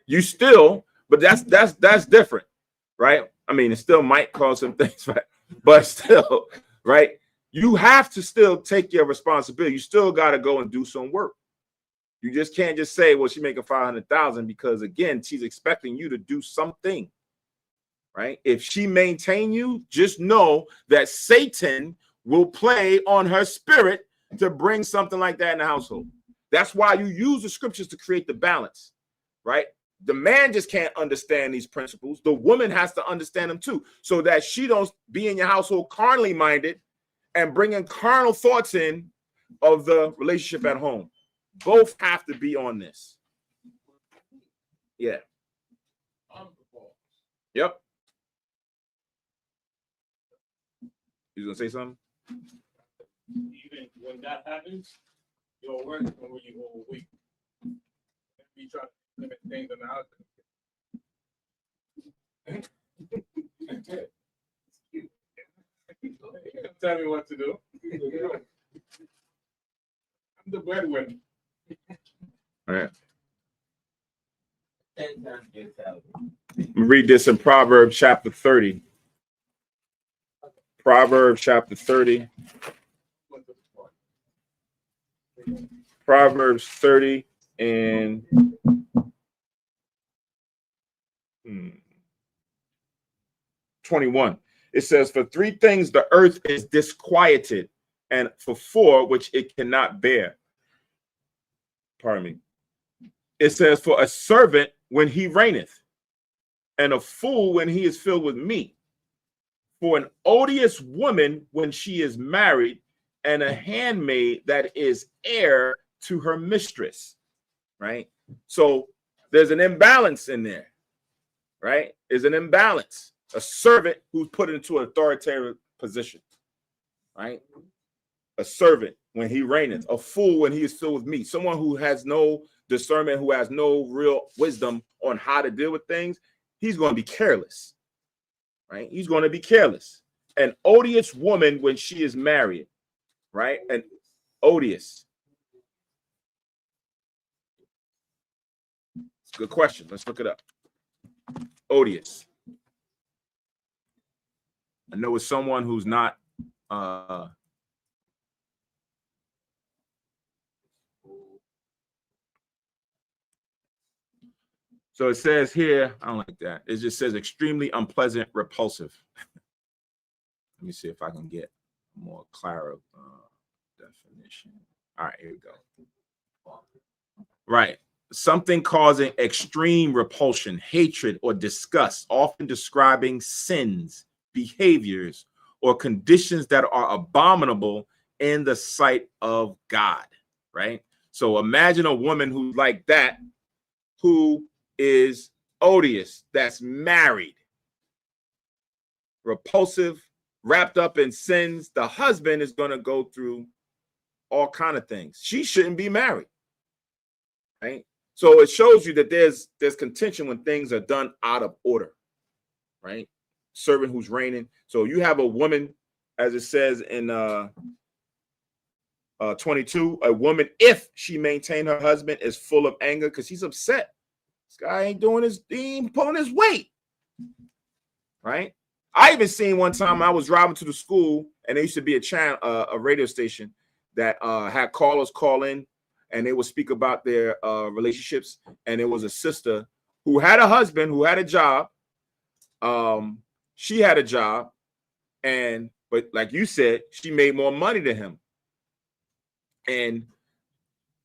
You still, but that's different, right? I mean, it still might cause some things, right? But still, right? You have to still take your responsibility. You still got to go and do some work. You just can't just say, well, she's making 500,000, because again, she's expecting you to do something, right? If she maintain you, just know that Satan will play on her spirit to bring something like that in the household. That's why you use the scriptures to create the balance, right? The man just can't understand these principles. The woman has to understand them too, so that she don't be in your household carnally minded and bringing carnal thoughts in of the relationship at home. Both have to be on this. Yeah. Yep. You gonna say something? Even when that happens, your work is going to be overweight. You try to limit things in the house. Tell me what to do. I'm the breadwinner. All right. 10 times your salary. Read this in Proverbs chapter 30. Proverbs chapter 30. Proverbs 30 and 21. It says, for 3 things the earth is disquieted, and for 4 which it cannot bear. Pardon me. It says, for a servant when he reigneth, and a fool when he is filled with meat, for an odious woman when she is married, and a handmaid that is heir to her mistress. Right? So there's an imbalance in there. Right? There's an imbalance. A servant who's put into an authoritative position. Right? A servant when he reigneth, a fool when he is filled with meat. Someone who has no discernment, who has no real wisdom on how to deal with things, he's going to be careless. Right? He's going to be careless. An odious woman when she is married. Right? And odious. It's a good question. Let's look it up. Odious. I know it's someone who's not so it says here, I don't like that. It just says extremely unpleasant, repulsive. Let me see if I can get a more clear definition. All right, here we go. Right. Something causing extreme repulsion, hatred, or disgust, often describing sins, behaviors, or conditions that are abominable in the sight of God, right? So imagine a woman who's like that, who is odious, that's married, repulsive, wrapped up in sins. The husband is going to go through all kind of things. She shouldn't be married, right? So it shows you that there's contention when things are done out of order, right? Servant who's reigning. So you have a woman, as it says in 22, a woman, if she maintain her husband, is full of anger because he's upset. This guy he ain't pulling his weight, right? I even seen one time I was driving to the school, and there used to be a radio station that had callers call in, and they would speak about their relationships. And there was a sister who had a husband who had a job. She had a job, but like you said, she made more money than him. And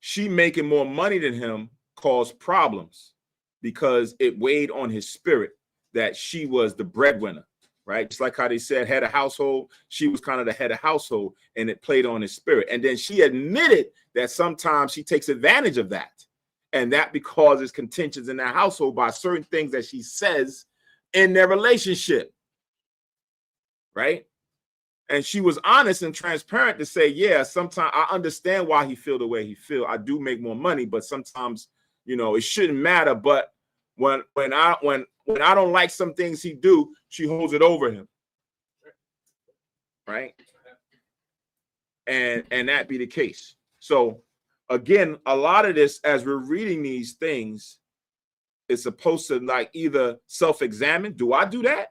she making more money than him caused problems because it weighed on his spirit that she was the breadwinner, right? Just like how they said head of household, she was kind of the head of household, and it played on his spirit. And then she admitted that sometimes she takes advantage of that, and that causes contentions in that household by certain things that she says in their relationship, right? And she was honest and transparent to say, yeah, sometimes I understand why he feel the way he feel. I do make more money, but sometimes, it shouldn't matter. But when when I don't like some things he do, she holds it over him. Right? And that be the case. So again, a lot of this, as we're reading these things, is supposed to like either self-examine. Do I do that?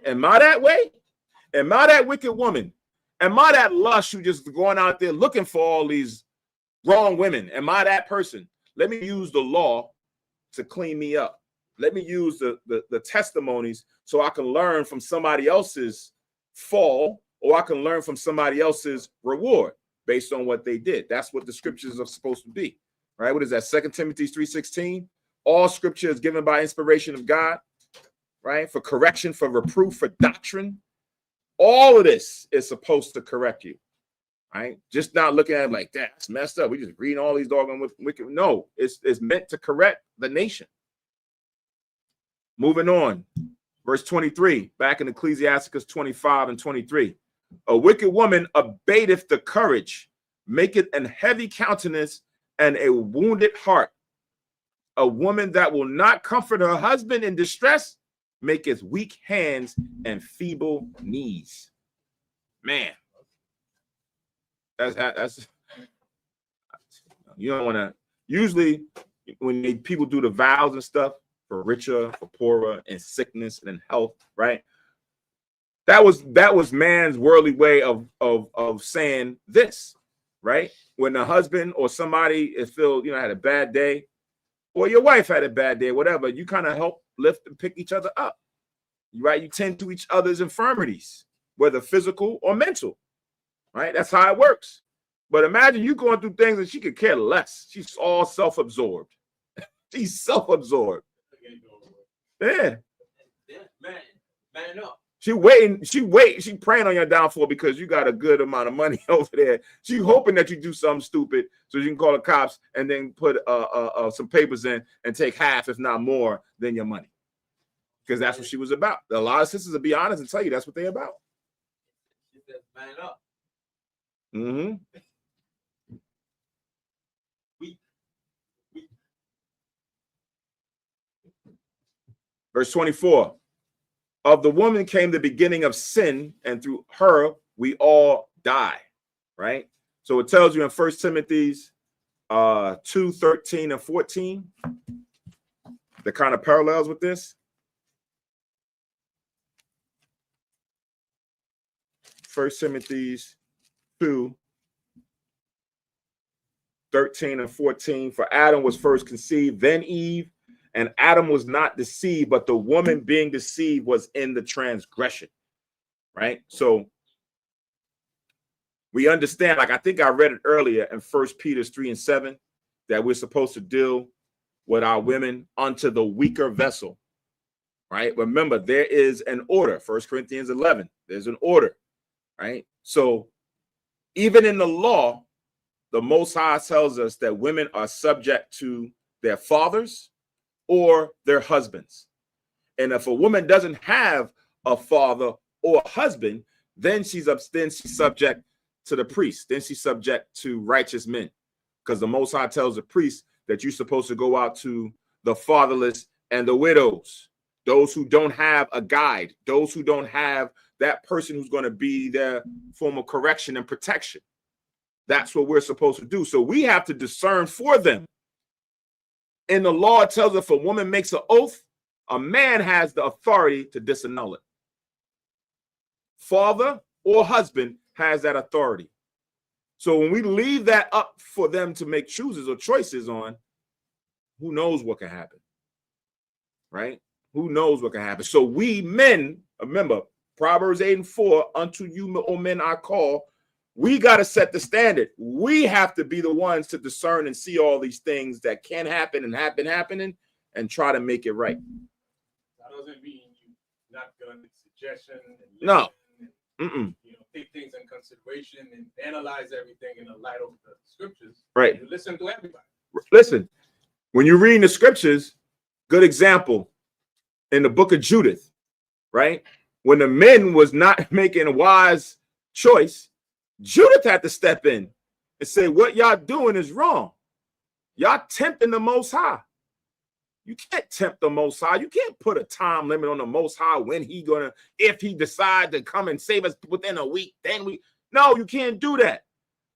Am I that way? Am I that wicked woman? Am I that lush who just going out there looking for all these wrong women? Am I that person? Let me use the law to clean me up. Let me use the testimonies so I can learn from somebody else's fall, or I can learn from somebody else's reward based on what they did. That's what the scriptures are supposed to be, right? What is that? 2 Timothy 3:16. All scripture is given by inspiration of God, right? For correction, for reproof, for doctrine. All of this is supposed to correct you, right? Just not looking at it like that's messed up. We just reading all these doggone wicked. No, it's meant to correct the nation. Moving on, verse 23, back in Ecclesiasticus 25 and 23. A wicked woman abateth the courage, maketh an heavy countenance and a wounded heart. A woman that will not comfort her husband in distress maketh weak hands and feeble knees. Man, that's you don't want to. Usually, when people do the vows and stuff for richer, for poorer, in sickness and in health, right? That was man's worldly way of saying this, right? When the husband or somebody had a bad day, or your wife had a bad day, whatever, you kind of help lift and pick each other up, right? You tend to each other's infirmities, whether physical or mental, right? That's how it works. But imagine you going through things and she could care less. She's all self-absorbed. She's self-absorbed. Yeah. Man up. She praying on your downfall because you got a good amount of money over there. She hoping that you do something stupid so you can call the cops and then put some papers in and take half, if not more, than your money. Because that's what she was about. A lot of sisters will be honest and tell you that's what they're about. She said, man up. Mm-hmm. Verse 24. Of the woman came the beginning of sin, and through her we all die. Right? So it tells you in 1 Timothy's 2:13 and 14, the kind of parallels with this. 1 Timothy's 2:13 and 14. For Adam was first conceived, then Eve. And Adam was not deceived, but the woman being deceived was in the transgression, right? So we understand, like I think I read it earlier in 1 Peter 3:7, that we're supposed to deal with our women unto the weaker vessel, right? Remember, there is an order. 1 Corinthians 11, there's an order, right? So even in the law, the Most High tells us that women are subject to their fathers or their husbands. And if a woman doesn't have a father or a husband, then she's subject to the priest. Then she's subject to righteous men, because the Most High tells the priest that you're supposed to go out to the fatherless and the widows, those who don't have a guide, those who don't have that person who's going to be their form of correction and protection. That's what we're supposed to do. So we have to discern for them. In the law, it tells us if a woman makes an oath, a man has the authority to disannul it. Father or husband has that authority. So when we leave that up for them to make choices on, who knows what can happen, right? Who knows what can happen? So we men, remember, Proverbs 8:4, unto you, O men, I call. We got to set the standard. We have to be the ones to discern and see all these things that can happen and have been happening and try to make it right. That doesn't mean you're not going to suggestion. And no. And, take things in consideration and analyze everything in the light of the scriptures. Right. You listen to everybody. Listen, when you're reading the scriptures, good example in the book of Judith, right? When the men was not making a wise choice, Judith had to step in and say, what y'all doing is wrong. Y'all tempting the Most High. You can't tempt the Most High. You can't put a time limit on the Most High when he gonna, if he decide to come and save us within a week, then we, no, you can't do that.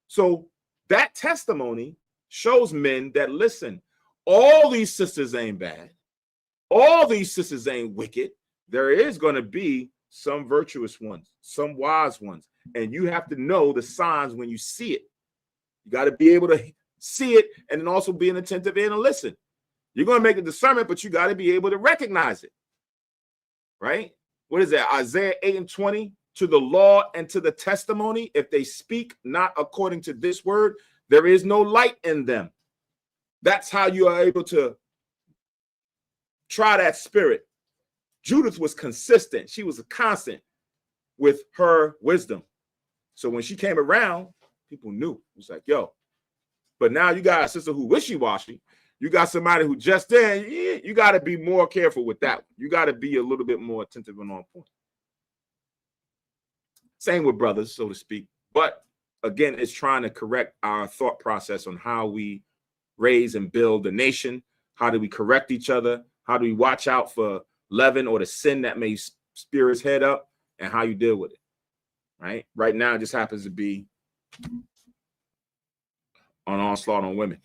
So that testimony shows men that, listen, all these sisters ain't bad. All these sisters ain't wicked. There is going to be some virtuous ones, some wise ones. And you have to know the signs when you see it. You got to be able to see it and then also be an attentive ear and listen. You're going to make a discernment, but you got to be able to recognize it. Right? What is that? Isaiah 8:20, to the law and to the testimony, if they speak not according to this word, there is no light in them. That's how you are able to try that spirit. Judith was consistent. She was a constant with her wisdom. So when she came around, people knew. It was like, yo. But now you got a sister who wishy-washy. You got somebody who just then, you got to be more careful with that. You got to be a little bit more attentive and on point. Same with brothers, so to speak. But again, it's trying to correct our thought process on how we raise and build the nation. How do we correct each other? How do we watch out for leaven or the sin that may spear his head up, and how you deal with it? Right now, it just happens to be on onslaught on women.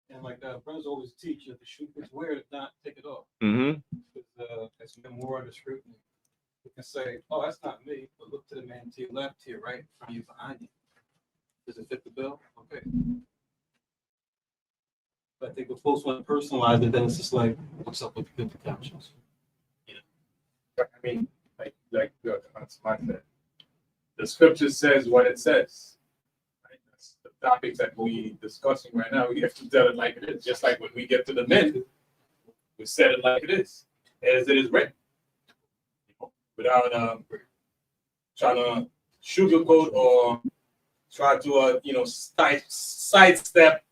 And like brothers always teach that the shoe is wear it, not take it off. Mm-hmm. As men more under scrutiny, you can say, "Oh, that's not me," but look to the man to your left, to your right, in front of you, behind you. Does it fit the bill? Okay. But I think if folks want to personalize it, then it's just like, what's up with the good conscience? I mean, like my said, the scripture says what it says. Right? That's the topics that we discussing right now. We have to tell it like it is. Just like when we get to the men, we said it like it is, as it is written, without trying to sugarcoat or try to sidestep,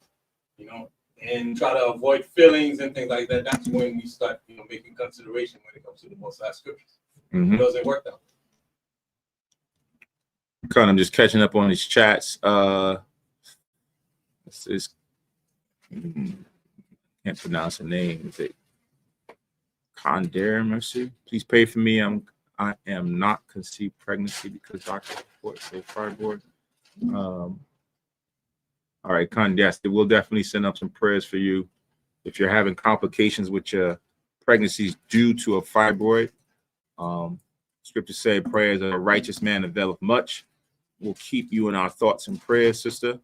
and try to avoid feelings and things like that. That's when we start, making consideration when it comes to the Most High scriptures. Mm-hmm. It doesn't work that way. I'm just catching up on these chats. This can't pronounce the name. Is it Condare Mercy? Please pray for me. I am not conceived pregnancy because doctor reports say fibroid. All right, Con, yes, we'll definitely send up some prayers for you. If you're having complications with your pregnancies due to a fibroid, scriptures say prayers of a righteous man availeth much. We'll keep you in our thoughts and prayers, sister.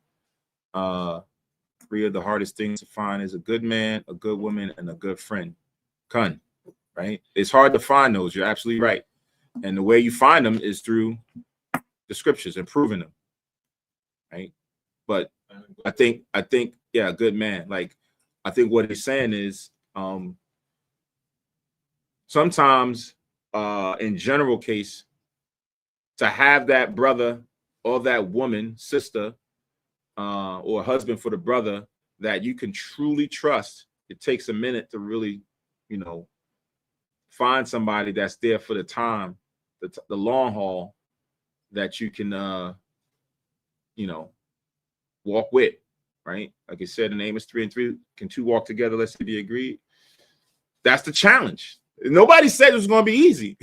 3 of the hardest things to find is a good man, a good woman, and a good friend. Con, right? It's hard to find those. You're absolutely right. And the way you find them is through the scriptures and proving them, right? But I think, yeah, good man. Like, I think what he's saying is sometimes in general case, to have that brother or that woman, sister, or husband for the brother that you can truly trust, it takes a minute to really, find somebody that's there for the time, the long haul, that you can, walk with, right? Like it said in Amos 3:3, can 2 walk together lest they be agreed? That's the challenge. Nobody said it was going to be easy,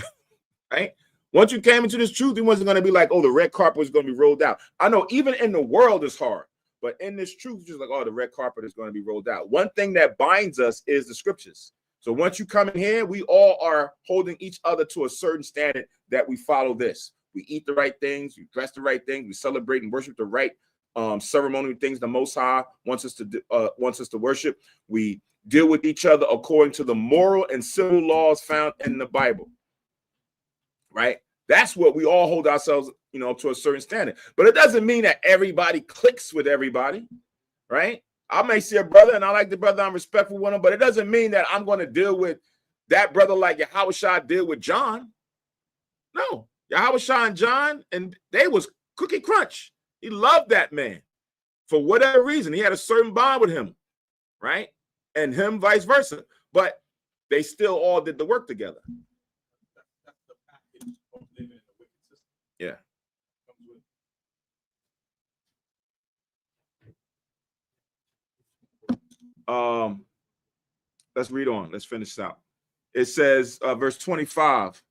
right? Once you came into this truth, it wasn't going to be like, oh, the red carpet was going to be rolled out. I know even in the world it's hard, but in this truth, it's just like, oh, the red carpet is going to be rolled out. One thing that binds us is the scriptures. So once you come in here, we all are holding each other to a certain standard that we follow this. We eat the right things, we dress the right things, we celebrate and worship the right ceremonial things the Most High wants us to worship. We deal with each other according to the moral and civil laws found in the Bible, right? That's what we all hold ourselves, to a certain standard. But it doesn't mean that everybody clicks with everybody, right? I may see a brother and I like the brother, I'm respectful with him, but it doesn't mean that I'm going to deal with that brother like Yahushua deal with John. No, Yahushua and John, and they was cookie crunch. He loved that man for whatever reason. He had a certain bond with him, right? And him vice versa. But they still all did the work together. That's the package of living in a wicked system. Yeah. Let's read on. Let's finish out. It says, verse 25.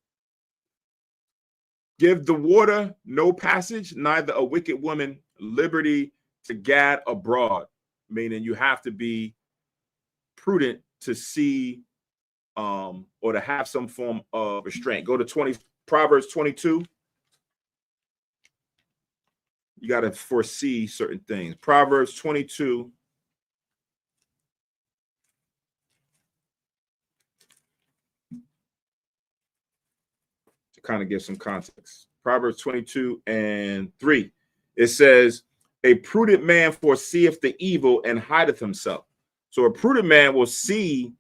Give the water no passage, neither a wicked woman liberty to gad abroad. Meaning you have to be prudent to see or to have some form of restraint. Go to Proverbs 22. You got to foresee certain things. Proverbs 22. To kind of give some context. Proverbs 22:3. It says, a prudent man foreseeth the evil and hideth himself. So a prudent man will see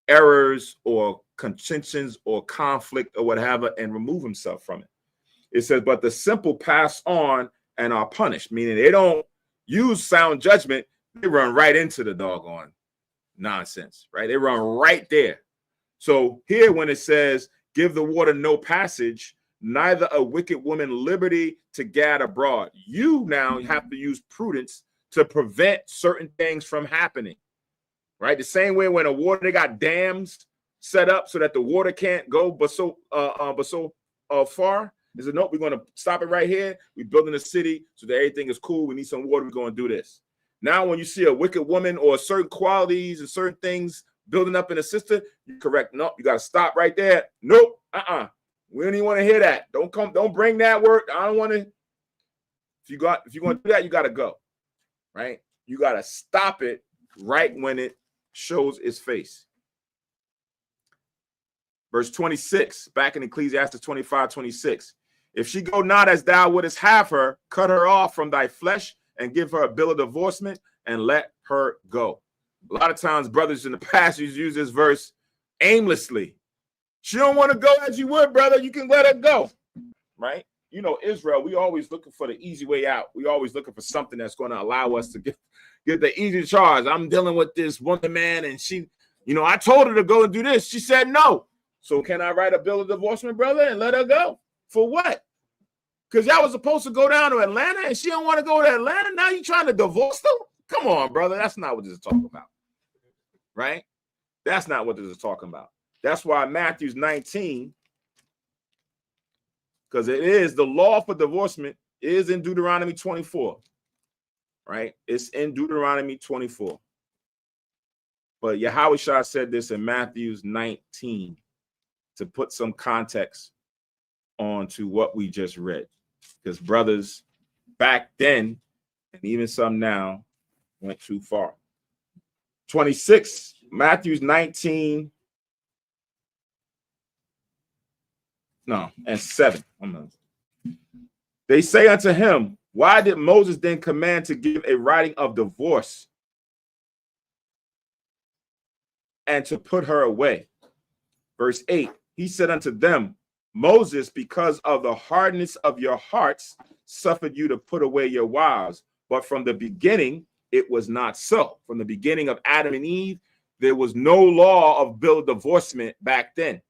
errors or contentions or conflict or whatever and remove himself from it. It says, but the simple pass on and are punished, meaning they don't use sound judgment. They run right into the doggone nonsense, right? They run right there. So here when it says, give the water no passage, neither a wicked woman liberty to gad abroad. You now have to use prudence to prevent certain things from happening, right? The same way when they got dams set up so that the water can't go but so far. They said, nope, we're going to stop it right here. We're building a city so that everything is cool. We need some water. We're going to do this. Now, when you see a wicked woman or certain qualities and certain things building up in a system, you correct. Nope, you got to stop right there. Nope, we don't even want to hear that. Don't bring that word. I don't want to. If you're going to do that, you got to go, right? You got to stop it right when it shows its face. Verse 26, back in Ecclesiasticus 25:26. If she go not as thou wouldest have her, cut her off from thy flesh and give her a bill of divorcement and let her go. A lot of times, brothers in the past use this verse aimlessly. She don't want to go as you would, brother. You can let her go, right? You know, Israel, we always looking for the easy way out. We always looking for something that's going to allow us to get the easy charge. I'm dealing with this woman, man, and she, I told her to go and do this. She said no. So can I write a bill of divorcement, brother, and let her go? For what? Because y'all was supposed to go down to Atlanta, and she don't want to go to Atlanta. Now you trying to divorce them? Come on, brother. That's not what this is talking about, right? That's not what this is talking about. That's why Matthew 19, because it is the law for divorcement is in Deuteronomy 24, right? It's in Deuteronomy 24. But Yahushua said this in Matthew 19 to put some context onto what we just read. Because brothers back then, and even some now, went too far. 26, Matthew 19. No, and 7. They say unto him, why did Moses then command to give a writing of divorce and to put her away? Verse 8, he said unto them, Moses, because of the hardness of your hearts, suffered you to put away your wives. But from the beginning, it was not so. From the beginning of Adam and Eve, there was no law of bill of divorcement back then.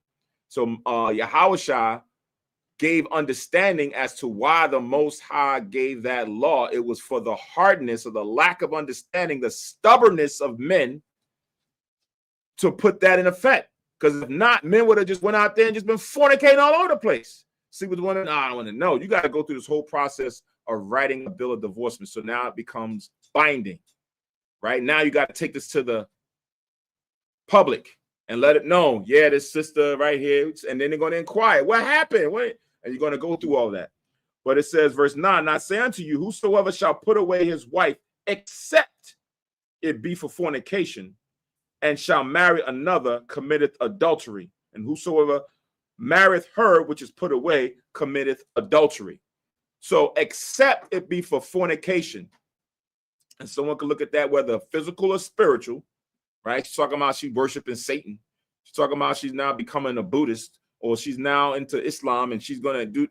So Yahushua gave understanding as to why the Most High gave that law. It was for the hardness or the lack of understanding, the stubbornness of men to put that in effect. Because if not, men would have just went out there and just been fornicating all over the place. See what the woman, I don't want to know. You got to go through this whole process of writing a bill of divorcement. So now it becomes binding, right? Now you got to take this to the public and let it know, yeah, this sister right here. And then they're going to inquire, what happened? What? And you're going to go through all that. But it says, verse 9, and I say unto you, whosoever shall put away his wife, except it be for fornication, and shall marry another, committeth adultery. And whosoever marrieth her which is put away, committeth adultery. So except it be for fornication. And someone could look at that, whether physical or spiritual, right? She's talking about she's worshiping Satan. She's talking about she's now becoming a Buddhist, or she's now into Islam and she's going to do,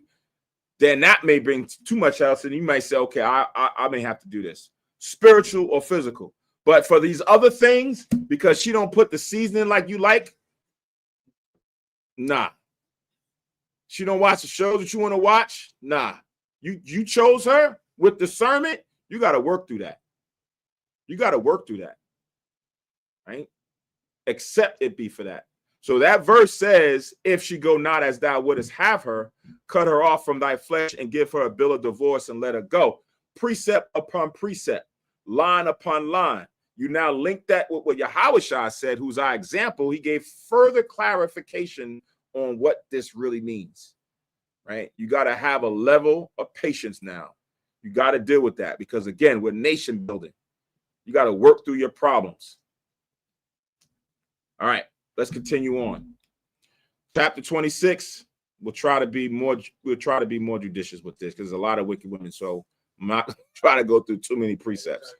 then that may bring too much else. And you might say, okay, I may have to do this, spiritual or physical. But for these other things, because she don't put the seasoning like you like, nah. She don't watch the shows that you want to watch, nah. You chose her with discernment. You got to work through that. You got to work through that. right? Except it be for that. So that verse says, if she go not as thou wouldest have her, cut her off from thy flesh and give her a bill of divorce and let her go. Precept upon precept, line upon line. You now link that with what Yahushua said, who's our example. He gave further clarification on what this really means, right? You got to have a level of patience now. You got to deal with that because, again, we're nation building. You got to work through your problems. All right, let's continue on. Chapter 26. We'll try to be more judicious with this because there's a lot of wicked women. So I'm not trying to go through too many precepts.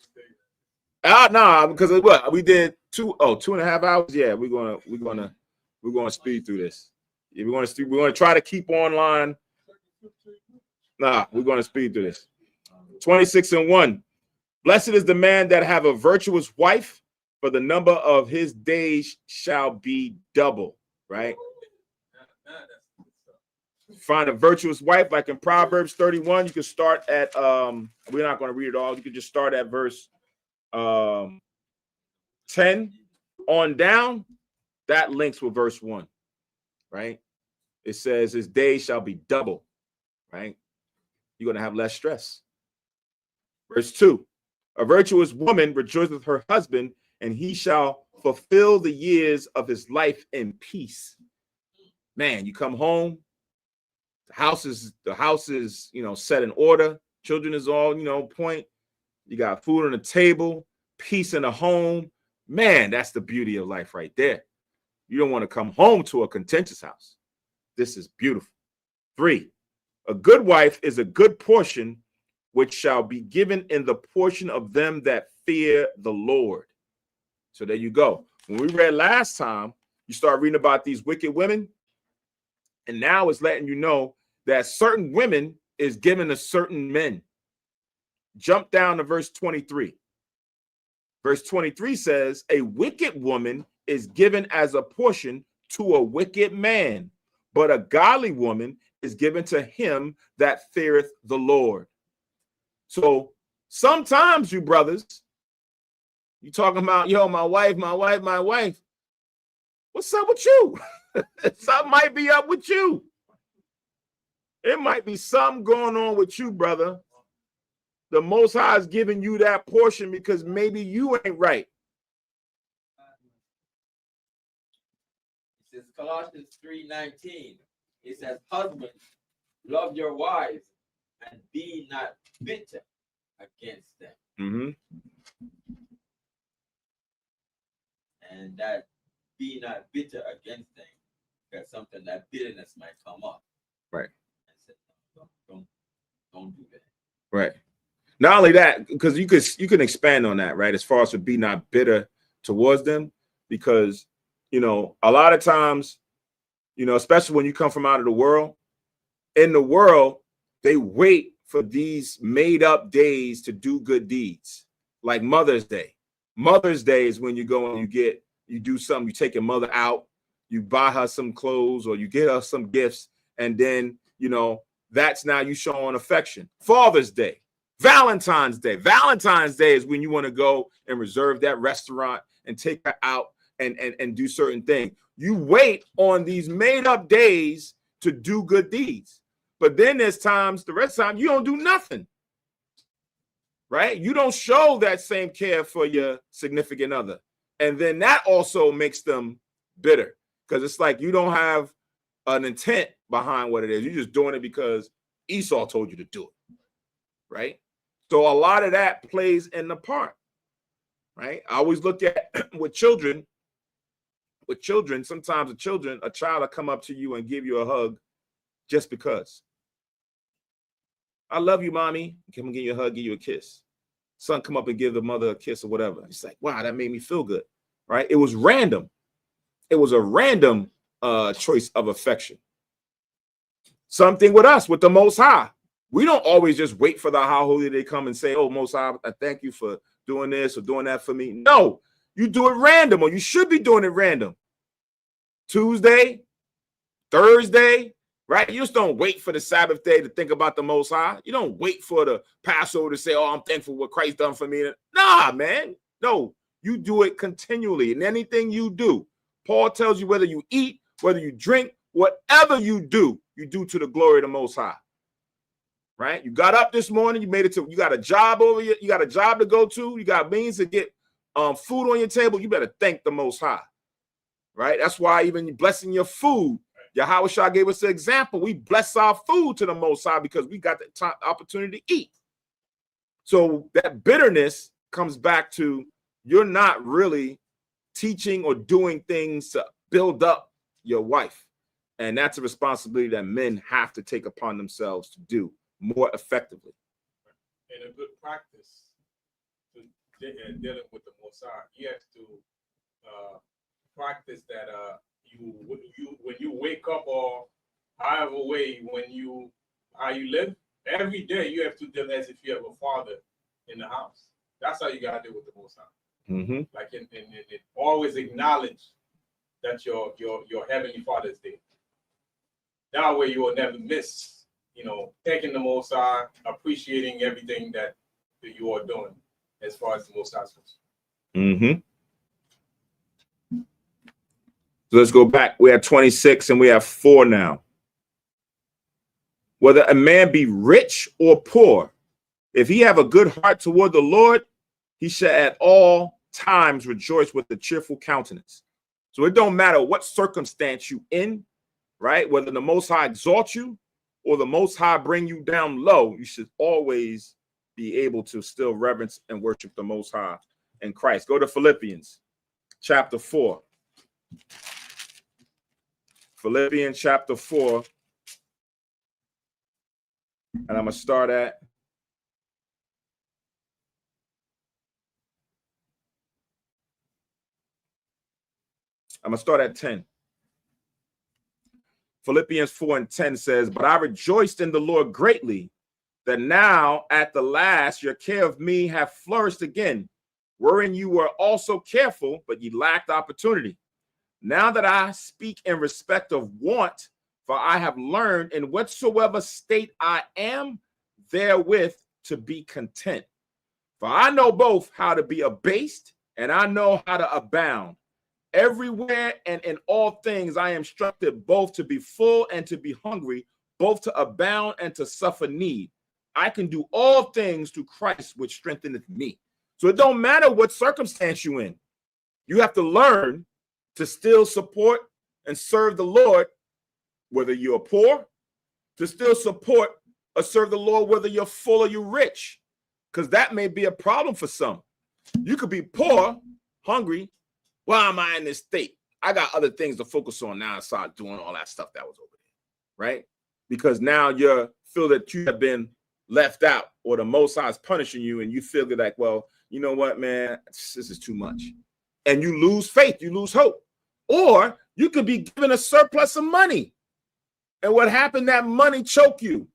Nah, because of what we did 2.5 hours. Yeah, we're gonna speed through this. Yeah, we're gonna try to keep online. Nah, we're gonna speed through this. 26:1. Blessed is the man that have a virtuous wife, for the number of his days shall be double. Right. Find a virtuous wife, like in Proverbs 31. You can start at we're not going to read it all. You can just start at verse 10 on down. That links with verse 1, right? It says his days shall be double, right? You're going to have less stress. Verse 2, a virtuous woman rejoices with her husband, and he shall fulfill the years of his life in peace. Man, you come home, the house is set in order. Children is all, point. You got food on the table, peace in the home. Man, that's the beauty of life right there. You don't want to come home to a contentious house. This is beautiful. 3, a good wife is a good portion, which shall be given in the portion of them that fear the Lord. So there you go. When we read last time, you start reading about these wicked women, and now it's letting you know that certain women is given to certain men. Jump down to verse 23. Verse 23 says, a wicked woman is given as a portion to a wicked man, but a godly woman is given to him that feareth the Lord. So sometimes you brothers, you talking about, my wife. What's up with you? Something might be up with you. It might be something going on with you, brother. The Most High is giving you that portion because maybe you ain't right. It says Colossians 3:19. It says, husbands, love your wives and be not bitter against them. Mm-hmm. And that be not bitter against them, because something that bitterness might come up. Right. And say, don't do that. Right. Not only that, because you can expand on that, right? As far as to be not bitter towards them, because a lot of times, especially when you come from out of the world, in the world, they wait for these made up days to do good deeds, like Mother's Day. Mother's Day is when you go and you do something, you take your mother out, you buy her some clothes or you get her some gifts, and then that's now you showing affection. Father's Day. Valentine's Day. Valentine's Day is when you want to go and reserve that restaurant and take her out and do certain things. You wait on these made up days to do good deeds. But then there's times, the rest of the time, you don't do nothing. Right? You don't show that same care for your significant other. And then that also makes them bitter because it's like you don't have an intent behind what it is. You're just doing it because Esau told you to do it. Right? So a lot of that plays in the part, right? I always look at with children, sometimes a child will come up to you and give you a hug just because. I love you, mommy. Come and give you a hug, give you a kiss. Son come up and give the mother a kiss or whatever. It's like, wow, that made me feel good, right? It was random. It was a random choice of affection. Something with us, with the Most High. We don't always just wait for the High Holy to come and say, oh, Most High, I thank you for doing this or doing that for me. No, you do it random, or you should be doing it random. Tuesday, Thursday, right? You just don't wait for the Sabbath day to think about the Most High. You don't wait for the Passover to say, oh, I'm thankful for what Christ done for me. Nah, man. No, You do it continually in anything you do. Paul tells you whether you eat, whether you drink, whatever you do to the glory of the Most High. Right? You got up this morning, you made it to, you got a job over here, you got a job to go to, you got means to get food on your table. You better thank the Most High. Right? That's why even blessing your food, Yahweh gave us an example. We bless our food to the Most High because we got the opportunity to eat. So that bitterness comes back to you're not really teaching or doing things to build up your wife. And that's a responsibility that men have to take upon themselves to do more effectively. And a good practice to dealing with the Most High, you have to practice that you when you wake up or however way how you live every day, you have to live as if you have a father in the house. That's how you gotta deal with the Most High. Mm-hmm. Like in always acknowledge that your heavenly Father is there. That way you will never miss, thanking the Most High, appreciating everything that you are doing as far as the Most High is concerned. Mm-hmm. So let's go back. We have 26 and we have 4 now. Whether a man be rich or poor, if he have a good heart toward the Lord, he shall at all times rejoice with a cheerful countenance. So it don't matter what circumstance you in, right? Whether the Most High exalt you or the Most High bring you down low, you should always be able to still reverence and worship the Most High in Christ. Go to Philippians chapter 4. Philippians chapter 4. And I'm going to start at I'm going to start at 10. Philippians 4:10 says, but I rejoiced in the Lord greatly that now at the last your care of me have flourished again, wherein you were also careful, but ye lacked opportunity. Now that I speak in respect of want, for I have learned in whatsoever state I am, therewith to be content. For I know both how to be abased, and I know how to abound. Everywhere and in all things I am instructed both to be full and to be hungry, both to abound and to suffer need. I can do all things through Christ, which strengtheneth me. So it don't matter what circumstance you're in. You have to learn to still support and serve the Lord, whether you're poor, to still support or serve the Lord, whether you're full or you're rich, because that may be a problem for some. You could be poor, hungry. Why am I in this state? I got other things to focus on now. I start doing all that stuff that was over there, right? Because now you feel that you have been left out or the Most High is punishing you, and you feel like, well, you know what, man, this is too much. And you lose faith, you lose hope. Or you could be given a surplus of money. And what happened, that money choke you.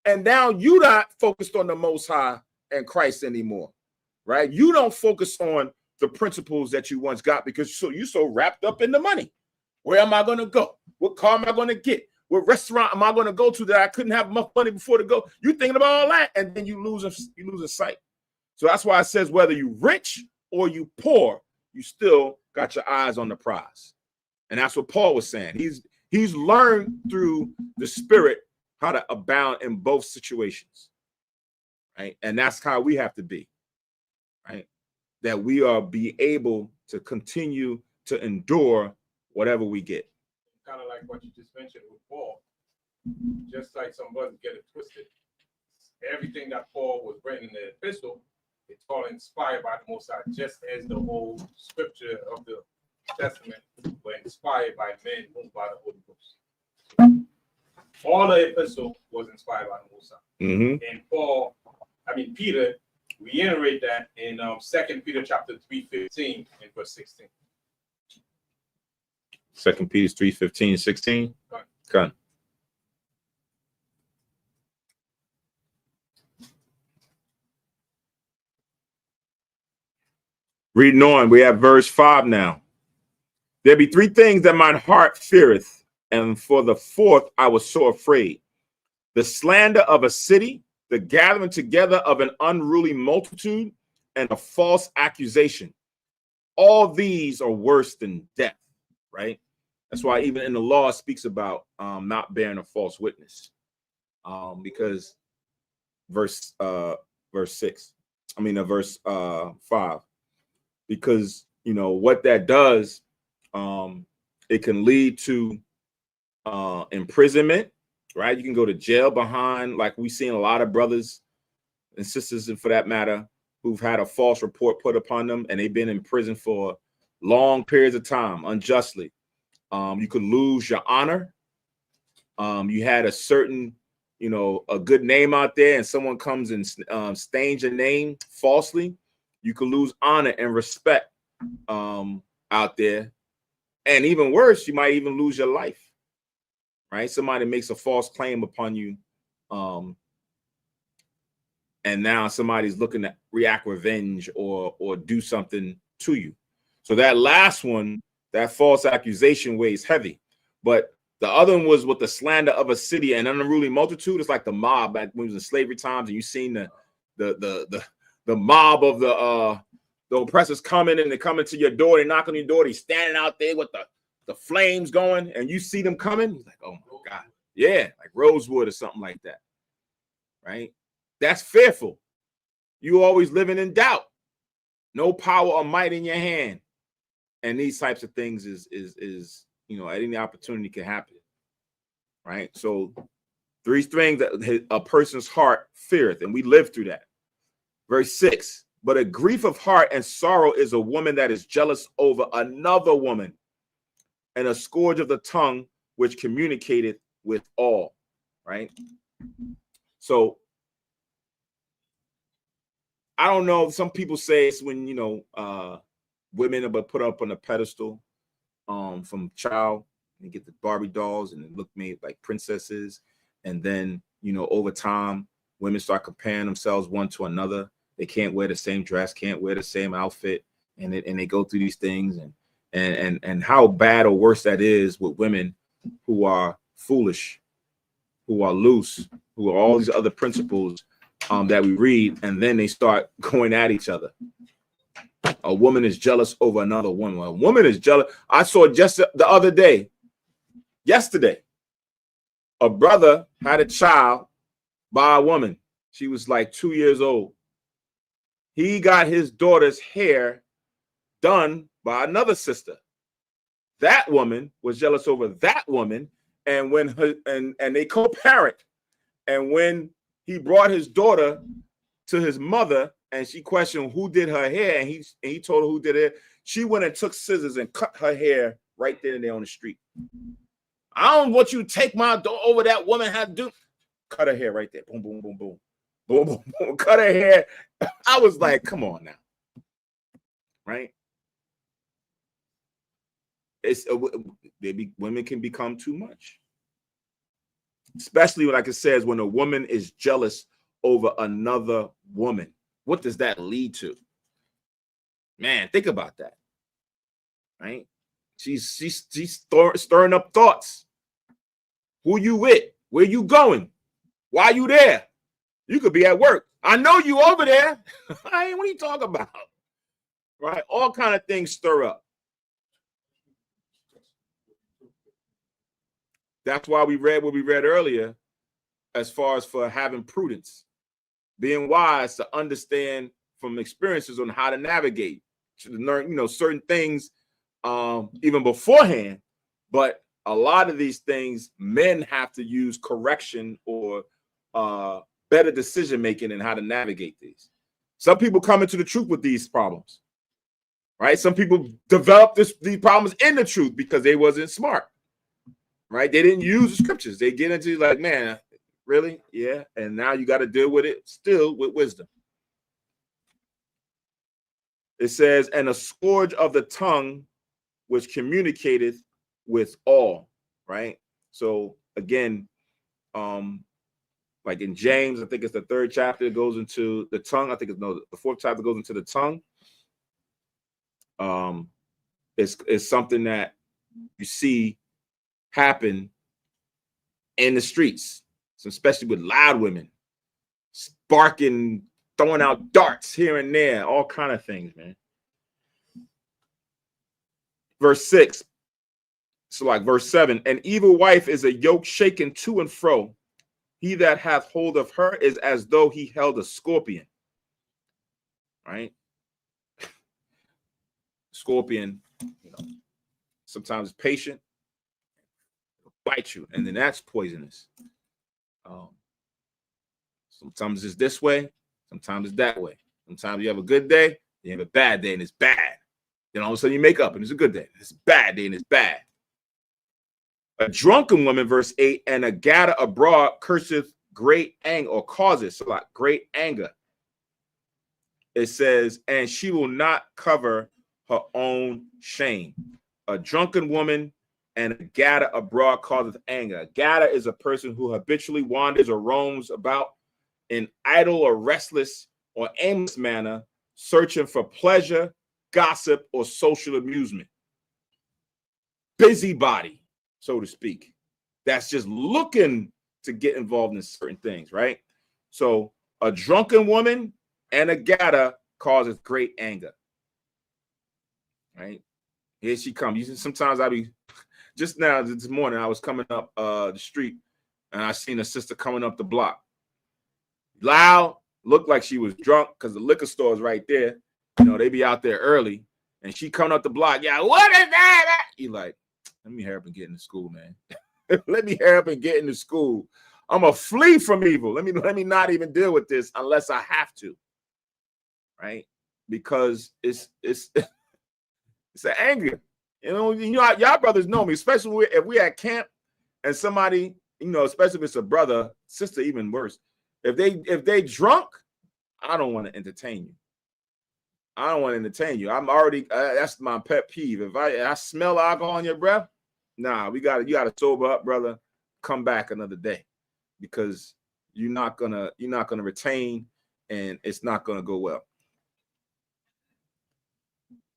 And now you're not focused on the Most High and Christ anymore, right? You don't focus on the principles that you once got because you're so wrapped up in the money. Where am I going to go? What car am I going to get? What restaurant am I going to go to that I couldn't have enough money before to go? You're thinking about all that, and then you lose sight. So that's why it says whether you rich or you poor, you still got your eyes on the prize. And that's what Paul was saying. He's learned through the Spirit how to abound in both situations, right? And that's how we have to be, right? That we are be able to continue to endure whatever we get. Kind of like what you just mentioned with Paul, just like some brothers get it twisted. Everything that Paul was writing in the epistle, it's all inspired by the Most High, just as the whole scripture of the Testament were inspired by men moved by the Holy Ghost. All the epistle was inspired by the Most High. Mm-hmm. And Peter reiterate that in 2 Peter chapter 3:15 and verse 16. 2 Peter 3:15, 16. Okay. Reading on, we have verse 5 now. There be 3 things that mine heart feareth, and for the 4th I was so afraid. The slander of a city, the gathering together of an unruly multitude, and a false accusation. All these are worse than death, right? That's why even in the law it speaks about not bearing a false witness, because verse 6, I mean verse 5, because what that does, it can lead to imprisonment, right? You can go to jail behind, like we've seen a lot of brothers and sisters, and for that matter, who've had a false report put upon them, and they've been in prison for long periods of time unjustly. You could lose your honor. You had a certain, a good name out there, and someone comes and stains your name falsely. You could lose honor and respect out there. And even worse, you might even lose your life, right? Somebody makes a false claim upon you, and now somebody's looking to react revenge or do something to you. So that last one, that false accusation, weighs heavy. But the other one was with the slander of a city and an unruly multitude. It's like the mob back when it was in slavery times, and you seen the mob of the oppressors coming, and they're coming to your door, they knock on your door, they're standing out there with the flames going, and you see them coming. He's like, oh my God. Yeah, like Rosewood or something like that. Right? That's fearful. You always living in doubt. No power or might in your hand. And these types of things is at any opportunity can happen. Right? So 3 things that a person's heart feareth, and we live through that. Verse 6, but a grief of heart and sorrow is a woman that is jealous over another woman, and a scourge of the tongue which communicateth with all. Right? So I don't know. Some people say it's when, women are put up on a pedestal from child, and get the Barbie dolls and look made like princesses. And then, over time, women start comparing themselves one to another. They can't wear the same dress, can't wear the same outfit. And they go through these things, and how bad or worse that is with women who are foolish, who are loose, who are all these other principles that we read, and then they start going at each other. A woman is jealous over another woman. A woman is jealous. I saw just the other day, yesterday, a brother had a child by a woman. She was like 2 years old. He got his daughter's hair done by another sister. That woman was jealous over that woman, and when they co-parent, and when he brought his daughter to his mother, and she questioned who did her hair, and he told her who did it. She went and took scissors and cut her hair right then and there on the street. I don't want you to take my daughter over that woman had to do. Cut her hair right there. Boom, boom, boom, boom. Boom, boom, boom. Cut her hair. I was like, come on now. Right? Women can become too much. Especially like it says, when a woman is jealous over another woman. What does that lead to? Man, think about that. Right? She's stirring up thoughts. Who you with? Where you going? Why you there? You could be at work. I know you over there. What are you talking about? Right? All kind of things stir up. That's why we read what we read earlier, as far as for having prudence, being wise to understand from experiences on how to navigate, to learn, certain things even beforehand. But a lot of these things, men have to use correction or better decision making in how to navigate these. Some people come into the truth with these problems, right? Some people develop these problems in the truth because they wasn't smart, right? They didn't use the scriptures. They get into like, man, really? Yeah. And now you got to deal with it still with wisdom. It says, and a scourge of the tongue which communicateth with all, right? So again, like in James, I think it's the 3rd chapter, it goes into the tongue. I think it's the 4th chapter goes into the tongue. It's something that you see happen in the streets, so especially with loud women, sparking, throwing out darts here and there, all kind of things, man. verse 6. So like verse 7, an evil wife is a yoke shaken to and fro. He that hath hold of her is as though he held a scorpion. Right? Scorpion, sometimes it's patient, bite you, and then that's poisonous. Sometimes it's this way, sometimes it's that way. Sometimes you have a good day, you have a bad day, and it's bad. Then all of a sudden you make up, and it's a good day. It's a bad day, and it's bad. A drunken woman, verse 8, and a gatter abroad curseth great anger, or causes so like great anger. It says, and she will not cover her own shame. A drunken woman and a gatter abroad causeth anger. A gatter is a person who habitually wanders or roams about in idle or restless or aimless manner, searching for pleasure, gossip, or social amusement. Busybody, so to speak. That's just looking to get involved in certain things, right? So a drunken woman and a gatter causes great anger, right? Here she comes. Sometimes I be, just now this morning, I was coming up the street and I seen a sister coming up the block. Loud, looked like she was drunk because the liquor store is right there. They be out there early. And she coming up the block. Yeah, what is that? You like, let me hurry up and get into school, man. Let me hurry up and get into school. I'm going to flee from evil. Let me not even deal with this unless I have to. Right? Because it's an anger. Y'all brothers know me, especially if we at camp and somebody, especially if it's a brother, sister, even worse. If they drunk, I don't want to entertain you. I don't want to entertain you. I'm already that's my pet peeve. If I smell alcohol in your breath, nah, you gotta sober up, brother. Come back another day, because you're not gonna retain, and it's not gonna go well.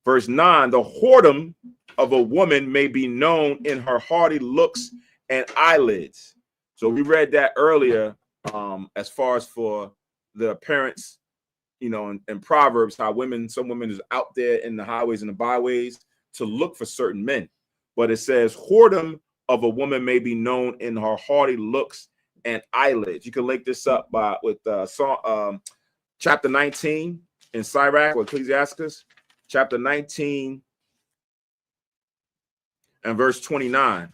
Verse 9, the whoredom of a woman may be known in her haughty looks and eyelids. So we read that earlier, as far as for the appearance, in Proverbs, how some women is out there in the highways and the byways to look for certain men. But it says whoredom of a woman may be known in her haughty looks and eyelids. You can link this up with chapter 19 in Sirach or Ecclesiasticus, chapter 19 and verse 29.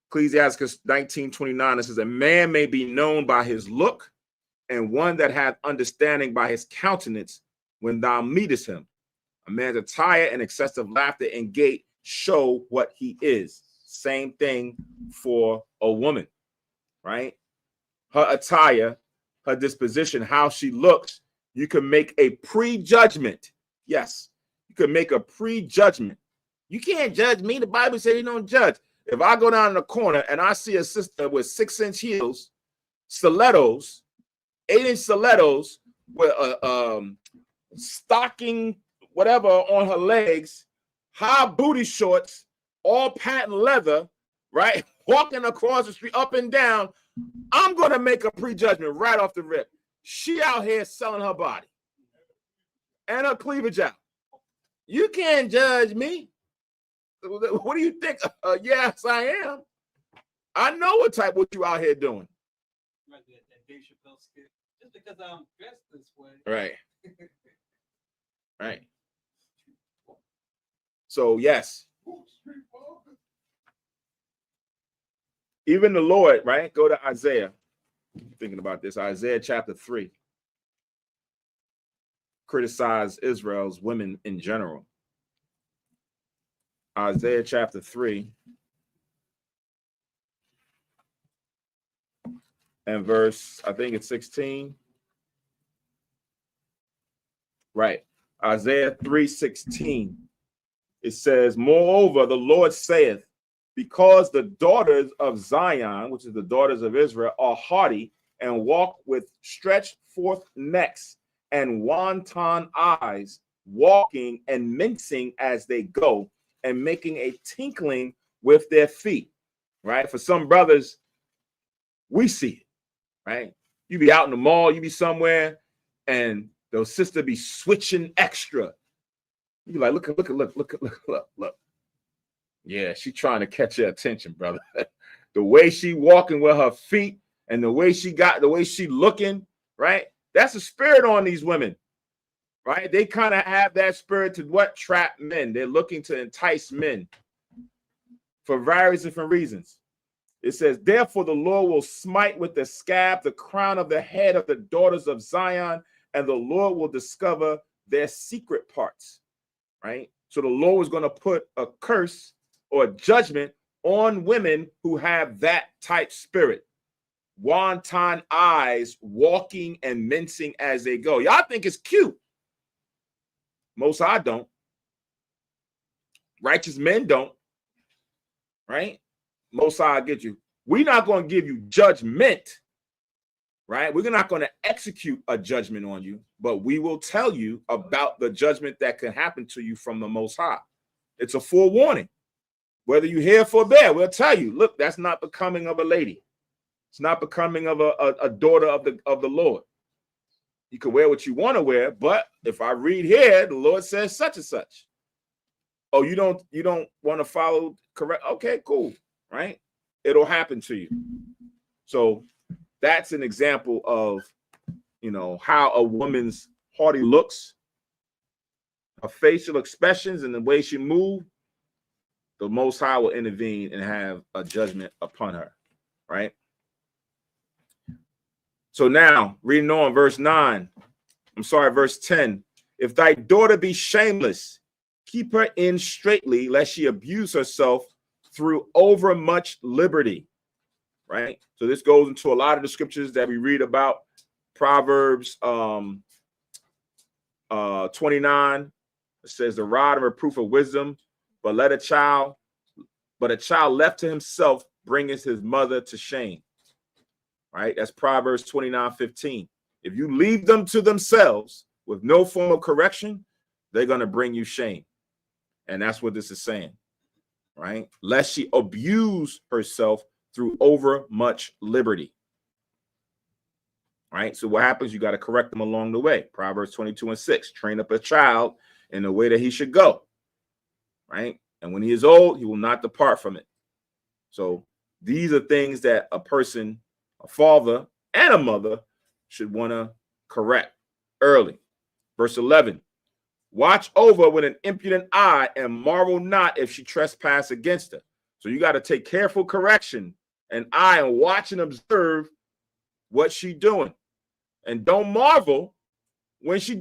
Ecclesiasticus 19:29. It says, a man may be known by his look, and one that hath understanding by his countenance when thou meetest him. A man's attire and excessive laughter and gait show what he is. Same thing for a woman, right? Her attire, her disposition, how she looks, you can make a prejudgment. Yes, you can make a prejudgment. You can't judge me. The Bible says you don't judge. If I go down in the corner and I see a sister with 6-inch heels, stilettos, 8-inch stilettos with a stocking, whatever, on her legs, high booty shorts, all patent leather, right? Walking across the street up and down, I'm going to make a prejudgment right off the rip. She out here selling her body and her cleavage out. You can't judge me. What do you think? Yes, I am. I know what you out here doing. Just because I'm dressed this way. Right. Right. So, yes. Even the Lord, right? Go to Isaiah. Thinking about this. Isaiah chapter 3. Criticize Israel's women in general. Isaiah chapter 3 and verse, I think it's 16. Right. Isaiah 3:16. It says, moreover, the Lord saith, because the daughters of Zion, which is the daughters of Israel, are haughty and walk with stretched forth necks and wanton eyes, walking and mincing as they go, and making a tinkling with their feet. Right. For some brothers, we see it. Right. You be out in the mall, you be somewhere, and those sisters be switching extra. You like, look. Yeah, she trying to catch your attention, brother. The way she walking with her feet and the way she looking, right? That's a spirit on these women, right? They kind of have that spirit to what? Trap men. They're looking to entice men for various different reasons. It says, therefore, the Lord will smite with the scab the crown of the head of the daughters of Zion, and the Lord will discover their secret parts, right? So the Lord is going to put a curse or a judgment on women who have that type spirit. Wanton eyes, walking and mincing as they go. Y'all think it's cute. Most I don't. Righteous men don't, right? Most I get you. We're not going to give you judgment, right? We're not going to execute a judgment on you, but we will tell you about the judgment that can happen to you from the Most High. It's a forewarning. Whether you hear for bear, we'll tell you, look, that's not becoming of a lady. It's not becoming of a daughter of the Lord. You can wear what you want to wear, but if I read here, the Lord says such and such. Oh, you don't want to follow correct? Okay, cool, right? It'll happen to you. So that's an example of, how a woman's haughty looks, her facial expressions, and the way she moves. The Most High will intervene and have a judgment upon her, right? So now, reading on verse 10. If thy daughter be shameless, keep her in straitly, lest she abuse herself through overmuch liberty, right? So this goes into a lot of the scriptures that we read about. Proverbs 29, it says, the rod of reproof of wisdom, but a child left to himself bringeth his mother to shame. Right? That's Proverbs 29:15. If you leave them to themselves with no form of correction, they're going to bring you shame. And that's what this is saying. Right? Lest she abuse herself through over much liberty. Right? So what happens? You got to correct them along the way. Proverbs 22:6. Train up a child in the way that he should go. Right? And when he is old, he will not depart from it. So these are things that a person, a father and a mother, should want to correct early. Verse 11. Watch over with an impudent eye and marvel not if she trespass against her. So you got to take careful correction and eye and watch and observe what she's doing. And don't marvel when she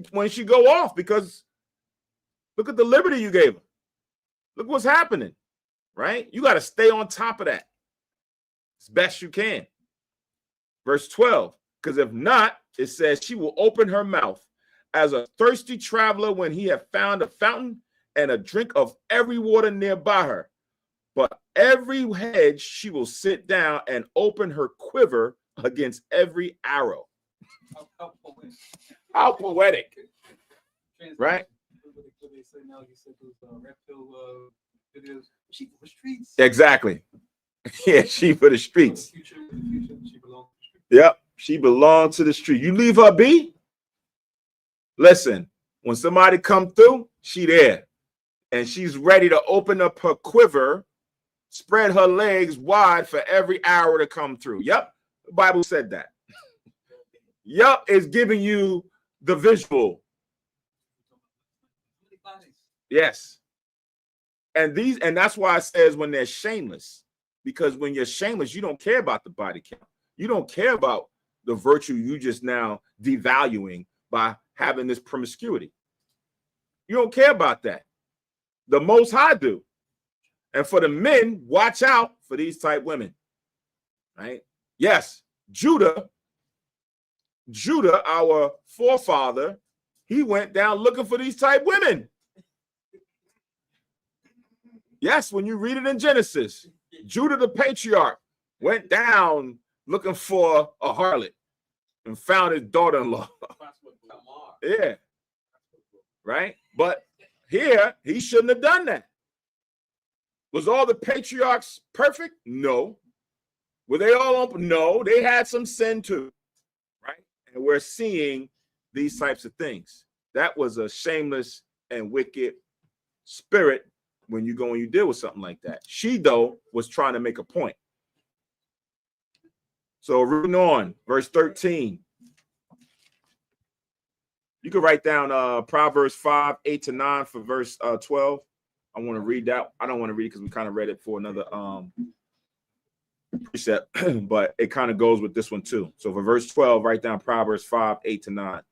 go off, because look at the liberty you gave her. Look what's happening, right? You got to stay on top of that as best you can. Verse 12, because if not, it says she will open her mouth as a thirsty traveler when he have found a fountain and a drink of every water nearby her. But every hedge she will sit down and open her quiver against every arrow. How poetic, right? Exactly. Yeah, she for the streets. Yep, she belonged to the street. You leave her be. Listen, when somebody come through, she there, and she's ready to open up her quiver, spread her legs wide for every arrow to come through. Yep, the Bible said that. Yep, it's giving you the visual. Yes. And that's why it says when they're shameless, because when you're shameless, you don't care about the body count. You don't care about the virtue you just now devaluing by having this promiscuity. You don't care about that. The Most High do. And for the men, watch out for these type women. Right? Yes, Judah, our forefather, he went down looking for these type women. Yes, when you read it in Genesis, Judah the patriarch went down looking for a harlot and found his daughter-in-law. Yeah. Right? But here, he shouldn't have done that. Was all the patriarchs perfect? No. Were they all open? No. They had some sin too. Right? And we're seeing these types of things. That was a shameless and wicked spirit when you go and you deal with something like that. She, though, was trying to make a point. So reading on, verse 13. You can write down Proverbs 5, 8-9 for verse 12. I want to read that. I don't want to read it because we kind of read it for another precept, but it kind of goes with this one too. So for verse 12, write down Proverbs 5, 8-9.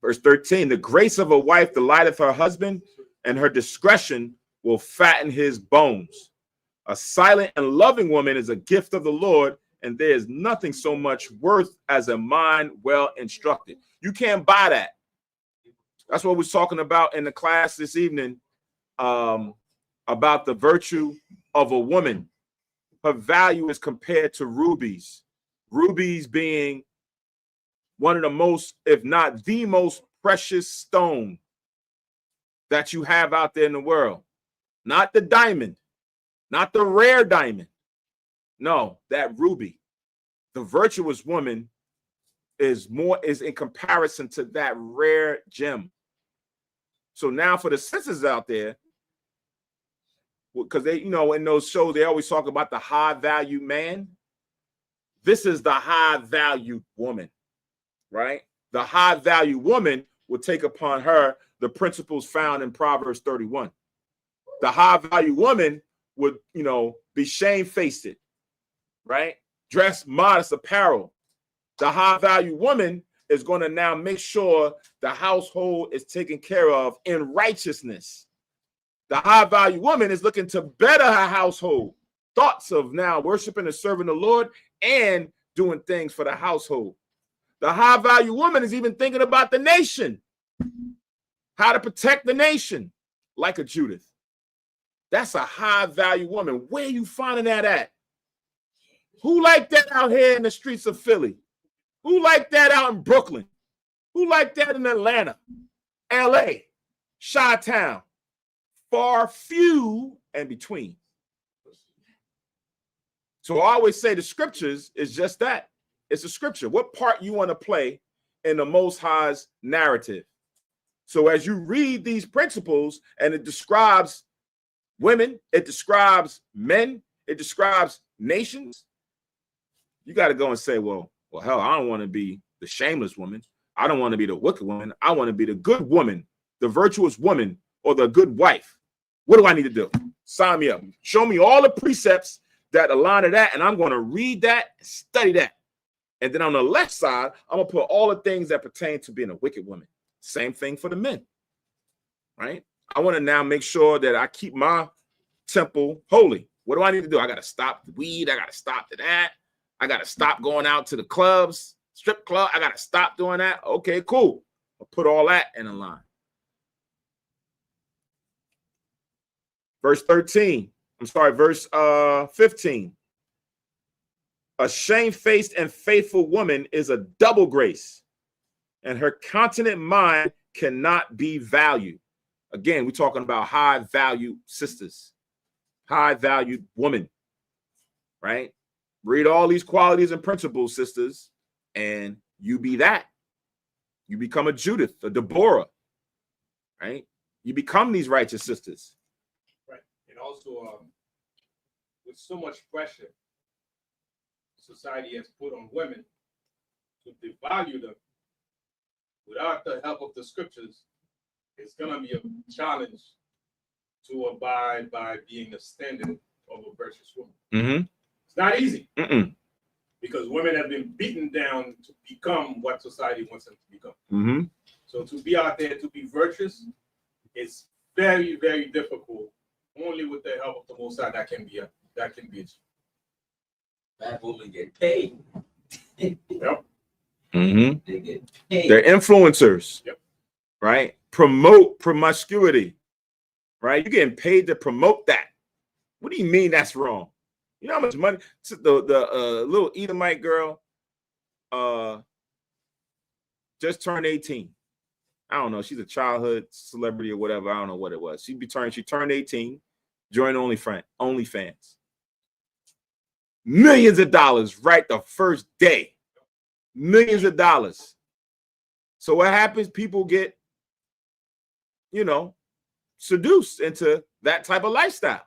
Verse 13, the grace of a wife delighteth her husband, and her discretion will fatten his bones. A silent and loving woman is a gift of the Lord, and there is nothing so much worth as a mind well instructed. You can't buy that. That's what we're talking about in the class this evening, about the virtue of a woman. Her value is compared to rubies. Rubies being one of the most, if not the most precious stone that you have out there in the world. Not the diamond, not the rare diamond. No, that ruby. The virtuous woman is in comparison to that rare gem. So now for the sisters out there, because they, in those shows, they always talk about the high value man. This is the high value woman, right? The high value woman will take upon her the principles found in Proverbs 31. The high value woman would, be shamefaced, right? Dress modest apparel. The high value woman is going to now make sure the household is taken care of in righteousness. The high value woman is looking to better her household. Thoughts of now worshiping and serving the Lord and doing things for the household. The high value woman is even thinking about the nation, how to protect the nation, like a Judith. That's a high value woman. Where are you finding that at? Who like that out here in the streets of Philly? Who like that out in Brooklyn? Who like that in Atlanta, LA, Chi-Town? Far few and between. So I always say the scriptures is just that. It's a scripture. What part you want to play in the Most High's narrative? So as you read these principles, and it describes women, it describes men, it describes nations, you got to go and say, well, hell, I don't want to be the shameless woman. I don't want to be the wicked woman. I want to be the good woman, the virtuous woman, or the good wife. What do I need to do? Sign me up. Show me all the precepts that align to that, and I'm going to read that, study that. And then on the left side, I'm going to put all the things that pertain to being a wicked woman. Same thing for the men, right? I want to now make sure that I keep my temple holy. What do I need to do? I got to stop the weed. I got to stop to that. I got to stop going out to the clubs, strip club. I got to stop doing that. Okay, cool. I'll put all that in a line. Verse 15. A shamefaced and faithful woman is a double grace, and her continent mind cannot be valued. Again, we're talking about high value sisters, high valued woman, right? Read all these qualities and principles, sisters, and you be that. You become a Judith, a Deborah, right? You become these righteous sisters. Right. And also, with so much pressure society has put on women to devalue them, without the help of the scriptures, it's going to be a challenge to abide by being a standard of a virtuous woman. Mm-hmm. It's not easy. Mm-mm. Because women have been beaten down to become what society wants them to become. Mm-hmm. So to be out there, to be virtuous, is very, very difficult. Only with the help of the Most High that can be achieved. That woman get paid. Yep. Mm-hmm. They get paid. They're influencers, Yep. right? Promote promiscuity, right? You're getting paid to promote that. What do you mean that's wrong? You know how much money the little Edomite girl just turned 18. I don't know. She's a childhood celebrity or whatever. I don't know what it was. She turned 18, joined OnlyFans. Millions of dollars right the first day. Millions of dollars. So what happens? People get, seduced into that type of lifestyle.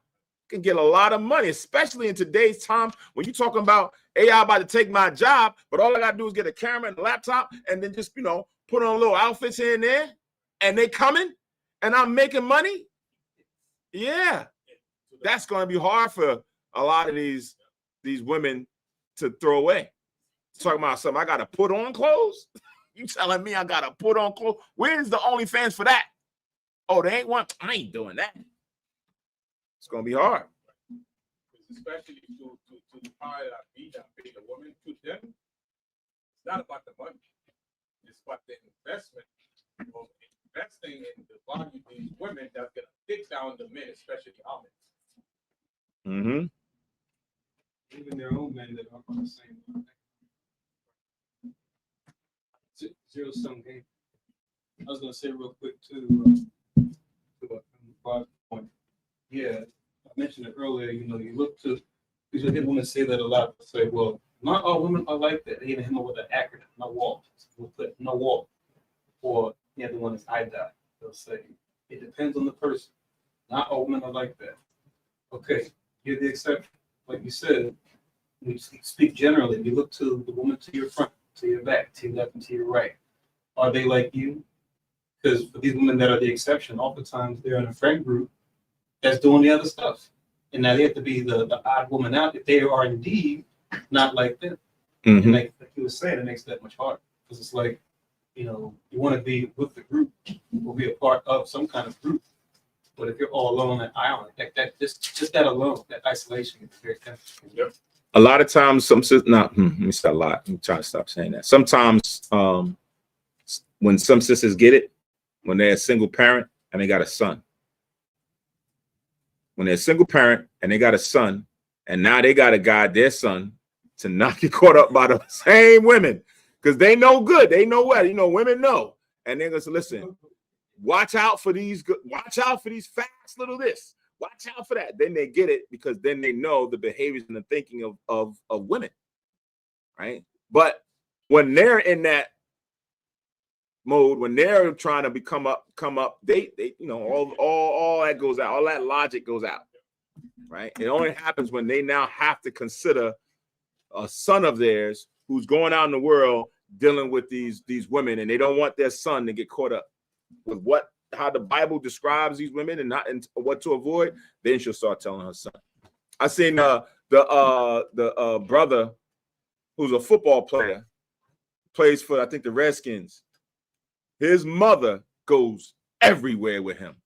Can get a lot of money, especially in today's time when you're talking about AI about to take my job, but all I gotta do is get a camera and a laptop and then just, put on little outfits here and there, and they coming and I'm making money. Yeah, that's gonna be hard for a lot of these women to throw away. Talking about something I gotta put on clothes. You telling me I gotta put on clothes? Where's the OnlyFans for that? Oh, they ain't one. I ain't doing that. It's gonna be hard. Especially to hire a woman, to them, it's not about the money. It's about the investment. Of investing in the value of these women that's gonna fix down the men, especially women. Even their own men that are on the same zero-sum game. I was gonna say real quick to Bob's point. Yeah, I mentioned it earlier. You look to, because you hear women say that a lot. Say, well, not all women are like that. They even him with an acronym, no wall. We'll put no wall. Or the other one is I die. They'll say it depends on the person. Not all women are like that. Okay, you're the exception. Like you said, we speak generally. You look to the woman to your front, to your back, to your left, and to your right. Are they like you? Because for these women that are the exception, oftentimes they're in a friend group that's doing the other stuff. And now they have to be the odd woman out if they are indeed not like them. Mm-hmm. And like you were saying, it makes that much harder. Because it's like, you want to be with the group or be a part of some kind of group. But if you're all alone on an island, that just that alone, that isolation is very tempting. Yep. A lot of times, let me stop a lot. I'm trying to stop saying that. Sometimes, when some sisters get it, when they're a single parent and they got a son. When they're a single parent and they got a son, and now they got to guide their son to not get caught up by the same women, because they know good, they know well. Women know, and they're gonna say, "Listen, watch out for these fast little this. Watch out for that." Then they get it because then they know the behaviors and the thinking of women, right? But when they're in that mode, when they're trying to come up, they all that goes out, all that logic goes out, right? It only happens when they now have to consider a son of theirs who's going out in the world dealing with these women, and they don't want their son to get caught up with how the Bible describes these women and what to avoid. Then she'll start telling her son. I seen the brother who's a football player, plays for I think the Redskins. His mother goes everywhere with him.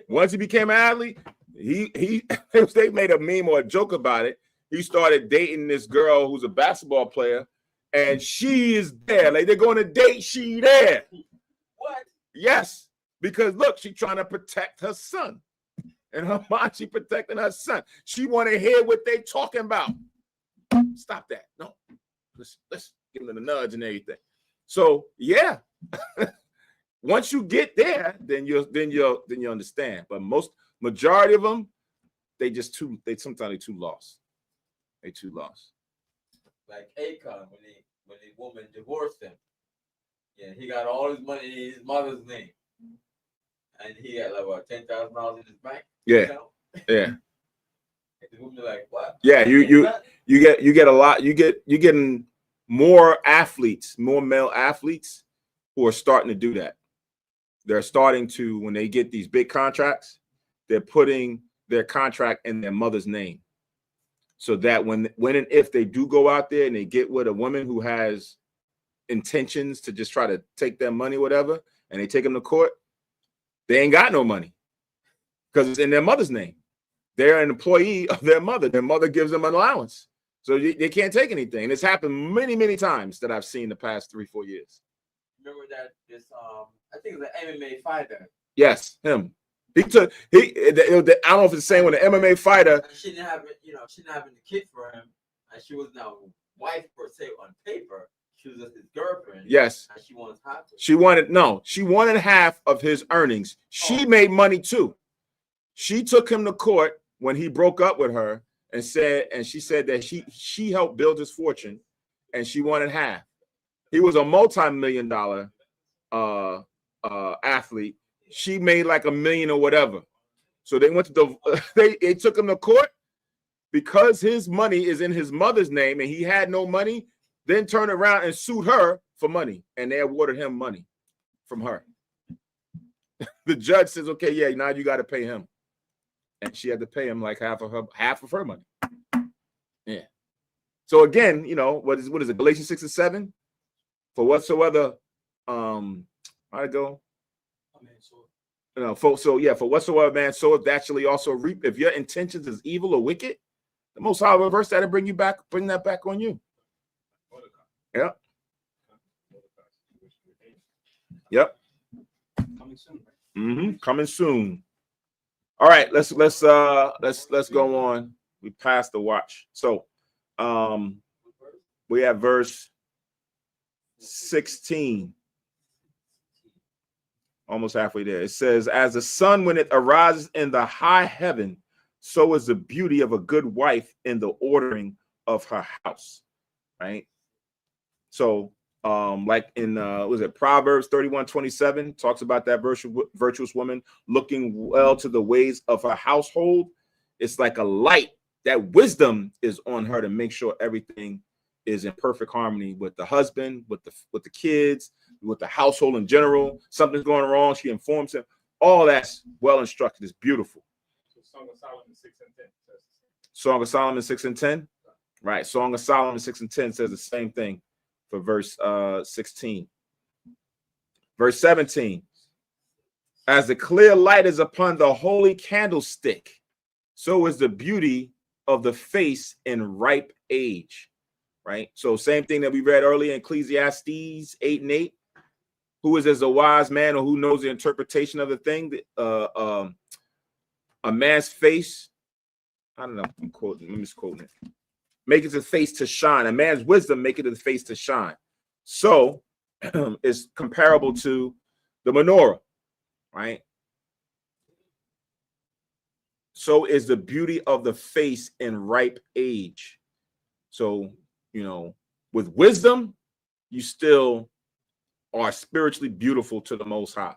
Once he became an athlete, they made a meme or a joke about it. He started dating this girl who's a basketball player, and she is there. Like they're going to date, she there. What? Yes, because look, she's trying to protect her son. And her mom, she protecting her son. She want to hear what they talking about. Stop that. No. Let's give them a nudge and everything. So yeah. Once you get there, then you understand. But majority of them, sometimes they're too lost. They too lost. Like Akon, when the woman divorced him, yeah, he got all his money in his mother's name, and he had like what, $10,000 in his bank. Yeah, yeah. The woman like, what? Yeah, you get a lot. You're getting more male athletes who are starting to do that. They're starting to, when they get these big contracts, they're putting their contract in their mother's name. So that when and if they do go out there and they get with a woman who has intentions to just try to take their money, whatever, and they take them to court, they ain't got no money because it's in their mother's name. They're an employee of their mother. Their mother gives them an allowance. So they can't take anything. And it's happened many, many times that I've seen the past 3-4 years. Remember that this I think it was an MMA fighter. Yes, him. I don't know if it's the same with an MMA fighter. She didn't have the kid for him, and she was now wife per se on paper. She was just his girlfriend. Yes. And she wanted half. She wanted half of his earnings. She made money too. She took him to court when he broke up with her and she said that she helped build his fortune and she wanted half. He was a multi-million-dollar athlete. she made like $1 million or whatever. So they went to the they took him to court because his money is in his mother's name and he had no money. Then turned around and sued her for money, and they awarded him money from her. The judge says, "Okay, yeah, now you got to pay him," and she had to pay him like half of her money. Yeah. So again, you know what is it? Galatians 6:7. For whatsoever, how'd it go? You know, for whatsoever man soweth, that shall he also reap. If your intentions is evil or wicked, the Most High will reverse that and bring that back on you. Yep. Yep. Coming soon. Mm-hmm. Coming soon. All right, let's go on. We passed the watch. So we have verse 16. Almost halfway there. It says, as the sun when it arises in the high heaven, so is the beauty of a good wife in the ordering of her house. Right. So like in Proverbs 31:27 talks about that virtuous woman looking well to the ways of her household. It's like a light. That wisdom is on her to make sure everything is in perfect harmony with the husband, with the kids, with the household in general. Something's going wrong, she informs him. All that's well instructed. It's beautiful. So Song of Solomon 6:10. Song of Solomon 6:10. Right. Song of Solomon 6:10 says the same thing for verse 16. Verse 17. As the clear light is upon the holy candlestick, so is the beauty of the face in ripe age. Right. So same thing that we read earlier in Ecclesiastes 8:8. Who is as a wise man, or who knows the interpretation of the thing? A man's face. I don't know. I'm misquoting it. Make it his face to shine. A man's wisdom make it his face to shine. So it's comparable to the menorah, right? So is the beauty of the face in ripe age. So, you know, with wisdom, you still are spiritually beautiful to the Most High.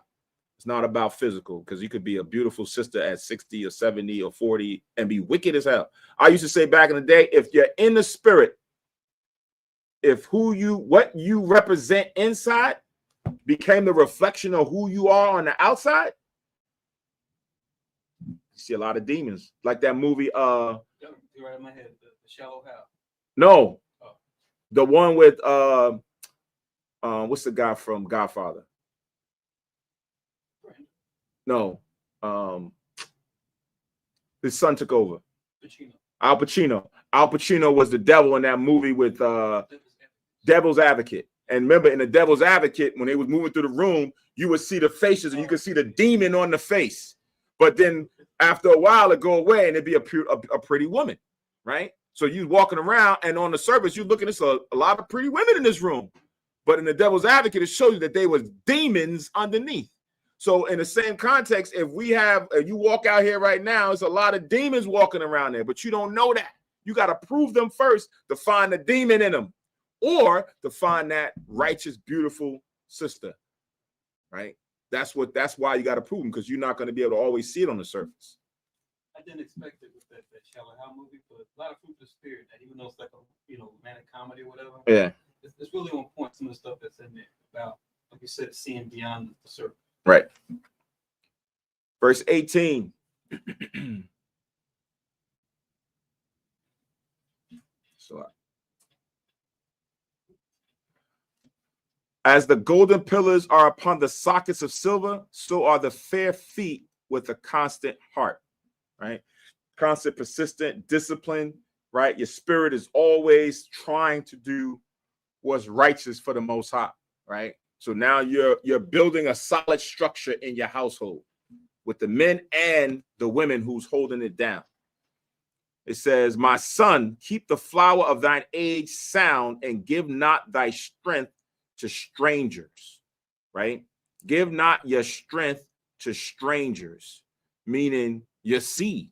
It's not about physical, because you could be a beautiful sister at 60 or 70 or 40 and be wicked as hell. I used to say back in the day, if you're in the spirit, if what you represent inside became the reflection of who you are on the outside, you see a lot of demons. Like that movie, You're right in my head, the Shallow Hal. No, the one with what's the guy from Godfather? No, his son took over. Al Pacino. Al Pacino was the devil in that movie with Devil's Advocate. And remember, in the Devil's Advocate, when they was moving through the room, you would see the faces and you could see the demon on the face. But then after a while, it go away and it'd be a pretty woman, right? So you walking around and on the surface, you're looking at a lot of pretty women in this room. But in the Devil's Advocate, it shows you that they was demons underneath. So in the same context, if you walk out here right now, it's a lot of demons walking around there, but you don't know that. You got to prove them first to find the demon in them, or to find that righteous, beautiful sister, right? That's why you got to prove them, because you're not going to be able to always see it on the surface. I didn't expect it with that Shallow Hal movie, but a lot of fruit of the spirit, that even though it's like a romantic comedy or whatever. Yeah. It's really on point, some of the stuff that's in there about, like you said, seeing beyond the surface. Right. Verse 18. So, as the golden pillars are upon the sockets of silver, so are the fair feet with a constant heart. Right? Constant, persistent, discipline. Right? Your spirit is always trying to do what's righteous for the Most High. Right? So now you're building a solid structure in your household with the men and the women who's holding it down. It says, my son, keep the flower of thine age sound and give not thy strength to strangers, right? Give not your strength to strangers, meaning your seed,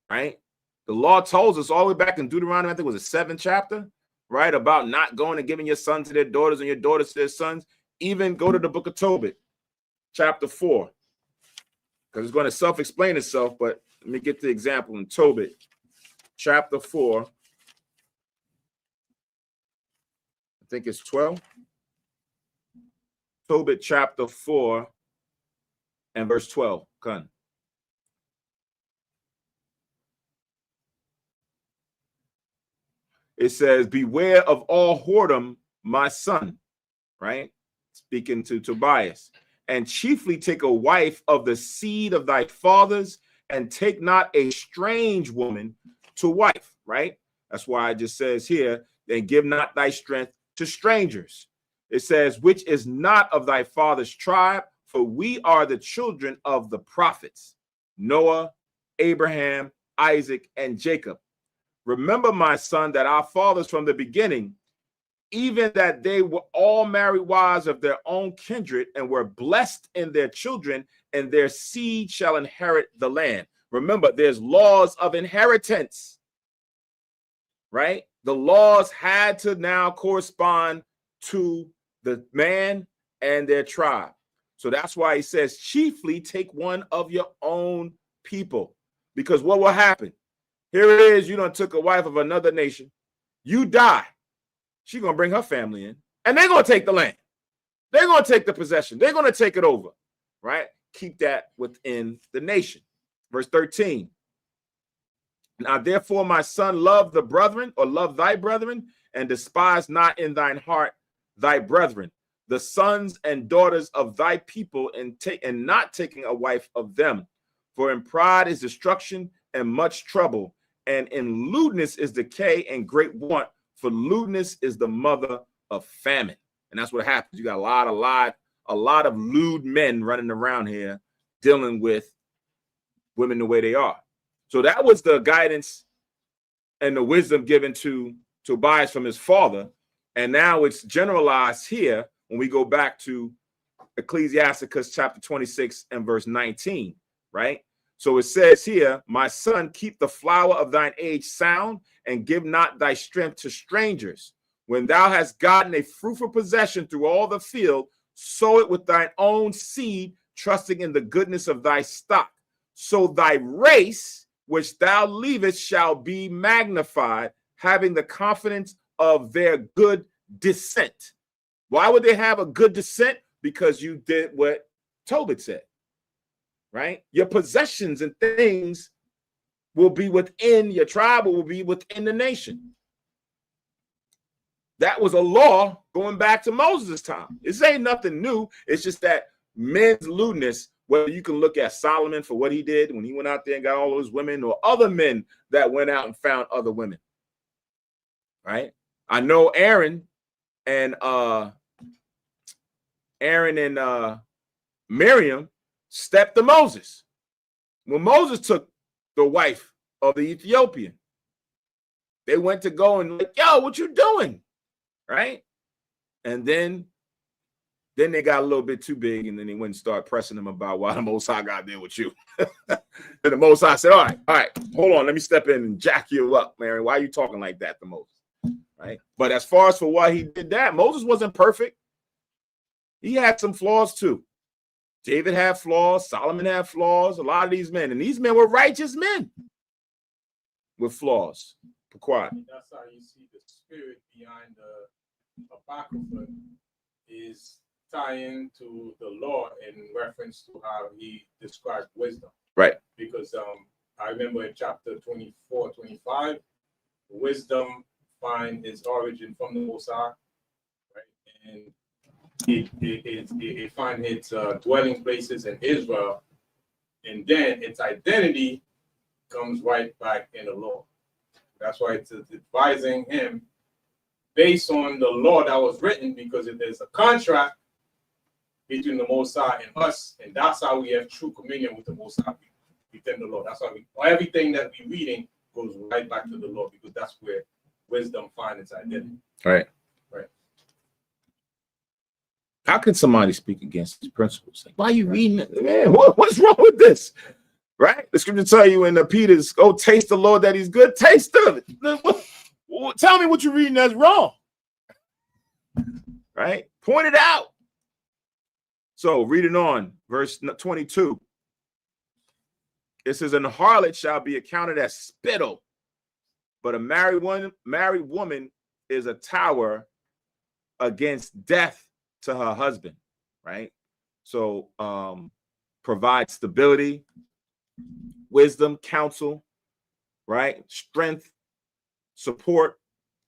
right? The law tells us all the way back in Deuteronomy, I think it was the 7th chapter, right? About not going and giving your sons to their daughters and your daughters to their sons. Even go to the book of Tobit, chapter 4, because it's going to self-explain itself, but let me get the example in Tobit, chapter 4. I think it's 12. Tobit, chapter 4, and verse 12. Come. It says, beware of all whoredom, my son, right? Speaking to Tobias. And chiefly take a wife of the seed of thy fathers, and take not a strange woman to wife, right? That's why it just says here, and give not thy strength to strangers. It says, which is not of thy father's tribe, for we are the children of the prophets, Noah, Abraham, Isaac, and Jacob. Remember, my son, that our fathers from the beginning, even that they were all married wives of their own kindred, and were blessed in their children, and their seed shall inherit the land. Remember, there's laws of inheritance, right? The laws had to now correspond to the man and their tribe. So that's why he says, chiefly take one of your own people, because what will happen? Here it is, you done took a wife of another nation. You die. She's going to bring her family in, and they're going to take the land. They're going to take the possession. They're going to take it over, right? Keep that within the nation. Verse 13. Now, therefore, my son, love the brethren, or love thy brethren, and despise not in thine heart thy brethren, the sons and daughters of thy people, and not taking a wife of them. For in pride is destruction and much trouble, and in lewdness is decay and great want, for lewdness is the mother of famine. And that's what happens. You got a lot of lewd men running around here dealing with women the way they are. So that was the guidance and the wisdom given to Tobias from his father. And now it's generalized here when we go back to Ecclesiasticus chapter 26 and verse 19, right? So it says here, my son, keep the flower of thine age sound, and give not thy strength to strangers. When thou hast gotten a fruitful possession through all the field, sow it with thine own seed, trusting in the goodness of thy stock. So thy race, which thou leavest, shall be magnified, having the confidence of their good descent. Why would they have a good descent? Because you did what Tobit said. Right? Your possessions and things will be within your tribe, or will be within the nation. That was a law going back to Moses' time. This ain't nothing new. It's just that men's lewdness, whether you can look at Solomon for what he did when he went out there and got all those women, or other men that went out and found other women. Right? I know Aaron and Miriam stepped to Moses when Moses took the wife of the Ethiopian. They went to go and like, yo, what you doing? Right? And then they got a little bit too big, and then they went and started pressing them about why the Most High got there with you. And the Most High said, all right, hold on, let me step in and jack you up, Mary. Why are you talking like that to Moses? Right? But as far as for why he did that, Moses wasn't perfect. He had some flaws too. David had flaws. Solomon had flaws. A lot of these men. And these men were righteous men with flaws. Be quiet. That's how you see the spirit behind the Apocrypha is tying to the law in reference to how he described wisdom. Right. Because I remember in chapter 24, 25, wisdom find its origin from the Most High. Right? And it finds its dwelling places in Israel, and then its identity comes right back in the law. That's why it's advising him based on the law that was written, because if there's a contract between the Most High and us, and that's how we have true communion with the Most High within the law. That's why everything that we're reading goes right back to the law, because that's where wisdom finds its identity. Right. How can somebody speak against these principles? Like, why are you reading it? Man, what's wrong with this? Right? The scripture tell you in Peter's, go taste the Lord that he's good. Taste of it. Tell me what you're reading that's wrong. Right? Point it out. So reading on, verse 22. It says, "And the harlot shall be accounted as spittle, but a married woman is a tower against death to her husband," right? So provide stability, wisdom, counsel, right? Strength, support,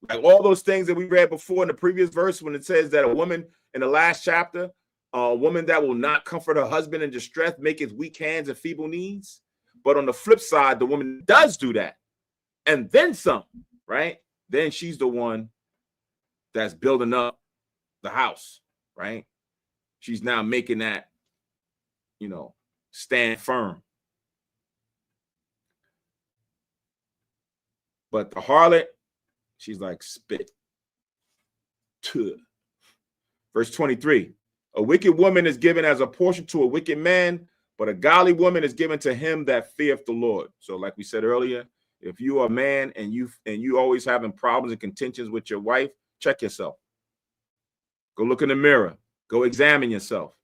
like all those things that we read before in the previous verse when it says that a woman in the last chapter, a woman that will not comfort her husband in distress, maketh weak hands and feeble knees. But on the flip side, the woman does do that and then some, right? Then she's the one that's building up the house, right? She's now making that, stand firm. But the harlot, she's like spit. Tuh. Verse 23, "A wicked woman is given as a portion to a wicked man, but a godly woman is given to him that feareth the Lord." So like we said earlier, if you are a man and you always having problems and contentions with your wife, check yourself. Go look in the mirror. Go examine yourself.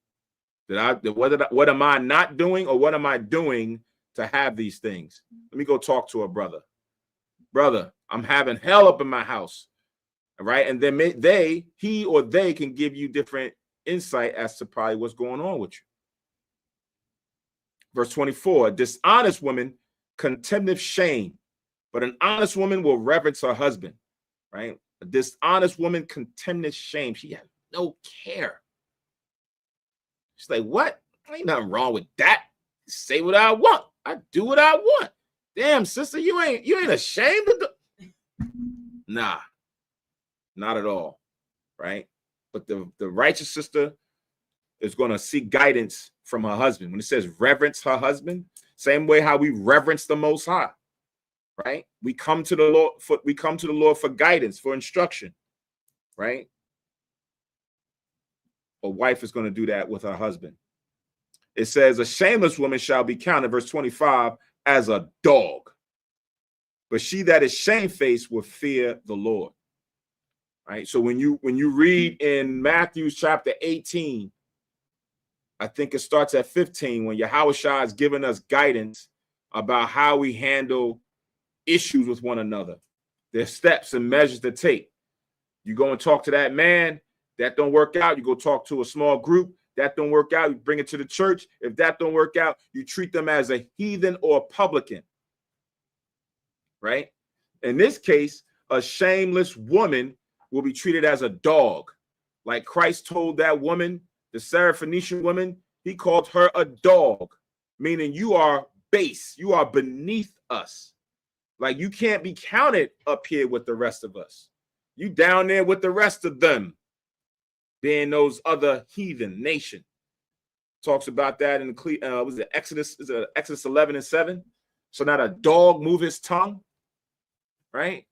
What am I not doing, or what am I doing to have these things? Let me go talk to a brother. Brother, I'm having hell up in my house. All right. And then he or they can give you different insight as to probably what's going on with you. Verse 24, "A dishonest woman contemneth shame, but an honest woman will reverence her husband." Right? A dishonest woman contemneth shame. She has no care. She's like, what? Ain't nothing wrong with that. Say what I want. I do what I want. Damn, sister, you ain't ashamed of the. Nah, not at all. Right? But the righteous sister is going to seek guidance from her husband. When it says reverence her husband, same way how we reverence the Most High. Right? We come to the Lord for guidance, for instruction. Right? A wife is going to do that with her husband. It says, "A shameless woman shall be counted," verse 25, "as a dog. But she that is shamefaced will fear the Lord." Right? So when you read in Matthew chapter 18, I think it starts at 15, when Yahushua is giving us guidance about how we handle issues with one another. There's steps and measures to take. You go and talk to that man, that don't work out, you go talk to a small group, that don't work out, you bring it to the church. If that don't work out, you treat them as a heathen or a publican. Right? In this case, a shameless woman will be treated as a dog. Like Christ told that woman, the Syrophoenician woman, he called her a dog, meaning you are base, you are beneath us. Like you can't be counted up here with the rest of us. You down there with the rest of them, being those other heathen nation. Talks about that in was it Exodus? Is it Exodus 11:7? So not a dog move his tongue, right?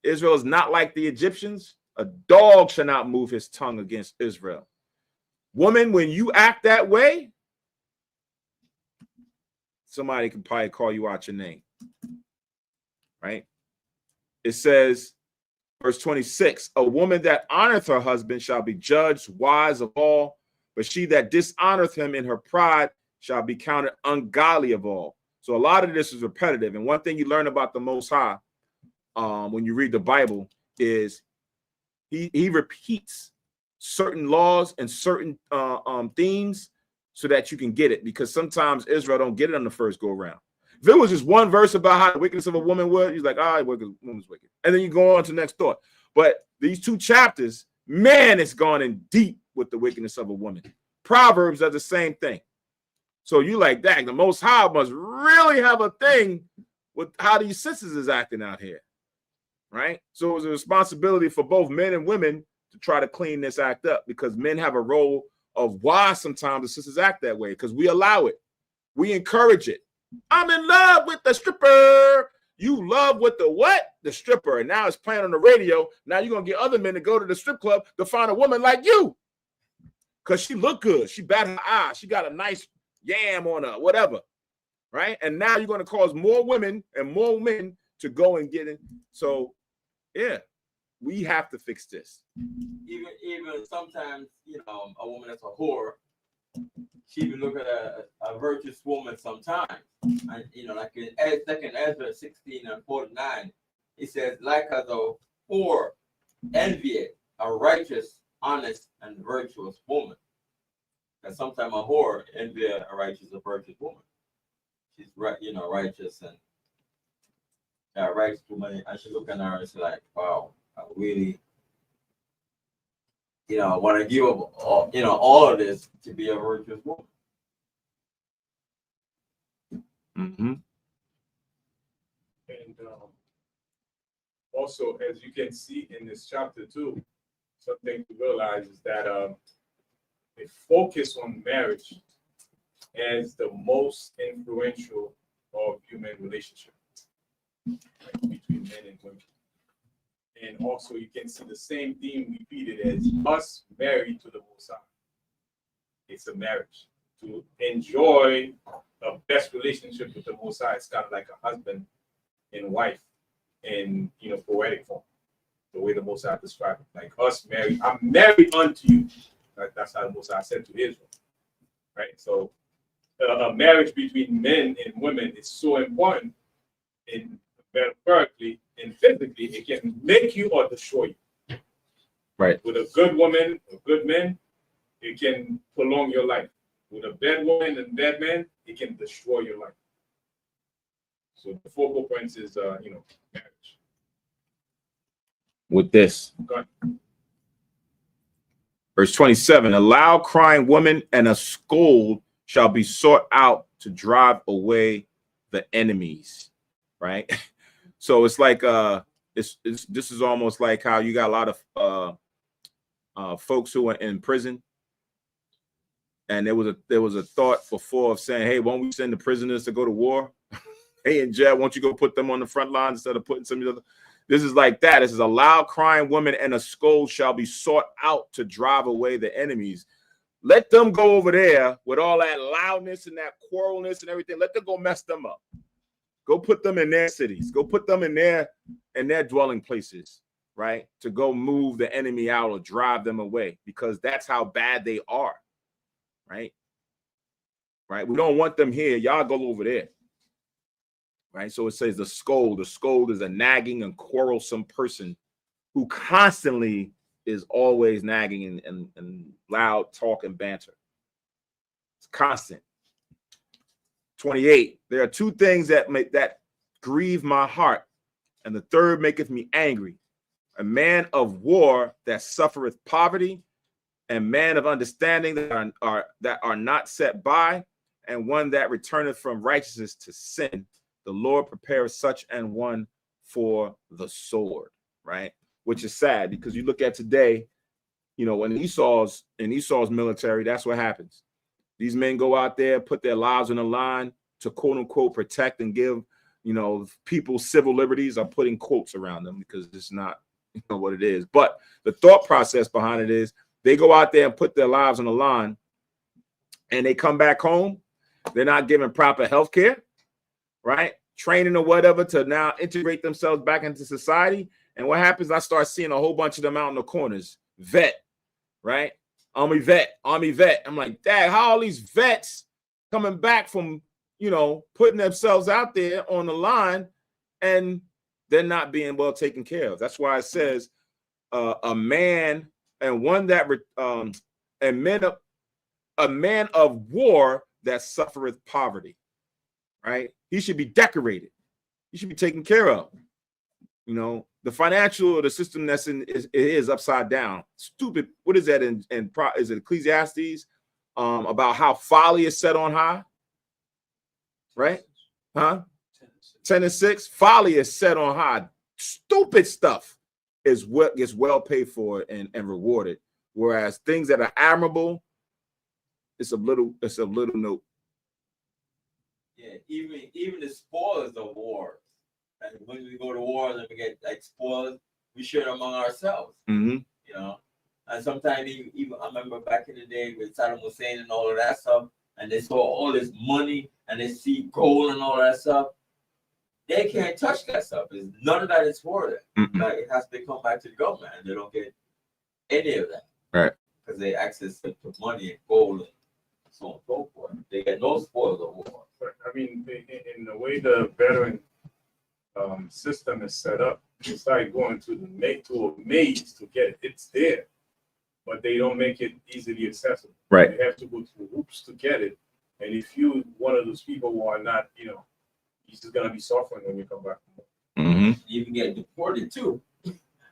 Israel is not like the Egyptians. A dog shall not move his tongue against Israel. Woman, when you act that way, somebody can probably call you out your name, right? It says, verse 26, "A woman that honoreth her husband shall be judged wise of all, but she that dishonoreth him in her pride shall be counted ungodly of all." So a lot of this is repetitive. And one thing you learn about the Most High when you read the Bible is he repeats certain laws and certain themes so that you can get it, because sometimes Israel don't get it on the first go around. If it was just one verse about how the wickedness of a woman was, he's like, all right, woman's wicked. And then you go on to the next thought. But these two chapters, man, it's gone in deep with the wickedness of a woman. Proverbs does the same thing. So you like, dang, the Most High must really have a thing with how these sisters is acting out here, right? So it was a responsibility for both men and women to try to clean this act up, because men have a role of why sometimes the sisters act that way, because we allow it. We encourage it. I'm in love with the stripper. You love with the what? The stripper. And now it's playing on the radio. Now you're going to get other men to go to the strip club to find a woman like you, because she look good. She bat her eye. She got a nice yam on her, whatever, right? And now you're going to cause more women and more men to go and get it. So, yeah, we have to fix this. Even sometimes, a woman that's a whore, she even look at a virtuous woman sometimes. And like in 2nd Ezra 16:49, it says, like as a whore envieth a righteous, honest, and virtuous woman. And sometimes a whore envy a righteous, a virtuous woman. She's right, righteous and a righteous woman. I should look at her and say, like, wow, I really, want to give up all of this to be a virtuous woman. Mm-hmm. And also, as you can see in this chapter too, something to realize is that they focus on marriage as the most influential of human relationships, like between men and women. And also, you can see the same theme repeated as us married to the Most High. It's a marriage. To enjoy a best relationship with the Most High, it's kind of like a husband and wife in poetic form, the way the Most High described it. Like us married, I'm married unto you. That's how the Most High said to Israel, right? So a marriage between men and women is so important, in metaphorically and physically. It can make you or destroy you. Right. With a good woman, a good man, it can prolong your life. With a bad woman and bad man, it can destroy your life. So the focal points is, marriage. With this. Go ahead. Verse 27, a loud crying woman and a scold shall be sought out to drive away the enemies, right? So it's like this is almost like how you got a lot of folks who are in prison, and there was a thought before of saying, hey, won't we send the prisoners to go to war? Hey, in jail, won't you go put them on the front line instead of putting some of the other? This is like that. This is a loud crying woman and a scold shall be sought out to drive away the enemies. Let them go over there with all that loudness and that quarrelness and everything. Let them go mess them up. Go put them in their cities. Go put them in their dwelling places, right? To go move the enemy out or drive them away, because that's how bad they are, right? Right? We don't want them here. Y'all go over there. Right. So it says the scold. The scold is a nagging and quarrelsome person who constantly is always nagging and loud talk and banter. It's constant. 28. There are two things that grieve my heart, and the third maketh me angry. A man of war that suffereth poverty, and man of understanding that are not set by, and one that returneth from righteousness to sin. The Lord prepares such an one for the sword, right? Which is sad, because you look at today, in Esau's military, that's what happens. These men go out there, put their lives on the line to quote unquote protect and give, people civil liberties. I'm putting quotes around them because it's not what it is. But the thought process behind it is they go out there and put their lives on the line, and they come back home. They're not given proper health care. Right? Training or whatever to now integrate themselves back into society. And what happens? I start seeing a whole bunch of them out in the corners. Vet, right? Army vet. I'm like, dang, how all these vets coming back from, putting themselves out there on the line, and they're not being well taken care of. That's why it says a man and one that a man of war that suffereth poverty. Right? He should be decorated. He should be taken care of. The financial, the system that's is upside down. Stupid. What is that is it Ecclesiastes? About how folly is set on high. Right? Huh? 10:6. Folly is set on high. Stupid stuff is what gets well paid for and rewarded. Whereas things that are admirable, it's of little note. Yeah, even the spoils of war. And when we go to war and we get like spoils, we share it among ourselves. Mm-hmm. And sometimes even I remember back in the day with Saddam Hussein and all of that stuff, and they saw all this money and they see gold and all that stuff. They can't touch that stuff. None of that is for them. Mm-hmm. Like, it has to come back to the government, and they don't get any of that. Right. Because they access to money and gold and so on and so forth. They got no spoils of war. But, I mean, in the way the veteran system is set up, it's like going to a maze to get it. It's there, but they don't make it easily accessible. Right. You have to go through hoops to get it. And if you one of those people who are not, you're just gonna be suffering when you come back. Mm-hmm. You can get deported too.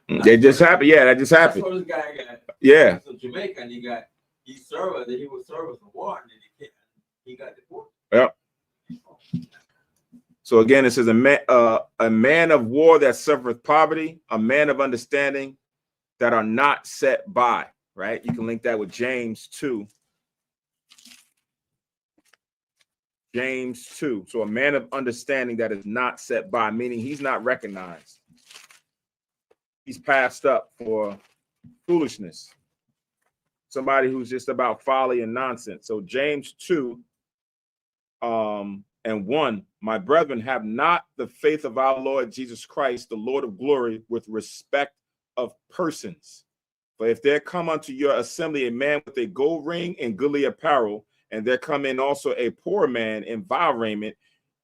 It just happened. Yeah, that just That's happened. what this guy got. Yeah. So Jamaica, and he served, and he was serving the war, and then he got deported. Yep. So again, it says a man of war that suffereth poverty, a man of understanding that are not set by. Right. You can link that with James 2. James 2. So a man of understanding that is not set by, meaning he's not recognized. He's passed up for foolishness. Somebody who's just about folly and nonsense. So James 2 and 1, my brethren, have not the faith of our Lord Jesus Christ, the Lord of glory, with respect of persons. For if there come unto your assembly a man with a gold ring and goodly apparel, and there come in also a poor man in vile raiment,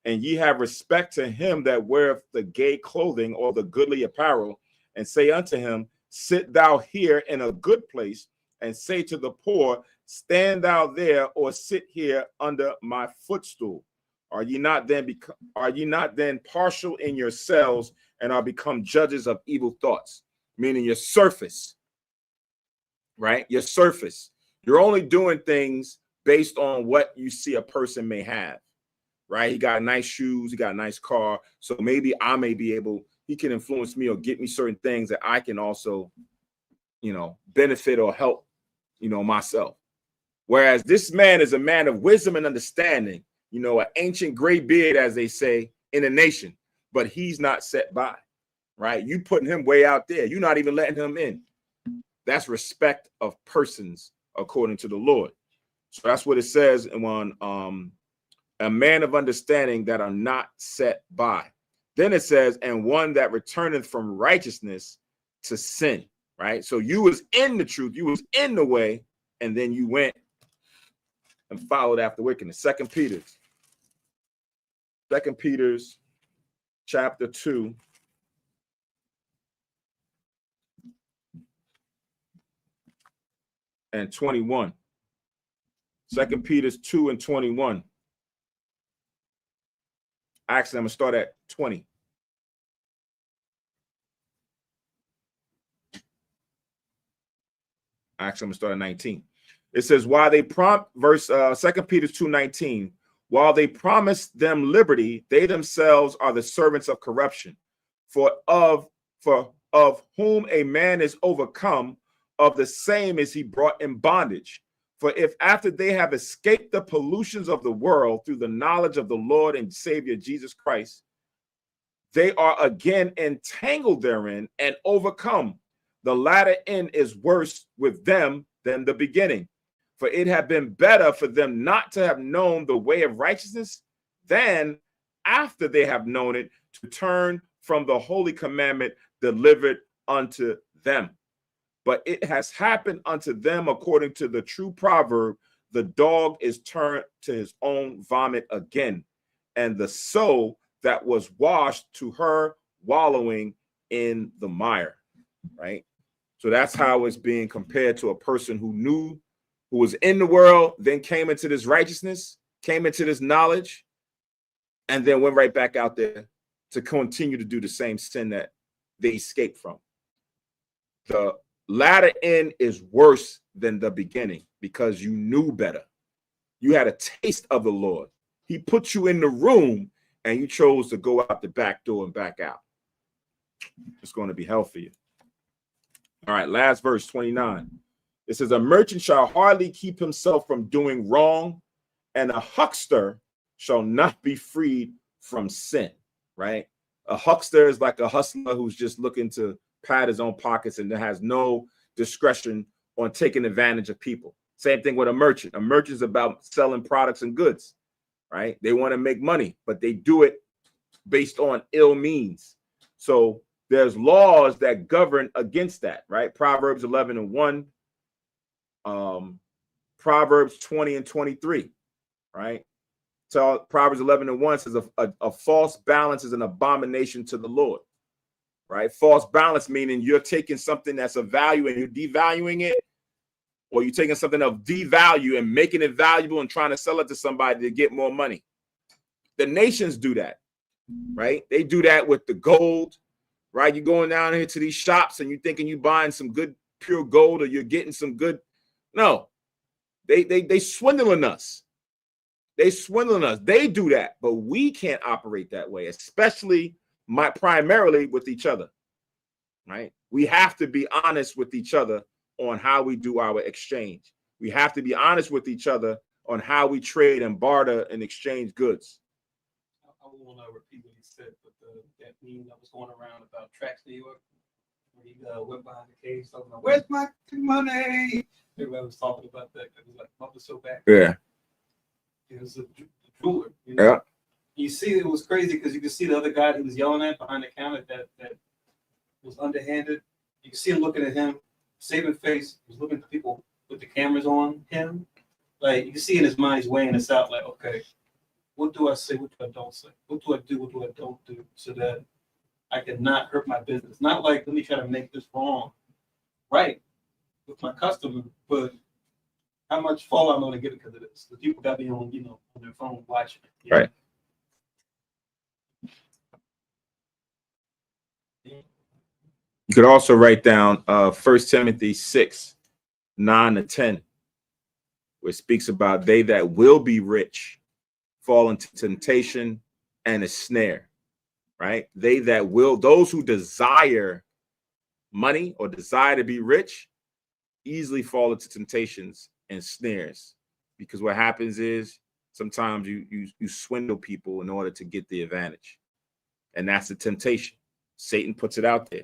and ye have respect to him that weareth the gay clothing or the goodly apparel, and say unto him, sit thou here in a good place, and say to the poor, stand thou there, or sit here under my footstool. Are ye not then partial in yourselves, and are become judges of evil thoughts? Meaning your surface, right? Your surface. You're only doing things based on what you see a person may have, right? He got nice shoes, he got a nice car, so maybe I may be able, he can influence me or get me certain things that I can also, benefit or help, myself. Whereas this man is a man of wisdom and understanding, an ancient gray beard, as they say, in a nation, but he's not set by, right? You putting him way out there. You're not even letting him in. That's respect of persons according to the Lord. So that's what it says on a man of understanding that are not set by. Then it says, and one that returneth from righteousness to sin, right? So you was in the truth, you was in the way, and then you went and followed after wickedness. Second Peter's chapter 2. And 21. 2 Peter 2 and 21. Actually, I'm going to start at 20. Actually, I'm going to start at 19. It says, while they 2 Peter 2:19, while they promise them liberty, they themselves are the servants of corruption. For of whom a man is overcome, of the same is he brought in bondage. For if after they have escaped the pollutions of the world through the knowledge of the Lord and Savior Jesus Christ, they are again entangled therein and overcome, the latter end is worse with them than the beginning. For it had been better for them not to have known the way of righteousness than, after they have known it, to turn from the holy commandment delivered unto them. But it has happened unto them according to the true proverb, the dog is turned to his own vomit again, and the soul that was washed to her wallowing in the mire, right? So that's how it's being compared to a person who was in the world, then came into this righteousness, came into this knowledge, and then went right back out there to continue to do the same sin that they escaped from. The latter end is worse than the beginning because you knew better. You had a taste of the Lord. He put you in the room and you chose to go out the back door and back out. It's going to be hell for you. All right, last verse, 29. It says, a merchant shall hardly keep himself from doing wrong, and a huckster shall not be freed from sin, right? A huckster is like a hustler who's just looking to pad his own pockets and has no discretion on taking advantage of people. Same thing with a merchant. A merchant is about selling products and goods, right? They want to make money, but they do it based on ill means. So there's laws that govern against that, right? Proverbs 11 and 1, Proverbs 20 and 23, right? So Proverbs 11 and 1 says a false balance is an abomination to the Lord, right? False balance meaning you're taking something that's of value and you're devaluing it, or you're taking something of devalue and making it valuable and trying to sell it to somebody to get more money. The nations do that, right? They do that with the gold, right? You're going down here to these shops and you're thinking you're buying some good pure gold or you're getting some good. No, they swindling us. They swindling us. They do that, but we can't operate that way, especially primarily with each other, right? We have to be honest with each other on how we do our exchange. We have to be honest with each other on how we trade and barter and exchange goods. I want to repeat what he said, but that meme that was going around about Tracks New York, when he went behind the cave, talking about, "Where's my money?" Everybody was talking about that. It was like, "Mother so back." Yeah. It was a jeweler. You know? Yeah. You see, it was crazy because you could see the other guy he was yelling at behind the counter that was underhanded. You could see him looking at him, saving face. He was looking at the people with the cameras on him. Like, you can see in his mind, he's weighing this out. Like, okay, what do I say? What do I don't say? What do I do? What do I don't do? So that I can not hurt my business. Not like, let me try to make this wrong right with my customer, but how much fallout I'm going to get because of this? The people got me on, on their phone watching it. Right. You could also write down 1 Timothy 6, 9 to 10, where it speaks about they that will be rich fall into temptation and a snare, right? They that will, those who desire money or desire to be rich, easily fall into temptations and snares, because what happens is sometimes you swindle people in order to get the advantage, and that's the temptation. Satan puts it out there,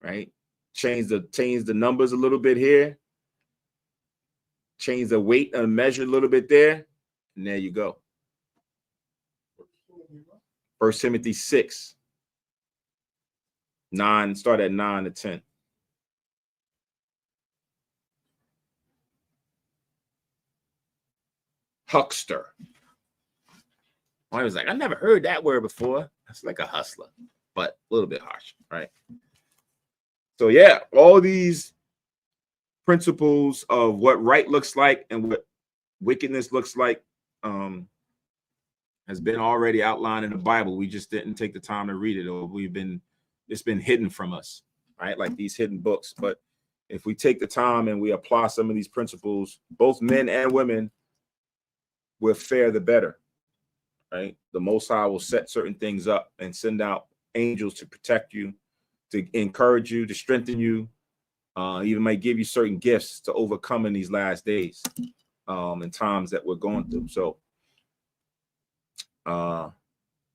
right? Change the numbers a little bit here, change the weight and measure a little bit there, and there you go. 1 Timothy 6, 9, start at 9 to 10. Huckster. I was like, I never heard that word before. That's like a hustler, but a little bit harsh, right? So yeah, all these principles of what right looks like and what wickedness looks like has been already outlined in the Bible. We just didn't take the time to read it, or it's been hidden from us, right? Like these hidden books. But if we take the time and we apply some of these principles, both men and women will fare the better, right? The Most High will set certain things up and send out angels to protect you, to encourage you, to strengthen you, even might give you certain gifts to overcome in these last days and times that we're going through. So,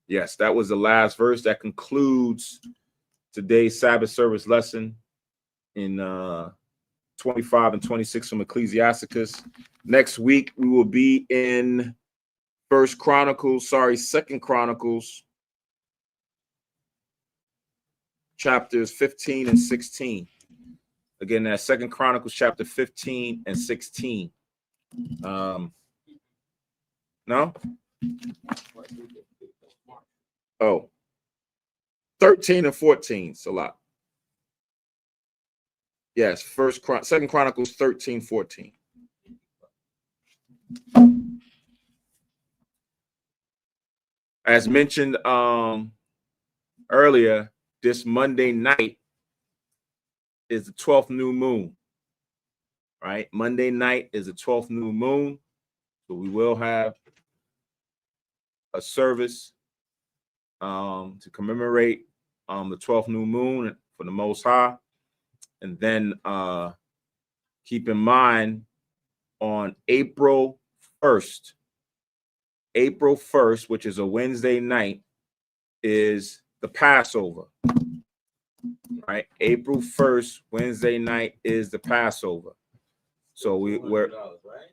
yes, that was the last verse. That concludes today's Sabbath service lesson in 25 and 26 from Ecclesiasticus. Next week, we will be in Second Chronicles, chapters 15 and 16. Again, that's Second Chronicles chapter 15 and 16. No? Oh, 13 and 14. It's a lot. Yes, Second Chronicles 13, 14. As mentioned earlier, this Monday night is the 12th new moon, right? Monday night is the 12th new moon. So we will have a service to commemorate the 12th new moon for the Most High. And then keep in mind on April 1st, which is a Wednesday night, is the Passover, right? April 1st, Wednesday night is the Passover. So we're,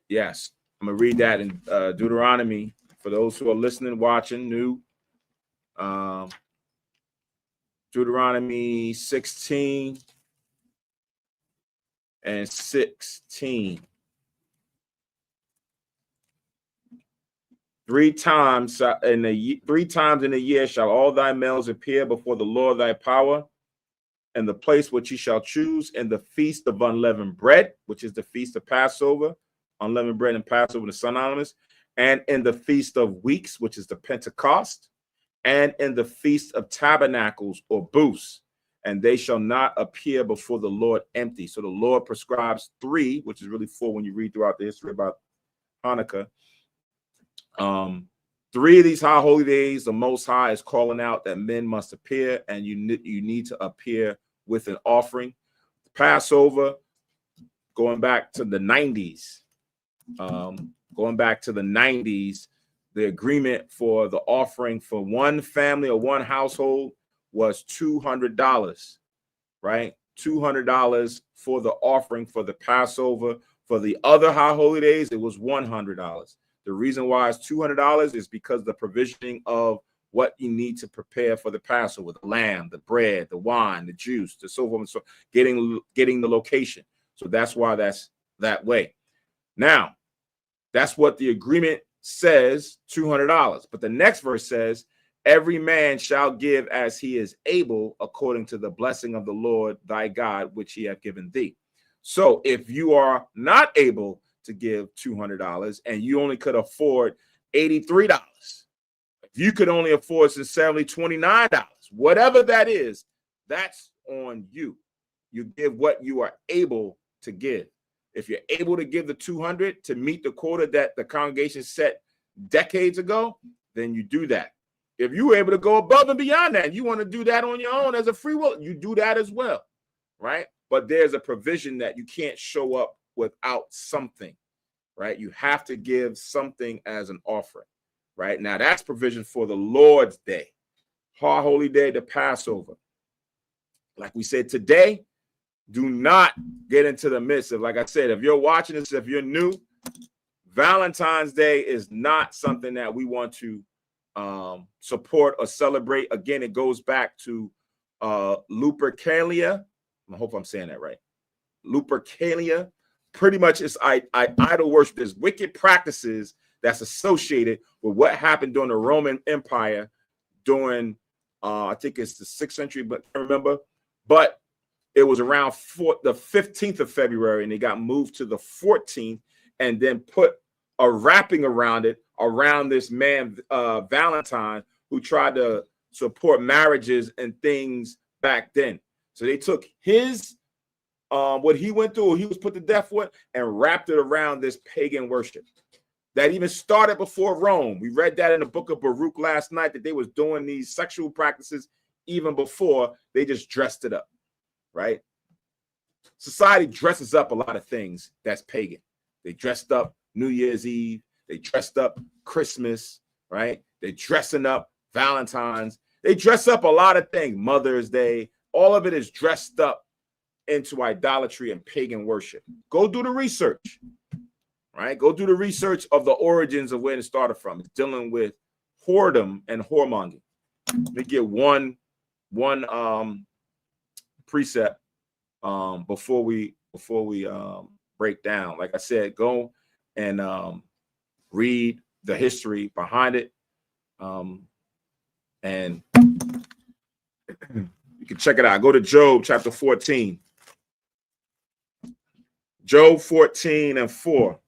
yes, I'm going to read that in Deuteronomy for those who are listening, watching, new. Deuteronomy 16 and 16. 3 times in a year shall all thy males appear before the Lord thy power, and the place which he shall choose, in the feast of unleavened bread, which is the feast of Passover, unleavened bread and Passover, the synonymous, and in the feast of weeks, which is the Pentecost, and in the feast of tabernacles or booths, and they shall not appear before the Lord empty. So the Lord prescribes 3, which is really 4 when you read throughout the history about Hanukkah. 3 of these high holy days, the Most High is calling out that men must appear, and you need to appear with an offering. Passover, going back to the 90s, the agreement for the offering for one family or one household was $200, right? $200 for the offering for the Passover. For the other high holy days, it was $100. The reason why it's $200 is because the provisioning of what you need to prepare for the Passover, the lamb, the bread, the wine, the juice, the so forth and so, getting the location. So that's why that's that way. Now, that's what the agreement says, $200. But the next verse says, every man shall give as he is able, according to the blessing of the Lord thy God, which he hath given thee. So if you are not able to give $200 and you only could afford $83, if you could only afford sincerely $29, whatever that is, that's on you. You give what you are able to give. If you're able to give the 200 to meet the quota that the congregation set decades ago, then you do that. If you were able to go above and beyond that, and you want to do that on your own as a free will, you do that as well, right? But there's a provision that you can't show up without something, right? You have to give something as an offering, right? Now, that's provision for the Lord's Day, High Holy Day, the Passover. Like we said today, do not get into the midst of, like I said, if you're watching this, if you're new, Valentine's Day is not something that we want to support or celebrate. Again, it goes back to Lupercalia. I hope I'm saying that right. Lupercalia. Pretty much it's idol worship. There's wicked practices that's associated with what happened during the Roman Empire during, I think it's the 6th century, but I can't remember. But it was around the 15th of February, and it got moved to the 14th, and then put a wrapping around it, around this man, Valentine, who tried to support marriages and things back then. So they took his, what he went through, he was put to death with, and wrapped it around this pagan worship that even started before Rome. We read that in the book of Baruch last night, that they was doing these sexual practices even before. They just dressed it up, right? Society dresses up a lot of things that's pagan. They dressed up New Year's Eve. They dressed up Christmas, right? They're dressing up Valentine's. They dress up a lot of things. Mother's Day. All of it is dressed up into idolatry and pagan worship. Go do the research, right? Go do the research of the origins of where it started from. It's dealing with whoredom and whoremongering. Let me get one precept before we break down. Like I said, go and read the history behind it, and you can check it out. Go to Job chapter 14. Job 14 and 4.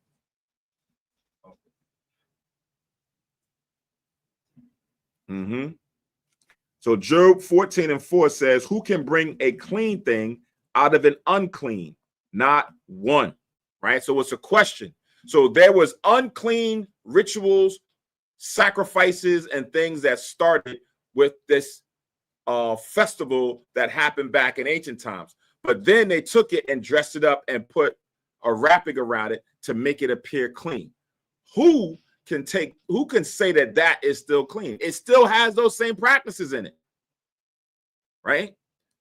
So Job 14 and 4 says, who can bring a clean thing out of an unclean? Not one, right? So it's a question. So there was unclean rituals, sacrifices, and things that started with this festival that happened back in ancient times. But then they took it and dressed it up and put a wrapping around it to make it appear clean. Who can say that that is still clean? It still has those same practices in it, right?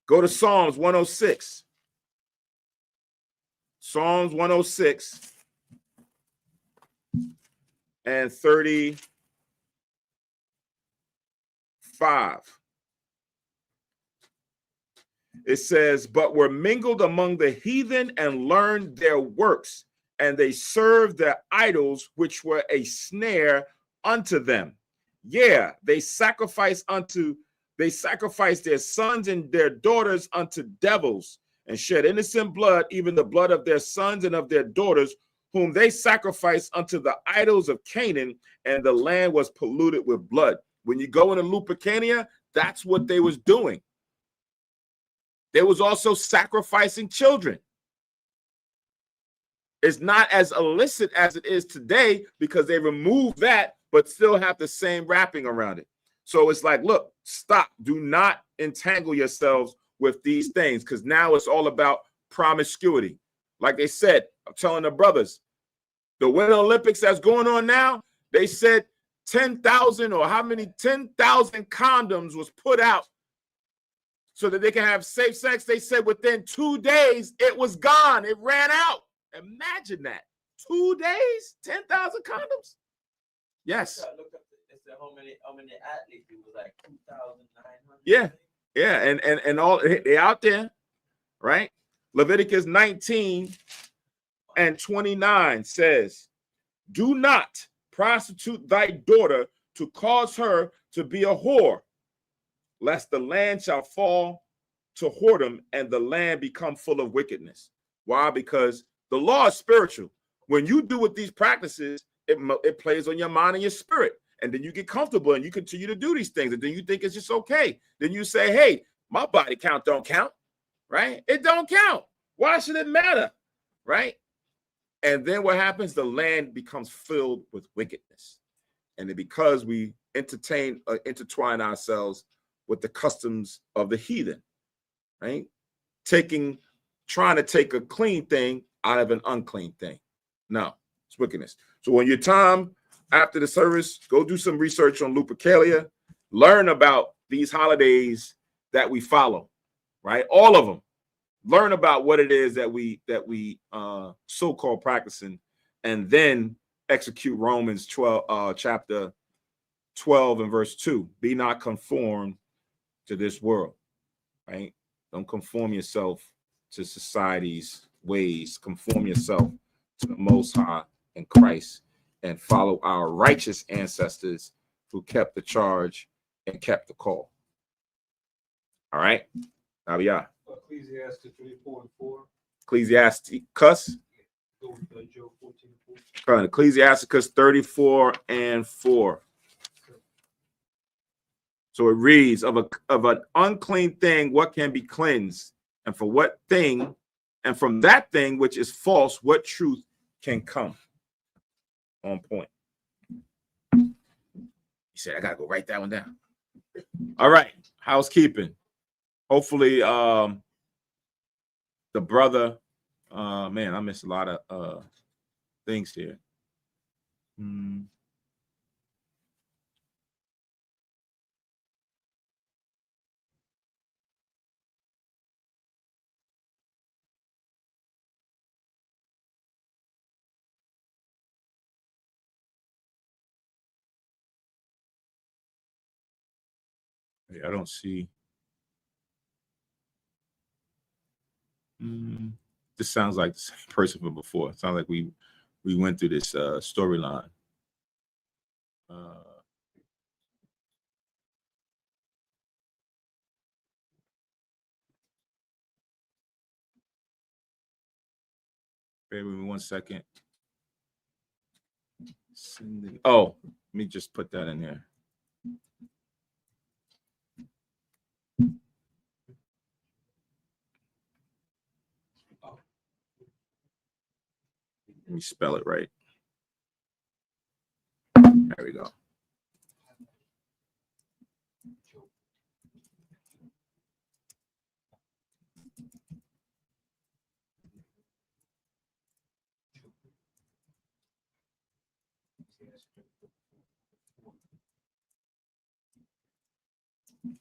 Go to Psalms 106. Psalms 106 and 35. It says, but were mingled among the heathen and learned their works, and they served their idols, which were a snare unto them. Yeah, they sacrifice their sons and their daughters unto devils, and shed innocent blood, even the blood of their sons and of their daughters, whom they sacrificed unto the idols of Canaan, and the land was polluted with blood. When you go into Lupercalia, that's what they was doing. They was also sacrificing children. It's not as illicit as it is today because they removed that, but still have the same wrapping around it. So it's like, look, stop. Do not entangle yourselves with these things, because now it's all about promiscuity. Like they said, I'm telling the brothers, the Winter Olympics that's going on now, they said 10,000 or how many 10,000 condoms was put out so that they can have safe sex. They said within 2 days, it was gone. It ran out. Imagine that. 2 days, 10,000 condoms. Yes. Look up how many athletes? It was like 2,900. Yeah. Yeah. And all they out there, right? Leviticus 19:29 says, do not prostitute thy daughter to cause her to be a whore, lest the land shall fall to whoredom and the land become full of wickedness. Why? Because the law is spiritual. When you do with these practices, it plays on your mind and your spirit. And then you get comfortable and you continue to do these things. And then you think it's just okay. Then you say, hey, my body count don't count, right? It don't count. Why should it matter, right? And then what happens? The land becomes filled with wickedness. And because we intertwine ourselves with the customs of the heathen, right? Trying to take a clean thing out of an unclean thing. No, it's wickedness. So when your time after the service, go do some research on Lupercalia, learn about these holidays that we follow, right? All of them. Learn about what it is that we so-called practicing, and then execute Romans 12, chapter 12 and verse 2. Be not conformed to this world, right? Don't conform yourself to society's ways. Conform yourself to the Most High in Christ and follow our righteous ancestors who kept the charge and kept the call. All right. Now we are. Ecclesiastes 34:4. Ecclesiasticus. Go with Job 14:4. Ecclesiasticus 34:4. So it reads, of an unclean thing, what can be cleansed? And for what thing, and from that thing which is false, what truth can come? On point. He said, I gotta go write that one down. All right, housekeeping. Hopefully, the brother, man, I missed a lot of things here. I don't see. This sounds like the same person from before. It sounds like we went through this storyline. Bear with me 1 second. Oh, let me just put that in here. Let me spell it right. There we go.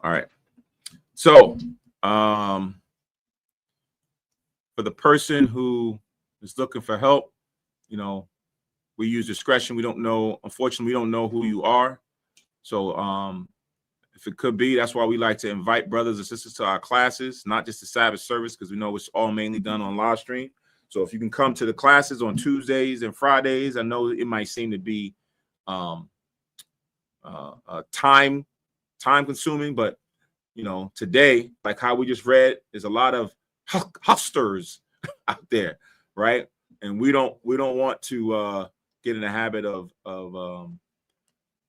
All right. So, for the person who is looking for help, you know, we use discretion. We don't know, unfortunately, we don't know who you are. So, if it could be, that's why we like to invite brothers and sisters to our classes, not just the Sabbath service, because we know it's all mainly done on live stream. So if you can come to the classes on Tuesdays and Fridays, I know it might seem to be time consuming, but today, like how we just read, there's a lot of hucksters out there, right? And we don't want to get in the habit of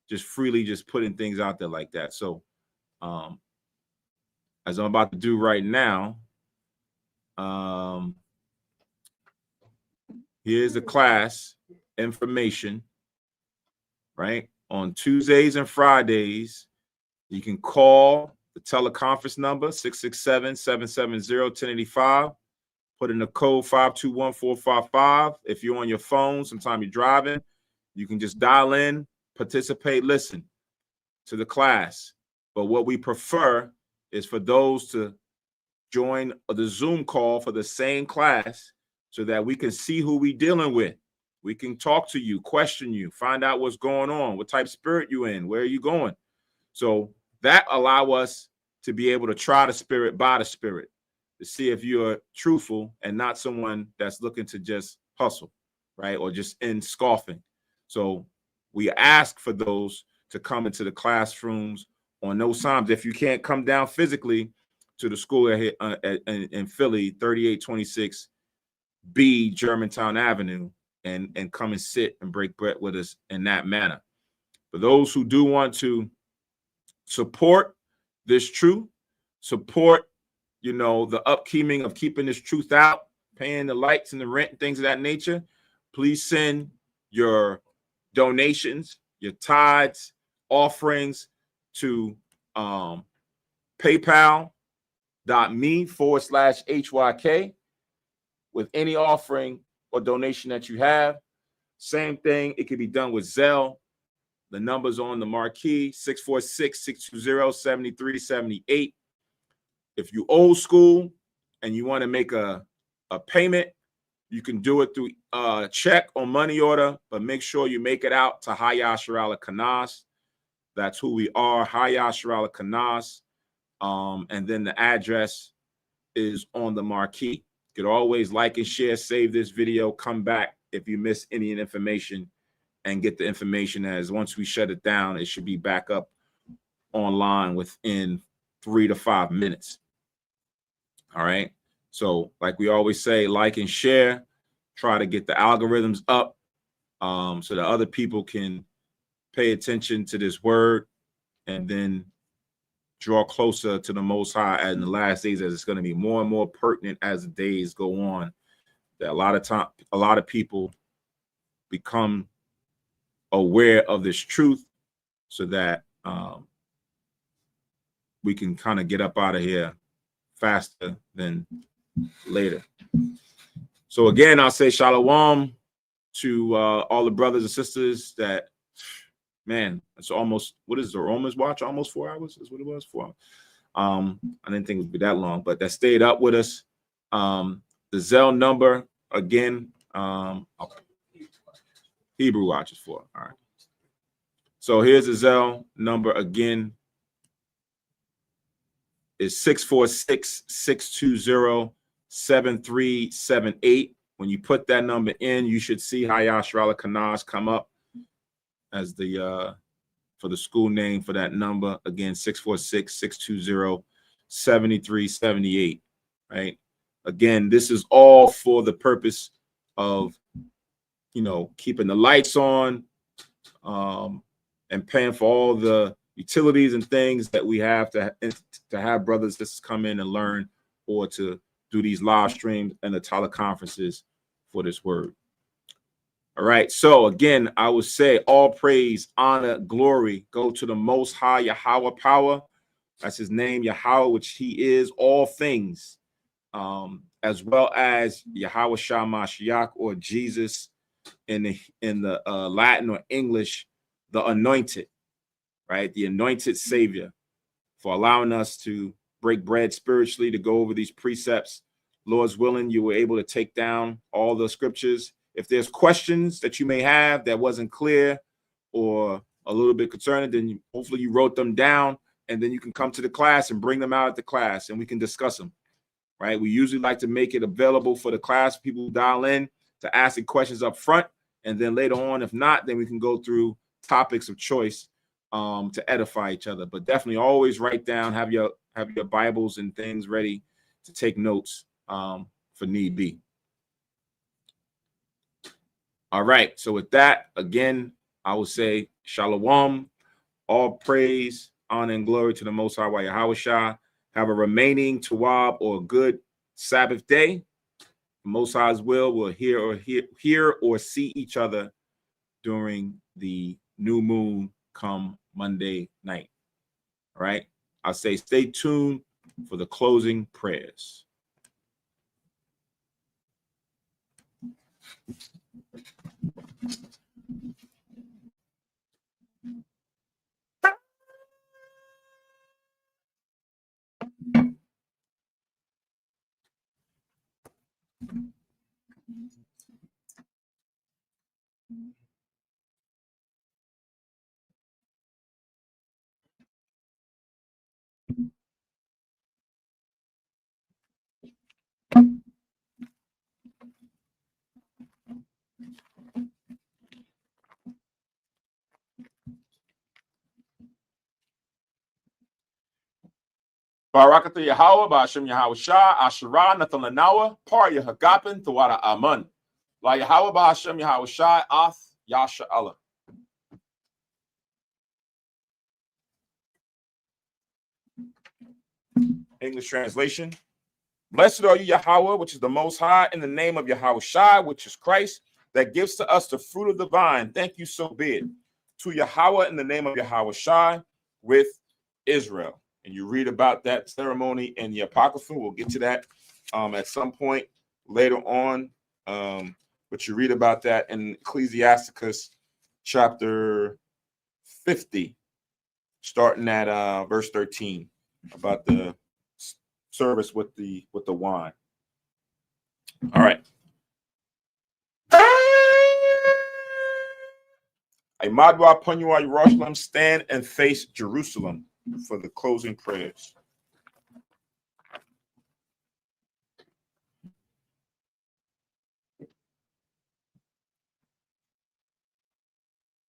just freely just putting things out there like that. So as I'm about to do right now, here's the class information, right? On Tuesdays and Fridays, you can call the teleconference number 667-770-1085. Put in the code 521-455. If you're on your phone, sometime you're driving, you can just dial in, participate, listen to the class. But what we prefer is for those to join the Zoom call for the same class so that we can see who we're dealing with. We can talk to you, question you, find out what's going on, what type of spirit you in, where are you going. So that allow us to be able to try the spirit by the spirit, to see if you're truthful and not someone that's looking to just hustle, right? Or just in scoffing. So we ask for those to come into the classrooms on those times. If you can't come down physically to the school in Philly, 3826 B Germantown Avenue, and come and sit and break bread with us in that manner. For those who do want to support this truth, support the upkeeping of keeping this truth out, paying the lights and the rent and things of that nature, please send your donations, your tithes, offerings to paypal.me/HYK with any offering or donation that you have. Same thing, it can be done with Zelle. The number's on the marquee, 646-620-7378. If you old school and you want to make a payment, you can do it through check or money order, but make sure you make it out to Hayah Sharala Kanas. That's who we are, Hayah Sharala Kanas. And then the address is on the marquee. You could always like and share, save this video, come back if you miss any information, and get the information, as once we shut it down, it should be back up online within 3 to 5 minutes. All right. So like we always say, like and share, try to get the algorithms up so that other people can pay attention to this word and then draw closer to the Most High in the last days, as it's going to be more and more pertinent as the days go on. That a lot of people become aware of this truth so that we can kind of get up out of here faster than later. So again, I'll say shalom to all the brothers and sisters that, man, it's almost, what is the Romans watch? Almost 4 hours is what it was, 4 hours. I didn't think it would be that long, but that stayed up with us. The Zelle number, again, Hebrew watch is 4. All right. So here's the Zelle number again. Is 646-620-7378. When you put that number in, you should see Hayah Sharala Kanas come up as the for the school name for that number. Again, 646-620-7378. Right. Again, this is all for the purpose of keeping the lights on, and paying for all the utilities and things that we have to have brothers just come in and learn, or to do these live streams and the teleconferences for this word. All right. So again, I would say all praise, honor, glory go to the Most High Yahweh power. That's his name, Yahweh, which he is all things, as well as Yahweh Shah Mashiach, or Jesus in the Latin or English, the anointed. Right, the anointed Savior, for allowing us to break bread spiritually, to go over these precepts. Lord's willing, you were able to take down all the scriptures. If there's questions that you may have that wasn't clear or a little bit concerning, then hopefully you wrote them down, and then you can come to the class and bring them out at the class, and we can discuss them. Right, we usually like to make it available for the class, people who dial in, to ask the questions up front, and then later on, if not, then we can go through topics of choice to edify each other. But definitely always write down, have your Bibles and things ready to take notes for need be. All right. So with that, again, I will say shalom, all praise, honor, and glory to the Most High Yahushua. Have a remaining Tawab or good Sabbath day. The Most High's will will hear or see each other during the new moon come Monday night. All right. I'll say stay tuned for the closing prayers. Barakatha Yahweh, Ba'ashem Yahweh Shah, Asherah, Nathan Lanawa, Par Yahagapin, Tawada Aman. La Yahweh, Ba'ashem Yahweh Shah, Ath, Yasha Allah. English translation. Blessed are you, Yahweh, which is the Most High, in the name of Yahweh Shai, which is Christ, that gives to us the fruit of the vine. Thank you, so be it. To Yahweh in the name of Yahweh Shai with Israel. And you read about that ceremony in the Apocrypha. We'll get to that at some point later on. But you read about that in Ecclesiasticus chapter 50, starting at verse 13, about the service with the wine. All right. Imadwa Punyua Jerusalem, stand and face Jerusalem for the closing prayers.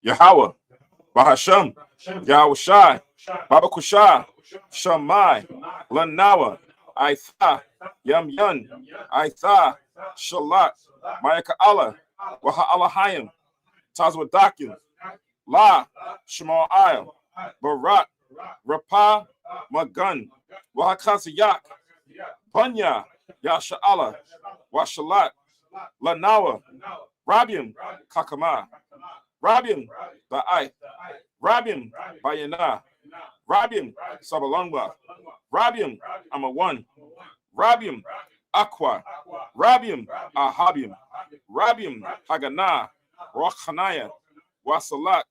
Yahweh, Bahasham, Yahweh Shai, Baba Kushai, Shammai, Lanawa, Aitha, Yam Yun, Aitha, Shalat, Mayaka Allah, Waha Allahayim, Tazwadakim, La, Shema Ayel, Barak, Rapah, Magun, Wahakasayak, Panya, Yasha Allah, Washalat, Lanawa, Rabiim, Kakama, Rabiim, Ba'ai, Rabiim, Bayana, Rabiim, Sabalongwa, Rabiim, Amawan, Rabiim, Aqua, Rabiim, Ahabim, Rabiim, Haganah, Rochanaya, Wasalat,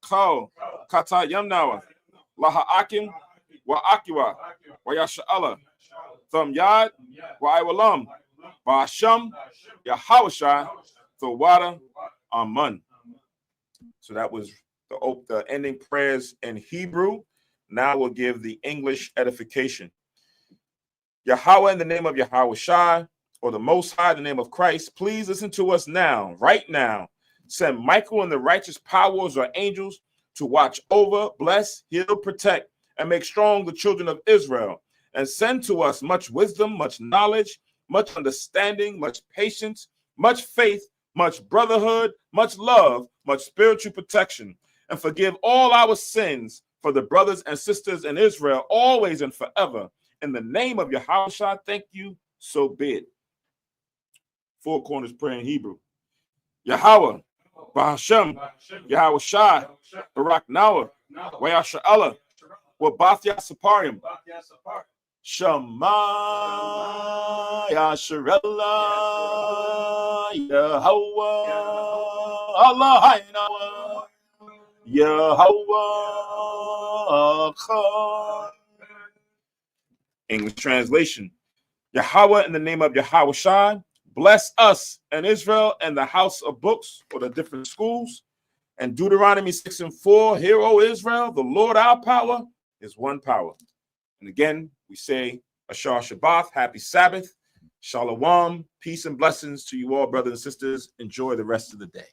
Ko, Kata Yamnawa, Laha'akim, Wa'akiwa, Wayasha'ala, Thum Yad, Wa'iwalam, Ba'asham, Yahawashai, Thawada, Amun. So that was the ending prayers in Hebrew. Now we'll give the English edification. Yahweh, in the name of Yahweh Shai, or the Most High, in the name of Christ, please listen to us now, right now. Send Michael and the righteous powers or angels to watch over, bless, heal, protect, and make strong the children of Israel. And send to us much wisdom, much knowledge, much understanding, much patience, much faith, much brotherhood, much love, much spiritual protection, and forgive all our sins for the brothers and sisters in Israel, always and forever. In the name of Yahushua, thank you, so be it. Four corners prayer in Hebrew. Yahweh, Bahashem, Yahweh Shai, Barak Nawa, Wayasha Allah, Wabathya Saparim, Shema Yasharella, Yahweh, Allah Hainawa, Yahweh Echad. English translation. Yahweh, in the name of Yahweh Shai, bless us and Israel and the house of books, or the different schools. And Deuteronomy 6:4, hear, O Israel, the Lord our power is one power. And again, we say Ashar Shabbat, happy Sabbath, Shalom, peace and blessings to you all, brothers and sisters. Enjoy the rest of the day.